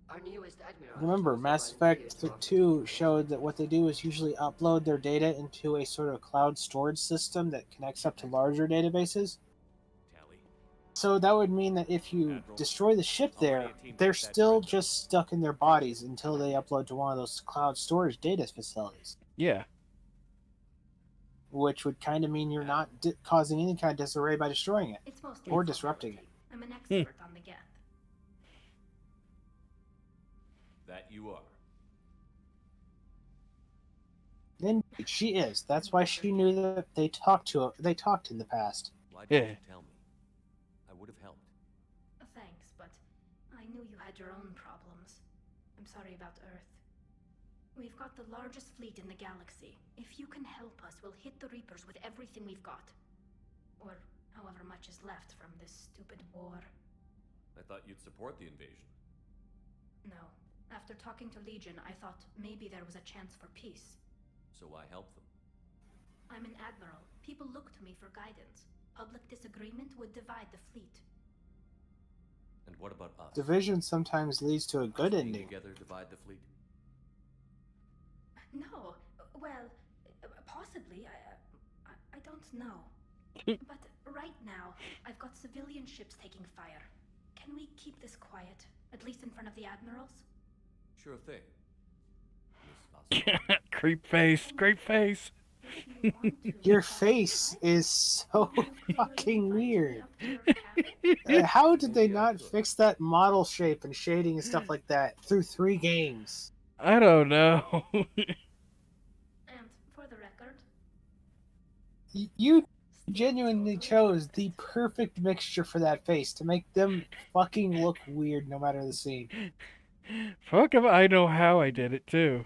Our newest admiral. Remember, Mass Effect 2 showed that what they do is usually upload their data into a sort of cloud storage system that connects up to larger databases. So that would mean that if you destroy the ship there, they're still just stuck in their bodies until they upload to one of those cloud storage data facilities. Yeah. Which would kind of mean you're not causing any kind of disarray by destroying it. Or disrupting it. I'm an expert on the Geth. That you are. Then she is. That's why she knew that they talked in the past. Why didn't you tell me? I would have helped. Thanks, but I knew you had your own problems. I'm sorry about Earth. We've got the largest fleet in the galaxy. If you can help us, we'll hit the Reapers with everything we've got. Or however much is left from this stupid war. I thought you'd support the invasion. No. After talking to Legion, I thought maybe there was a chance for peace. So I helped them. I'm an admiral. People look to me for guidance. Public disagreement would divide the fleet. And what about us? Division sometimes leads to a good ending. Together divide the fleet? No. Well, possibly. I don't know. But right now, I've got civilian ships taking fire. Can we keep this quiet? At least in front of the admirals? Sure thing. Creep face, creep face. Your face is so fucking weird. How did they not fix that model shape and shading and stuff like that through 3 games? I don't know. And for the record, You genuinely chose the perfect mixture for that face to make them fucking look weird no matter the scene. Fuck if I know how I did it too.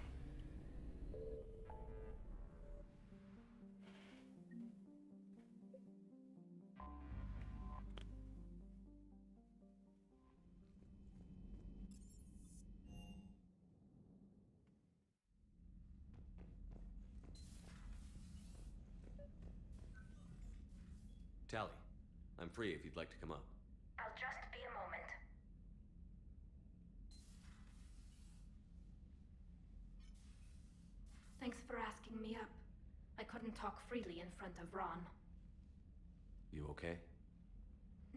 Tally, I'm free if you'd like to come up. I'll just be a moment. Thanks for asking me up. I couldn't talk freely in front of Ron. You okay?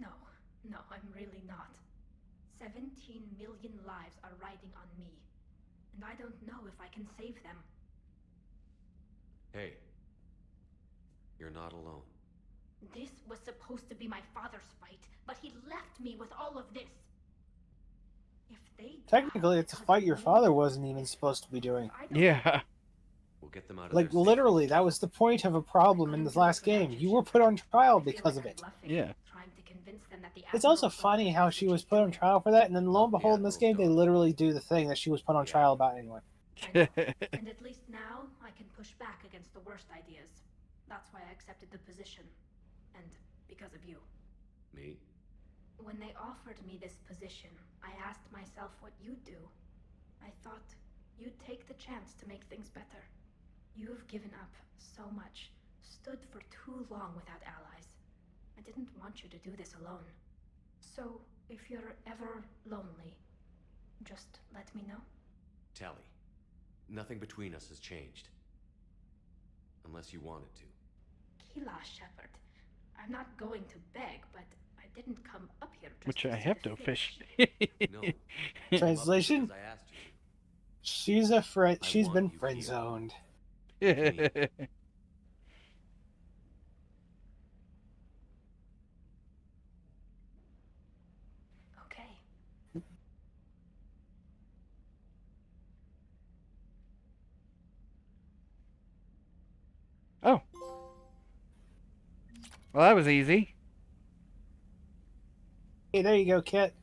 No, I'm really not. 17 million lives are riding on me. And I don't know if I can save them. Hey. You're not alone. This was supposed to be my father's fight, but he left me with all of this. If they Technically, it's a fight your father wasn't even supposed to be doing. Yeah. We'll get them out of Like, there literally, that was the point of a problem in this last game. You were put on trial because of it. Yeah. It's also funny how she was put on trial for that, and then lo and behold, in this game, they literally do the thing that she was put on trial about anyway. And at least now, I can push back against the worst ideas. That's why I accepted the position. And because of you. Me? When they offered me this position, I asked myself what you'd do. I thought you'd take the chance to make things better. You've given up so much, stood for too long without allies. I didn't want you to do this alone. So, if you're ever lonely, just let me know. Tally, nothing between us has changed. Unless you wanted to. Kila, Shepard. I'm not going to beg, but I didn't come up here just Which to I see have the to fish. fish. No. Translation? I asked you. She's a friend. She's want been you here. friend zoned. Okay. Oh. Well, that was easy. Hey, there you go, Kit.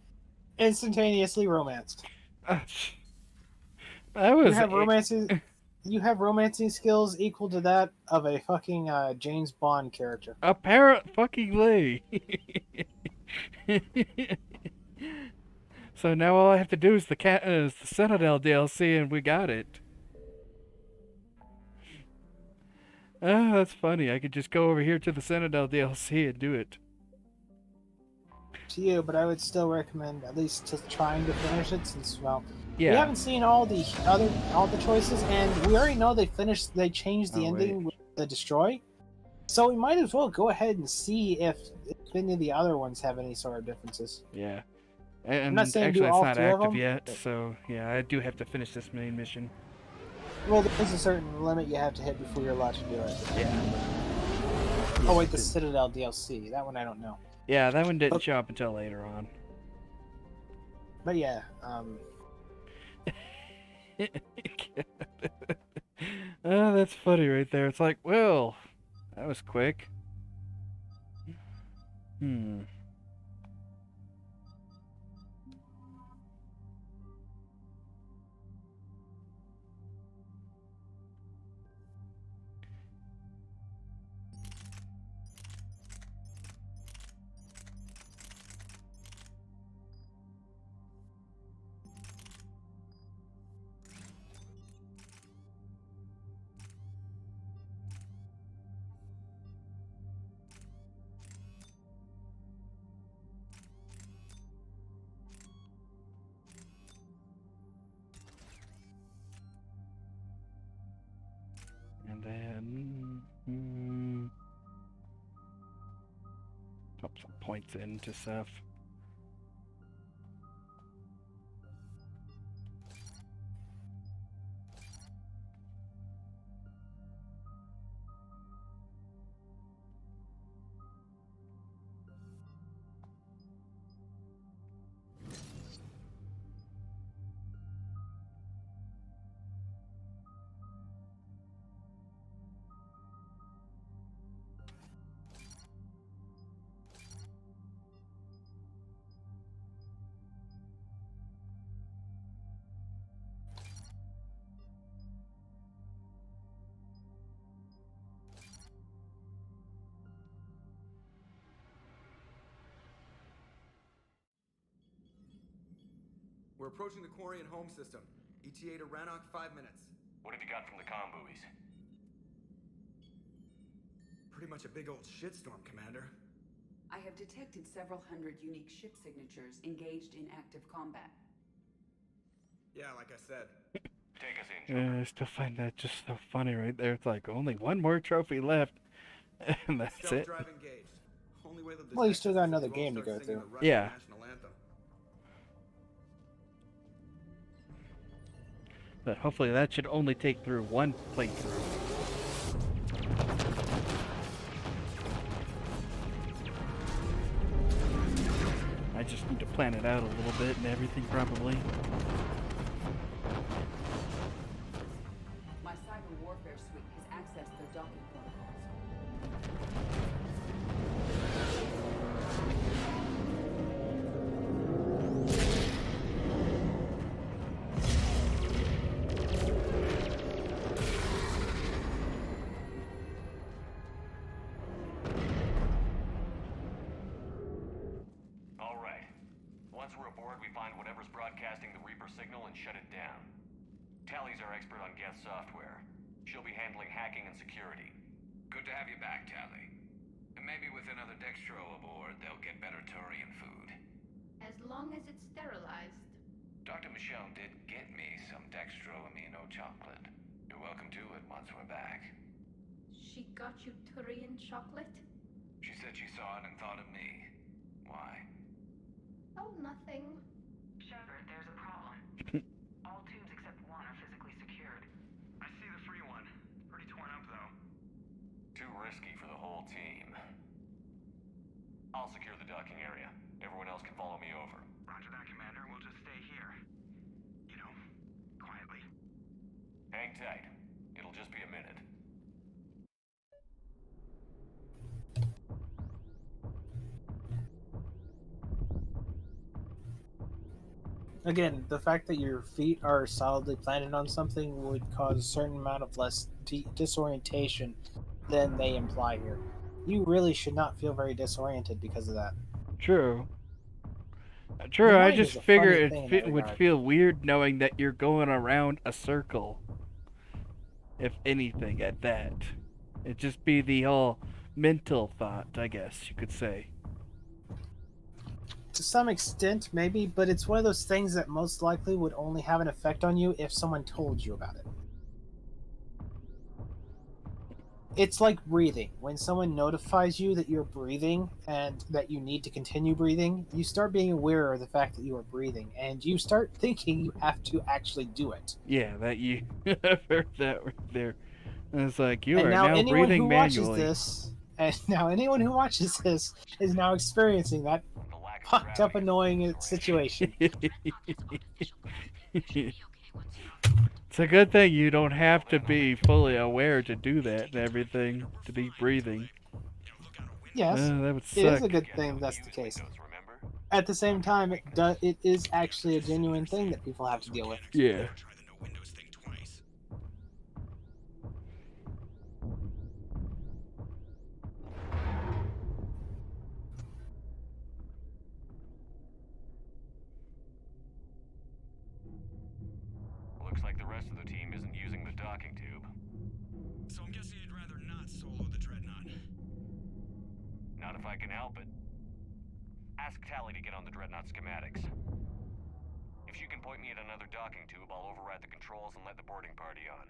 Instantaneously romanced. I You was have romancing. You have romancing skills equal to that of a fucking James Bond character. apparent fucking lay. So now all I have to do is the Citadel DLC, and we got it. Ah, that's funny. I could just go over here to the Citadel DLC and do it. To you, but I would still recommend at least just trying to finish it, since we Yeah. haven't seen all the choices, and we already know they changed the ending with the destroy. So we might as well go ahead and see if any of the other ones have any sort of differences. Yeah. I'm And not saying actually, do it's all not three of active them, yet, but- so yeah, I do have to finish this main mission. Well, there's a certain limit you have to hit before you're allowed to do it. Yeah. Oh wait, the Citadel DLC. That one I don't know. Yeah, that one didn't show up until later on. But yeah, Oh, that's funny right there. It's like, well, that was quick. Hmm. And then pop some points into stuff. We're approaching the Quarian home system. ETA to Rannoch, 5 minutes. What have you got from the comm buoys? Pretty much a big old shitstorm, Commander. I have detected several hundred unique ship signatures engaged in active combat. Yeah, like I said. Take us in. I still find that just so funny right there. It's like only one more trophy left, and that's it. Self-drive engaged. Only way they'll well, you still got detect us another is if we all game to start go singing through. the Russian Yeah. national anthem. But hopefully that should only take through one playthrough. I just need to plan it out a little bit and everything probably. My cyber warfare suite has accessed their docking protocols. All right. Once we're aboard, we find whatever's broadcasting the Reaper signal and shut it down. Tally's our expert on Geth software. She'll be handling hacking and security. Good to have you back, Tally. And maybe with another Dextro aboard, they'll get better Turian food. As long as it's sterilized. Dr. Michelle did get me some Dextro Amino chocolate. You're welcome to it once we're back. She got you Turian chocolate? She said she saw it and thought of me. Why? Oh, nothing. Shepard, there's a problem. All tubes except one are physically secured. I see the free one. Pretty torn up, though. Too risky for the whole team. I'll secure the docking area. Everyone else can follow me over. Roger that, Commander. We'll just stay here. You know, quietly. Hang tight. It'll just be a minute. Again, the fact that your feet are solidly planted on something would cause a certain amount of less disorientation than they imply here. You really should not feel very disoriented because of that. True. The True, I mind just is a figure funny it thing in that would regard. feel weird knowing that you're going around a circle, if anything, at that. It'd just be the whole mental thought, I guess you could say. To some extent, maybe, but it's one of those things that most likely would only have an effect on you if someone told you about it. It's like breathing. When someone notifies you that you're breathing and that you need to continue breathing, you start being aware of the fact that you are breathing, and you start thinking you have to actually do it. Yeah, that you I've heard that right there. And it's like you And are now now anyone who breathing watches manually. this, and now anyone who watches this is now experiencing that fucked up, annoying situation. It's a good thing you don't have to be fully aware to do that and everything, to be breathing. Yes, That would it is suck. a good thing that's the case. At the same time, it is actually a genuine thing that people have to deal with. Yeah. Looks like the rest of the team isn't using the docking tube. So I'm guessing you'd rather not solo the Dreadnought. Not if I can help it. Ask Tally to get on the Dreadnought schematics. If you can point me at another docking tube, I'll override the controls and let the boarding party on.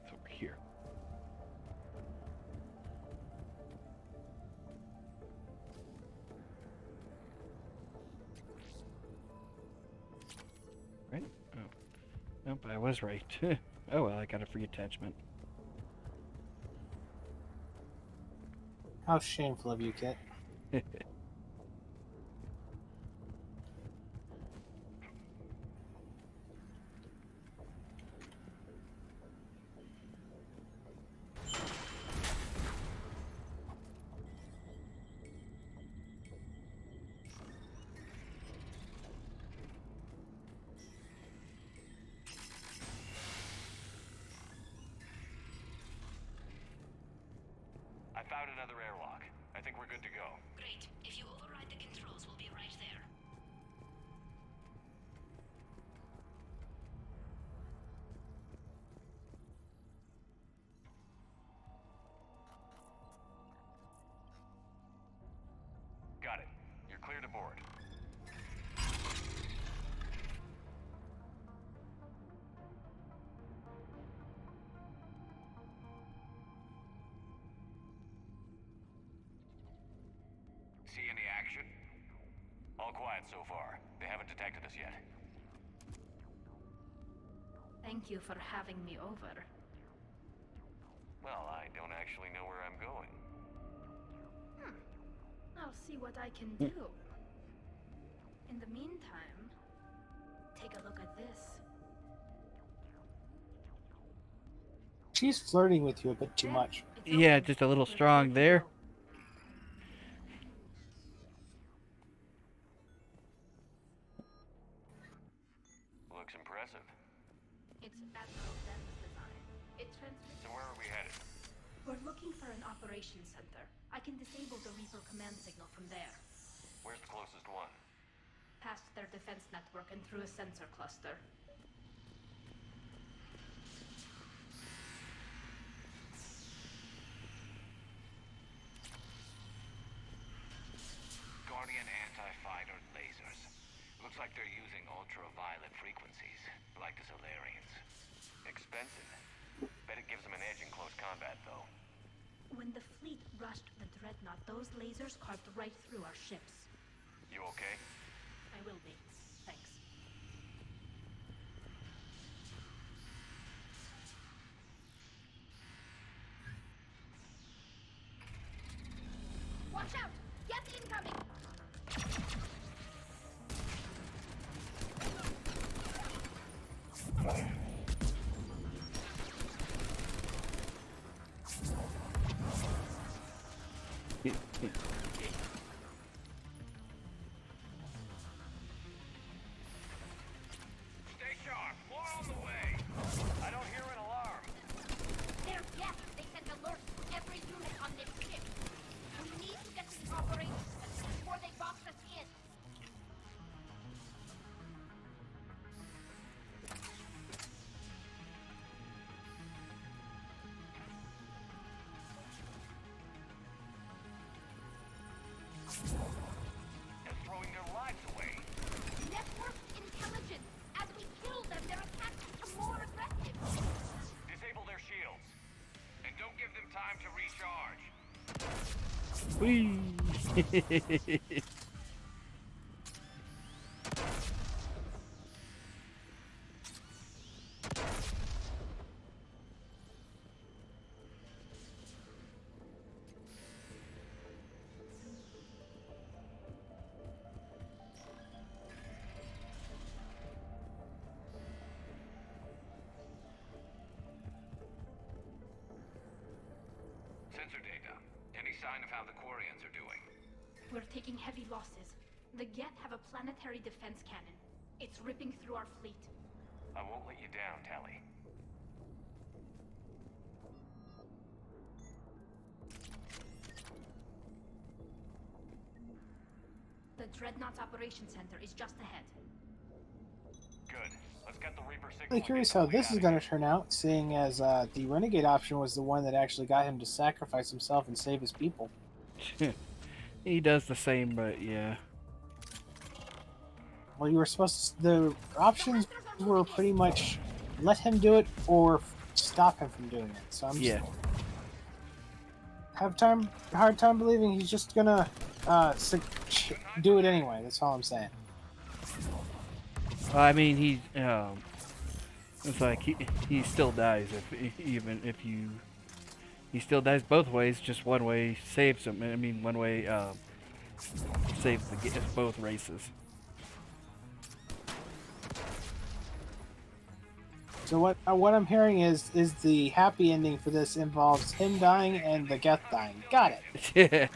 It's over here. Right? Oh. Nope, I was right. Oh well, I got a free attachment. How shameful of you, Kit. I found another airlock. I think we're good to go. Great. If you override the controls, we'll be right there. Got it. You're clear to board. See any action? All quiet so far. They haven't detected us yet. Thank you for having me over. Well, I don't actually know where I'm going. I'll see what I can do. In the meantime, take a look at this. She's flirting with you a bit too much. Yeah, just a little strong there. Looks impressive. It's Admiral Ben's design. It transfers. So where are we headed? We're looking for an operations center. I can disable the Reaper command signal from there. Where's the closest one? Past their defense network and through a sensor cluster. Guardian anti-fighter lasers. Looks like they're using ultraviolet frequencies, like the Solarians. Expensive. Bet it gives them an edge in close combat, though. When the fleet rushed the Dreadnought, those lasers carved right through our ships. You okay? I will be. Thanks. Watch Stay sharp. More on the way. I don't hear an alarm. They're deaf. They sent alerts to every unit on this ship. We need to get to the operations center before they box us in. They're throwing their lives away. Network intelligence. As we kill them, their attacks become more aggressive. Disable their shields. And don't give them time to recharge. Whee! Sensor data. Any sign of how the Quarians are doing? We're taking heavy losses. The Geth have a planetary defense cannon. It's ripping through our fleet. I won't let you down, Tally. The Dreadnought's operation center is just ahead. Good. Let's get the Reaper signal. Really curious how this is going to turn out, seeing as the Renegade option was the one that actually got him to sacrifice himself and save his people. He does the same, but yeah. Well, you were supposed to... The options were pretty much let him do it or stop him from doing it. So I'm just... Yeah. Hard time believing he's just gonna do it anyway. That's all I'm saying. Well, I mean, it's like he still dies he still dies both ways. Just one way saves him. I mean, one way saves both races. So what I'm hearing is the happy ending for this involves him dying and the Geth dying. Got it.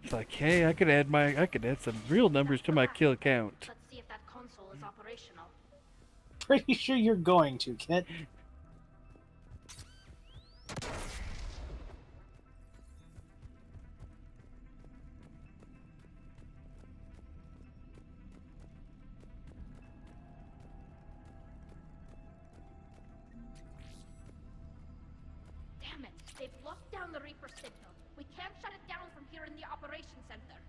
It's like, hey, I could add some real numbers to my kill count. Let's see if that console is operational. Pretty sure you're going to, Kit. Damn it! They've locked down the Reaper signal. We can't shut it down from here in the operation center.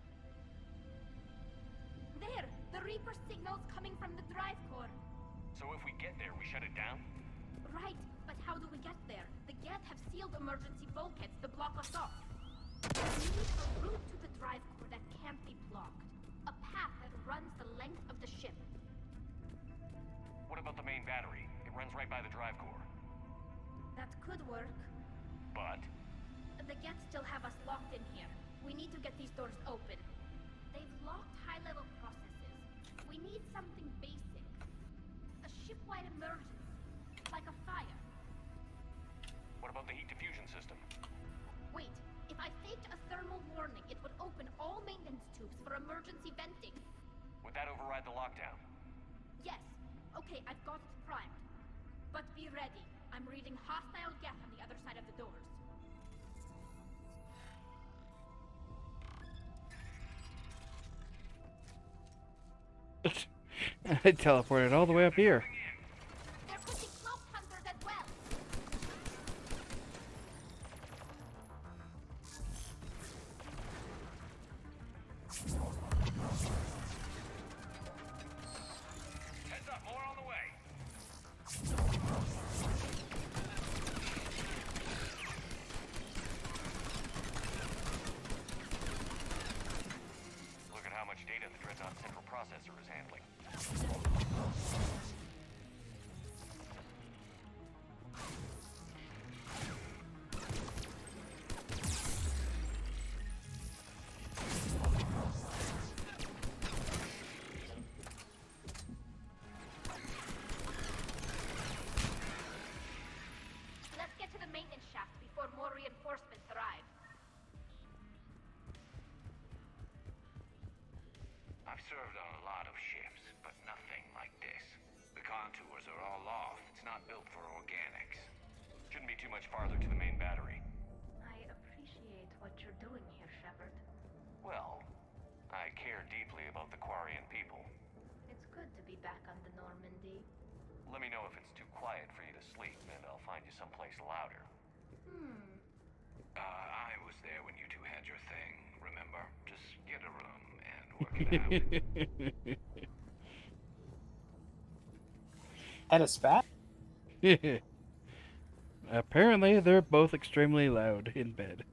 There! The Reaper signal's coming from the drive core. So if we get there, we shut it down? Right, but how do we get there? The Geth have sealed emergency bulkheads to block us off. We need a route to the drive core that can't be blocked. A path that runs the length of the ship. What about the main battery? It runs right by the drive core. That could work. But? The Geth still have us locked in here. We need to get these doors open. They've locked high-level processes. We need something basic. A ship-wide emergency. Like a fire. What about the heat diffusion system? Wait, if I faked a thermal warning, it would open all maintenance tubes for emergency venting. Would that override the lockdown? Yes. Okay, I've got it primed. But be ready. I'm reading hostile Geth on the other side of the doors. I teleported all the way up here. There could be cloak hunters as well. Heads up, more on the way. Look at how much data the Dreadnought central processor is handling. served on a lot of ships, but nothing like this. The contours are all off. It's not built for organics. Shouldn't be too much farther to the main battery. I appreciate what you're doing here, Shepard. Well, I care deeply about the Quarian people. It's good to be back on the Normandy. Let me know if it's too quiet for you to sleep, and I'll find you someplace louder. I was there when you two had your thing, remember? Just get a room and work it out. Had a spat? Apparently, they're both extremely loud in bed.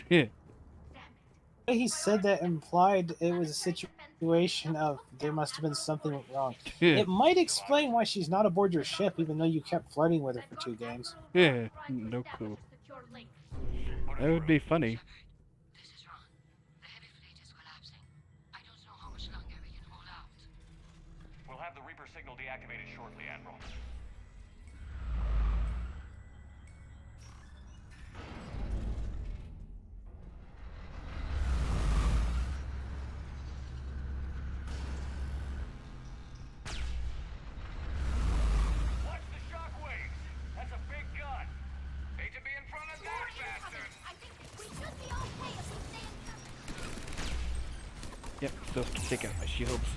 He said that implied it was a situation of there must have been something wrong. It might explain why she's not aboard your ship, even though you kept flirting with her for 2 games. Yeah, no clue. That would be funny. We'll have the Reaper signal deactivated shortly, Admiral. Watch the shockwaves! That's a big gun! Hate to be in front of that bastard! I think we should be okay if we stay in Yep, still have to take out my shields.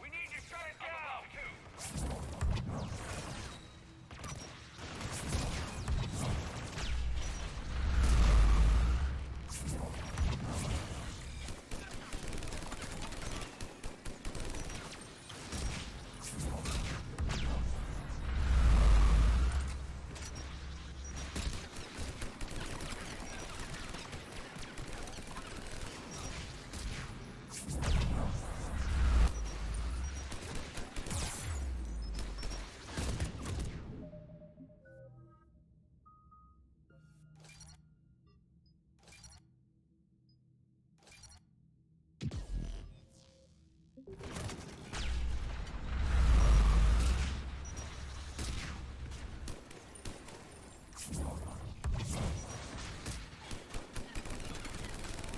We need to shut it down, too!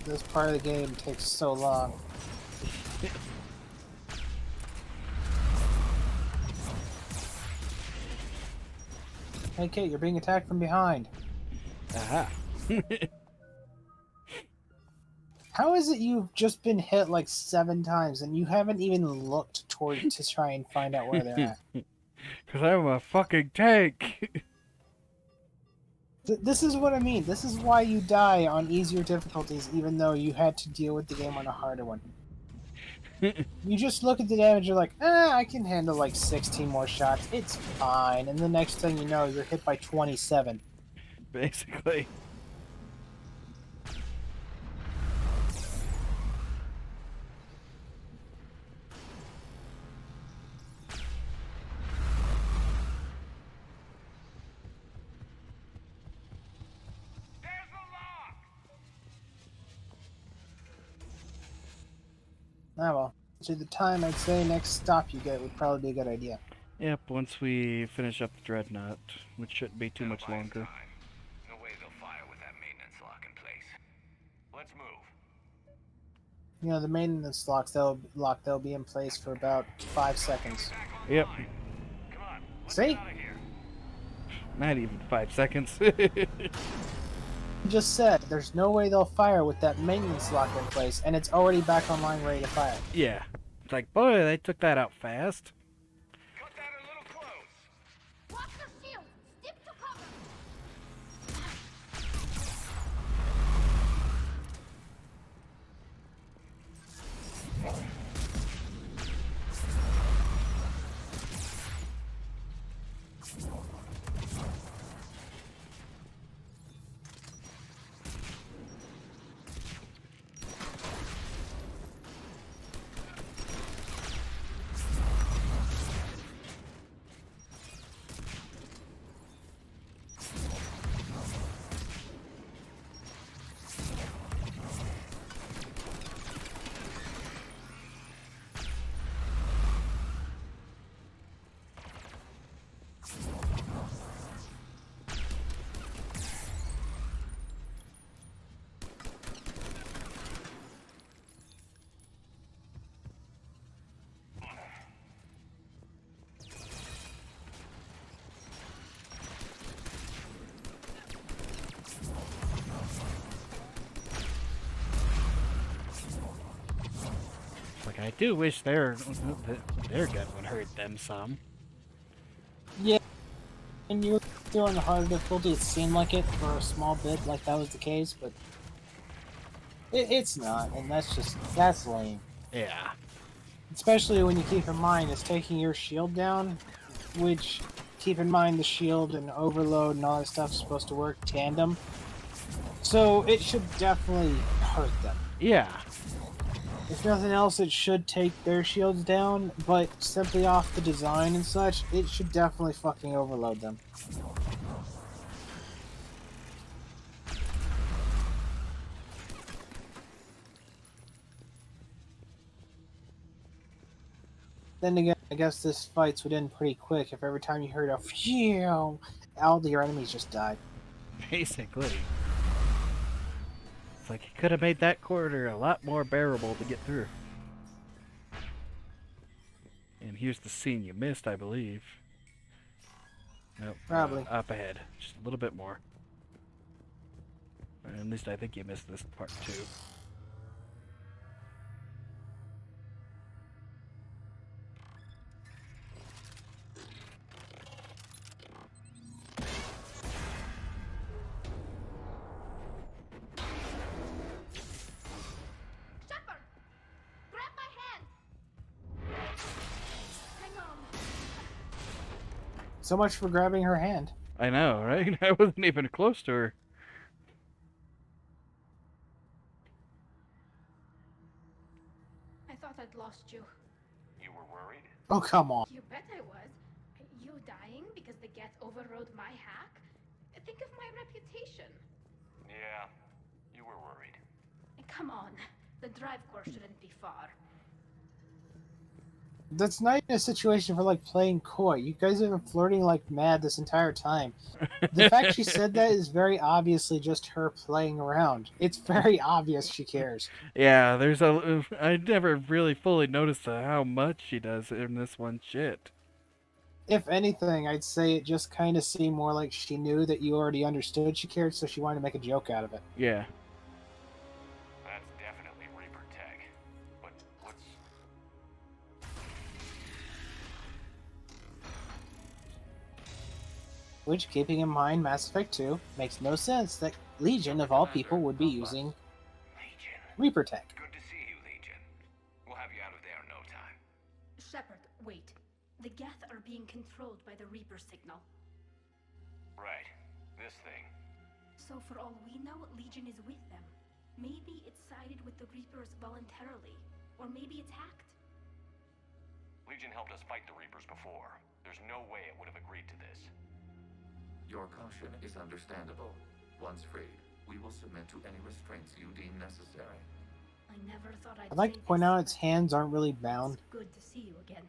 This part of the game takes so long. Hey Kate, you're being attacked from behind. Aha. How is it you've just been hit like 7 times and you haven't even looked toward to try and find out where they're at? Because I'm a fucking tank. This is what I mean. This is why you die on easier difficulties, even though you had to deal with the game on a harder one. You just look at the damage, you're like, I can handle like 16 more shots. It's fine. And the next thing you know, you're hit by 27. Basically. Ah well. So the time I'd say next stop you get would probably be a good idea. Yep, once we finish up the Dreadnought, which shouldn't be too much longer. No way they'll fire with that maintenance lock in place. Let's move. You know, the maintenance they'll be in place for about 5 seconds. Yep. See? Not even 5 seconds. You just said there's no way they'll fire with that maintenance lock in place, and it's already back online ready to fire. Yeah. It's like, boy, they took that out fast. Watch your shield! Stick to cover! I do wish their gun would hurt them some. Yeah, and you were doing the harder difficulty, it seemed like it for a small bit, like that was the case, but it's not, and that's lame. Yeah. Especially when you keep in mind it's taking your shield down, which, keep in mind the shield and overload and all that stuff is supposed to work tandem. So it should definitely hurt them. Yeah. If nothing else, it should take their shields down, but simply off the design and such, it should definitely fucking overload them. Then again, I guess this fights would end pretty quick if every time you heard a phew, all your enemies just died. Basically. It's like, he could have made that corridor a lot more bearable to get through. And here's the scene you missed, I believe. Nope. Probably. Up ahead. Just a little bit more. Or at least I think you missed this part too. So much for grabbing her hand. I know, right? I wasn't even close to her. I thought I'd lost you. You were worried? Oh, come on. You bet I was. You dying because the Geth overrode my hack? Think of my reputation. Yeah, you were worried. Come on, the drive course shouldn't be far. That's not even a situation for, like, playing coy. You guys have been flirting like mad this entire time. The fact she said that is very obviously just her playing around. It's very obvious she cares. Yeah, I never really fully noticed how much she does in this one shit. If anything, I'd say it just kind of seemed more like she knew that you already understood she cared, so she wanted to make a joke out of it. Yeah. That's definitely Reaper tech. But what's... Which, keeping in mind Mass Effect 2, makes no sense that Legion, of all people, would be using Reaper tech. Good to see you, Legion. We'll have you out of there in no time. Shepard, wait. The Geth are being controlled by the Reaper signal. Right. This thing. So for all we know, Legion is with them. Maybe it sided with the Reapers voluntarily. Or maybe it's hacked. Legion helped us fight the Reapers before. There's no way it would have agreed to this. Your caution is understandable. Once freed, we will submit to any restraints you deem necessary. I never thought I'd like to point out its hands aren't really bound. Good to see you again.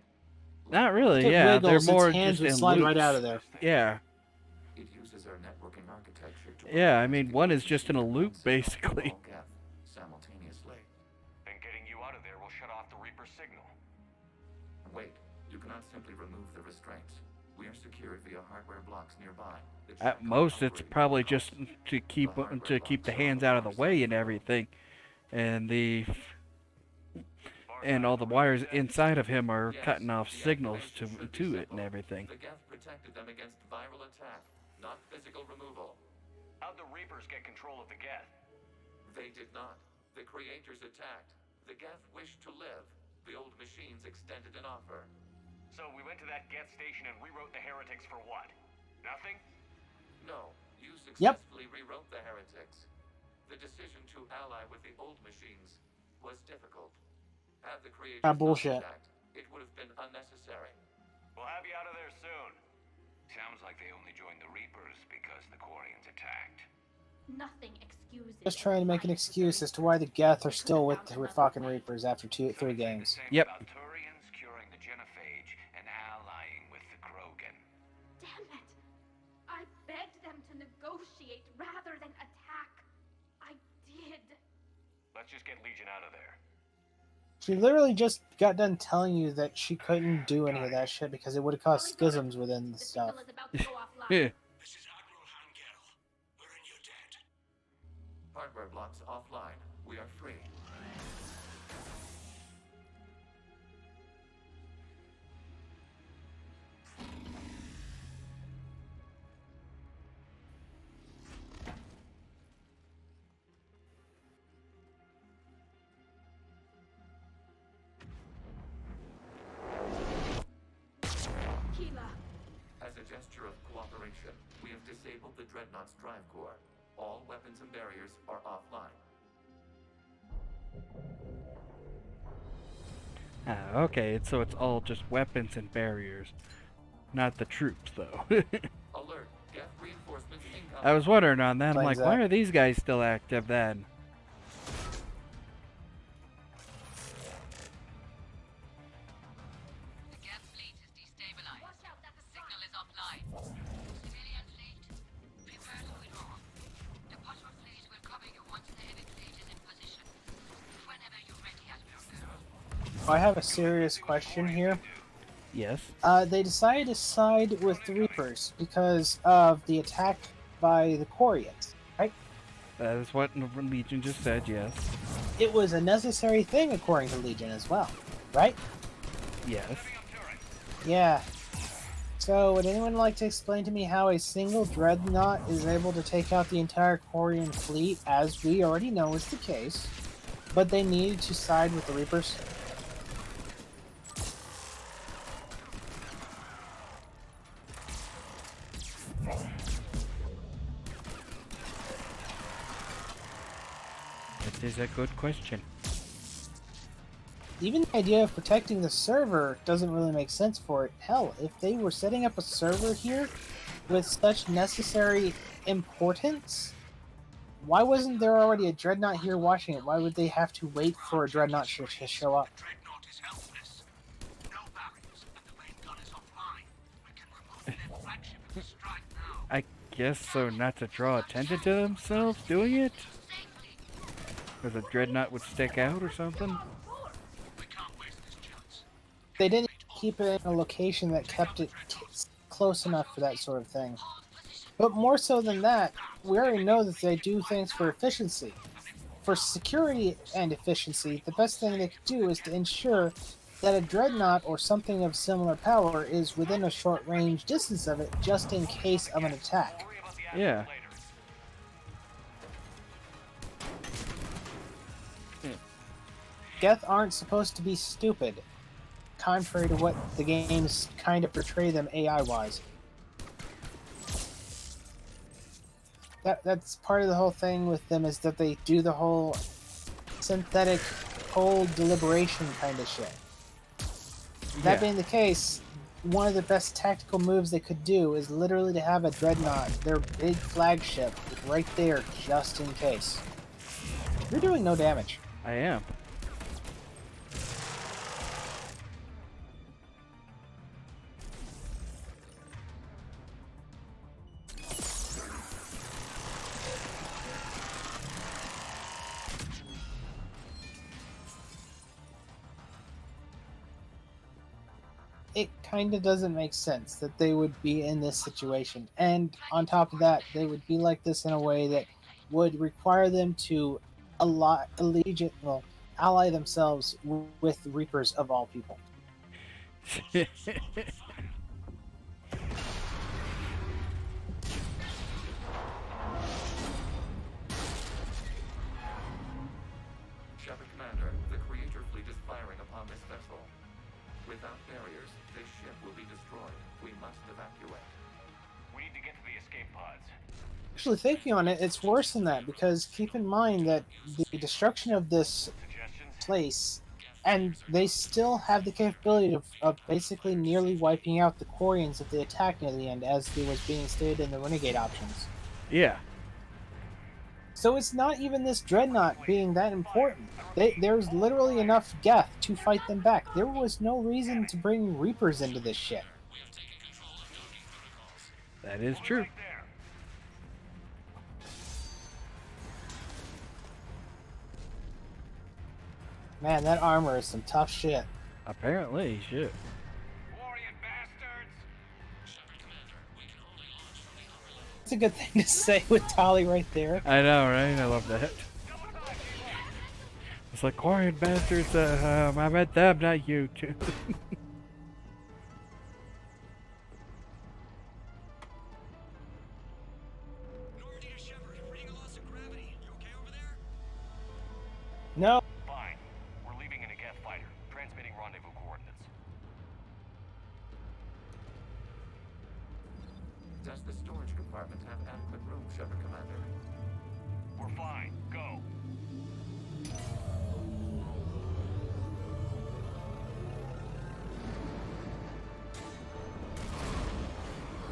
Not really, If it yeah. wiggles, They're more its hands just would in slide loops. right out of there. Yeah. It uses our networking architecture to Yeah, I mean, one is just in a loop, basically. simultaneously. Then getting you out of there will shut off the Reaper signal. Wait, you cannot simply remove the restraints. We are secured via hardware blocks nearby. At most, it's probably just to keep the hands out of the way and everything, and all the wires inside of him are cutting off signals to it and everything. The Geth protected them against viral attack, not physical removal. How'd the Reapers get control of the Geth? They did not. The creators attacked. The Geth wished to live. The old machines extended an offer. So we went to that Geth station and rewrote the heretics for what? Nothing? No, you successfully rewrote the heretics. The decision to ally with the old machines was difficult. Had the creators not bullshit. attacked, it would have been unnecessary. We'll have you out of there soon. Sounds like they only joined the Reapers because the Quarians attacked. Nothing excuses. Just trying to make an excuse as to why the Geth are still with the fucking Reapers after 3 games. Yep. Turians curing the genophage and allying with the Krogan. Damn it! I begged them to negotiate rather than attack. I did. Let's just get Legion out of there. She literally just got done telling you that she couldn't do any of that shit because it would have caused schisms within the stuff. Yeah. Hardware blocks offline. We are free. a gesture of cooperation, we have disabled the Dreadnought's drive core. All weapons and barriers are offline. Ah, okay, so it's all just weapons and barriers. Not the troops, though. Alert, Geth reinforcements incoming. I was wondering on that. I'm like, Explains why that. are these guys still active then? The Geth fleet is destabilized. Watch out that the signal is offline. Civilian fleet, prepare to withdraw. The patrol fleet will cover you once the heavy fleet is in position. Whenever you're ready, Admiral. I have a serious question here. Yes. They decided to side with the Reapers because of the attack by the Quarians, right? That is what Legion just said, yes. It was a necessary thing according to Legion as well, right? Yes. Yeah. So, would anyone like to explain to me how a single dreadnought is able to take out the entire Quarian fleet, as we already know is the case, but they needed to side with the Reapers? That is a good question. Even the idea of protecting the server doesn't really make sense for it. Hell, if they were setting up a server here with such necessary importance, why wasn't there already a dreadnought here watching it? Why would they have to wait for a dreadnought to show up? Dreadnought is helpless. No barriers, and the main gun is offline. We can remove their flagship and strike now. I guess so, not to draw attention to themselves doing it? Because a dreadnought would stick out or something? They didn't keep it in a location that kept it close enough for that sort of thing. But more so than that, we already know that they do things for efficiency. For security and efficiency, the best thing they could do is to ensure that a dreadnought or something of similar power is within a short range distance of it, just in case of an attack. Yeah. Geth aren't supposed to be stupid, contrary to what the games kind of portray them AI-wise. That's part of the whole thing with them, is that they do the whole synthetic cold deliberation kind of shit. That being the case, one of the best tactical moves they could do is literally to have a dreadnought, their big flagship, right there just in case. You're doing no damage. I am. It kind of doesn't make sense that they would be in this situation. And on top of that, they would be like this in a way that would require them to ally themselves with Reapers of all people. Shepard Commander, the Creator fleet is firing upon this vessel. Without barriers, this ship will be destroyed. We must evacuate. We need to get to the escape pods. Actually, thinking on it, it's worse than that, because keep in mind that the destruction of this place, and they still have the capability of basically nearly wiping out the Quarians if they attack near the end, as it was being stated in the Renegade options. Yeah. So it's not even this dreadnought being that important. There's literally enough Geth to fight them back. There was no reason to bring Reapers into this shit. That is true. Man, that armor is some tough shit. Apparently, shit. It's a good thing to say with Tali right there. I know, right? I love that. It's like, Quarian bastards, I meant them, not you, too. No. Fine. We're leaving in a Geth fighter. Transmitting rendezvous coordinates. Does the storage compartment have adequate room, Shepard Commander? We're fine. Go.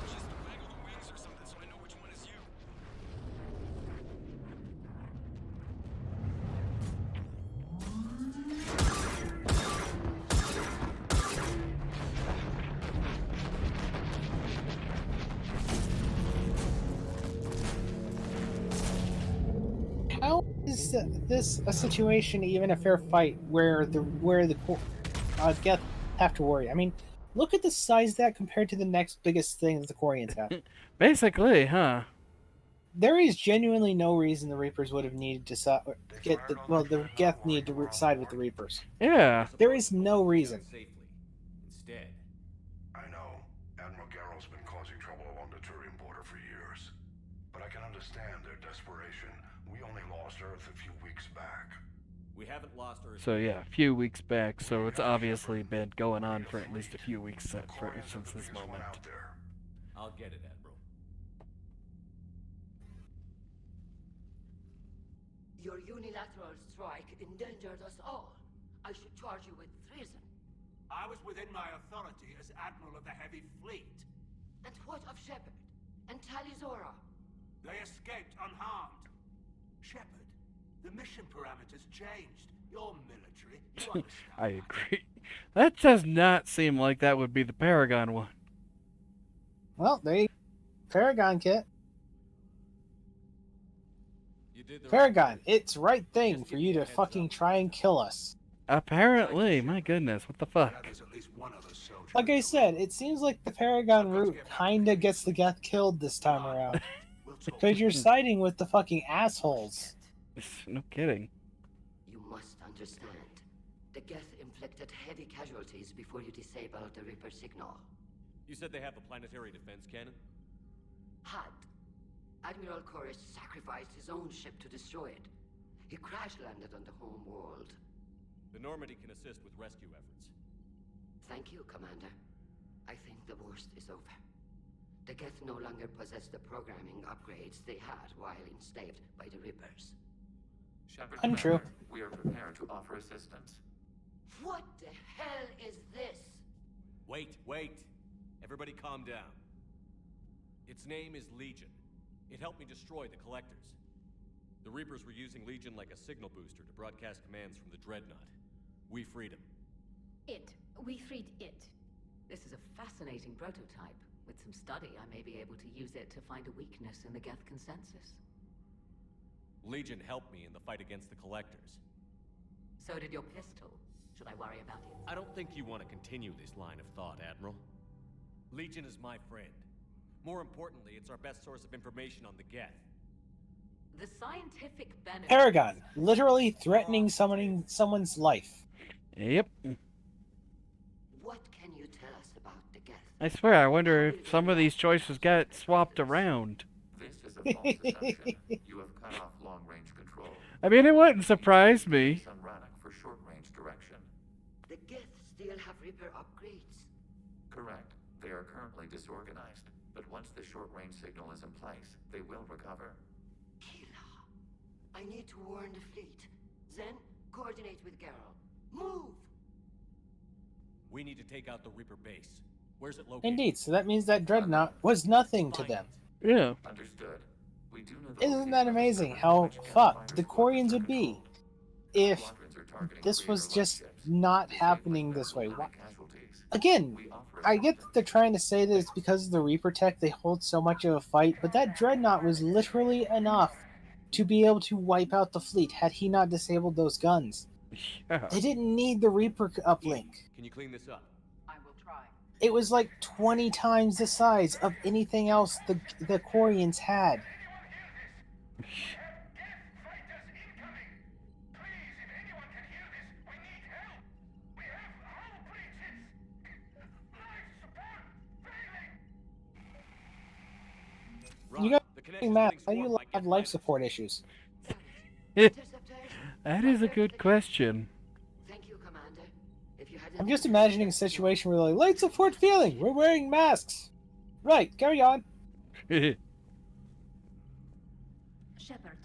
Just waggle the wings or something so I know which one is you. How is this a situation, even a fair fight, where the Geth have to worry? I mean, look at the size of that compared to the next biggest thing that the Quarians have. Basically, huh? There is genuinely no reason the Reapers would have needed to the Geth needed to side with the Reapers. Yeah. There is no reason. Instead. I know. Admiral Garrow's been causing trouble along the Turian border for years. But I can understand their desperation. We only lost Earth a few weeks back. We haven't lost Earth. So yeah, a few weeks back. So it's obviously been going on for at least a few weeks since this moment. I'll get it, Admiral. Your unilateral strike endangered us all. I should charge you with treason. I was within my authority as Admiral of the Heavy Fleet. And what of Shepard? And Talizora? They escaped unharmed. Shepard, the mission parameters changed. You're military. You understand. I agree. That does not seem like that would be the Paragon one. Well, Paragon, Kit. You did the Paragon, it's right thing for you to fucking try and kill us. Apparently, my goodness, what the fuck? Like I said, it seems like the Paragon route kinda gets the Geth killed this time around. Because you're siding with the fucking assholes. No kidding. You must understand. The Geth inflicted heavy casualties before you disabled the Reaper signal. You said they have a planetary defense cannon? Had. Admiral Chorus sacrificed his own ship to destroy it. He crash-landed on the home world. The Normandy can assist with rescue efforts. Thank you, Commander. I think the worst is over. The Geth no longer possess the programming upgrades they had while enslaved by the Reapers. Shepard Untrue. Commander, we are prepared to offer assistance. What the hell is this? Wait. Everybody calm down. Its name is Legion. It helped me destroy the Collectors. The Reapers were using Legion like a signal booster to broadcast commands from the Dreadnought. We freed him. We freed it. This is a fascinating prototype. With some study, I may be able to use it to find a weakness in the Geth consensus. Legion helped me in the fight against the Collectors. So did your pistol. Should I worry about it? I don't think you want to continue this line of thought, Admiral. Legion is my friend. More importantly, it's our best source of information on the Geth. The scientific benefit. Paragon, literally threatening someone's life. Yep. What can you tell us about the Geth? I swear, I wonder if some of these choices got swapped around. This is a false assumption. You have cut off long-range control. I mean, it wouldn't surprise me. On Rannoch for short-range direction. The Geth still have Reaper upgrades. Correct. They are currently disorganized, but once the short-range signal is in place, they will recover. I need to warn the fleet. Then, coordinate with Garrow. Move! We need to take out the Reaper base. Where's it located? Indeed, so that means that Dreadnought was nothing to them. Yeah. Understood. We do know the Isn't that amazing how fucked the Quarians would be if this was just not happening this way? Again, I get that they're trying to say that it's because of the Reaper tech they hold so much of a fight, but that Dreadnought was literally enough to be able to wipe out the fleet had he not disabled those guns. Yeah. They didn't need the Reaper uplink. Can you clean this up? I will try. It was like 20 times the size of anything else the Quarians had. You guys are mad. How do you have life support issues? That is a good question. Thank you, Commander. If you had I'm just imagining a situation where they're like, light support feeling, we're wearing masks. Right, carry on. Shepard,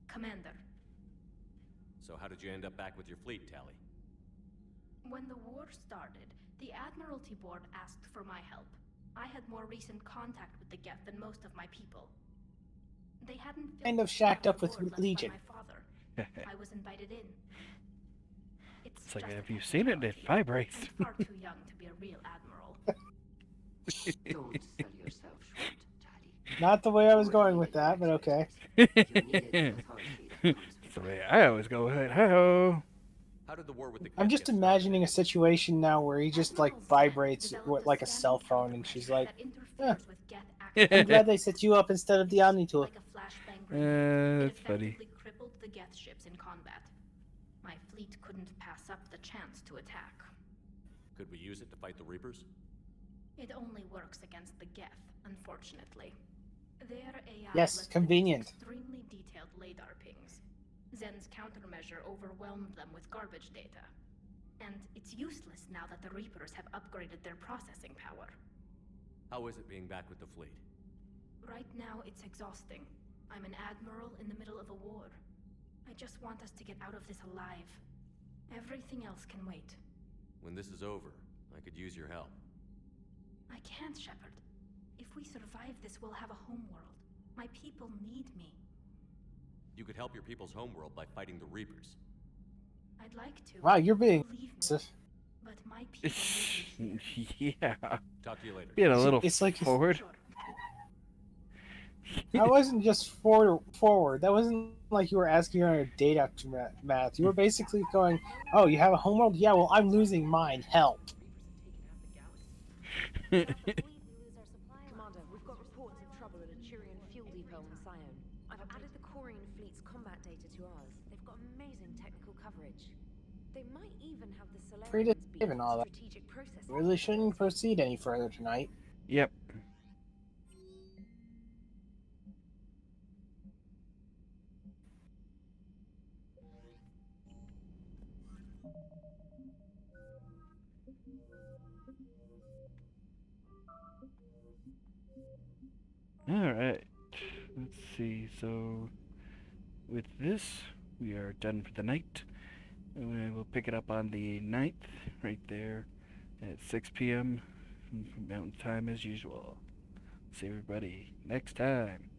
Commander. So how did you end up back with your fleet, Tally? When the war started, the Admiralty Board asked for my help. I had more recent contact with the Geth than most of my people. They hadn't Kind of shacked up with Legion. my father. I was invited in. It's like, have you seen it? It vibrates. I'm far too young to be a real admiral. Don't sell yourself short, Tally. Not the way I was going with that, but okay. That's the way I always go with it. Hi-ho. How did the war with the I'm just imagining a situation now where he just like vibrates like a cell phone, and she's like, "Yeah, I'm glad they set you up instead of the Omni tool." That's funny. It crippled the Geth ships in combat. My fleet couldn't pass up the chance to attack. Could we use it to fight the Reapers? It only works against the Geth, unfortunately. Their AI Yes, convenient. Extremely detailed radar pings. Zen's countermeasure overwhelmed them with garbage data. And it's useless now that the Reapers have upgraded their processing power. How is it being back with the fleet? Right now, it's exhausting. I'm an admiral in the middle of a war. I just want us to get out of this alive. Everything else can wait. When this is over, I could use your help. I can't, Shepard. If we survive this, we'll have a homeworld. My people need me. You could help your people's homeworld by fighting the Reapers. I'd like to. Wow, you're being. But my people Yeah. Talk to you later. Being a little It's like forward. That wasn't just forward. That wasn't like you were asking her on a date after math. You were basically going, "Oh, you have a homeworld? Yeah, well, I'm losing mine. Help." Commander, we've got reports of trouble at a Turian fuel depot on Scion. I've added the Corian fleet's combat data to ours. They've got amazing technical coverage. They might even have the Pretty Solarians beat and all that. strategic processing. Really shouldn't proceed any further tonight. Yep. Alright, let's see, so with this, we are done for the night, and we'll pick it up on the 9th, right there, at 6 p.m. Mountain Time as usual. See everybody next time.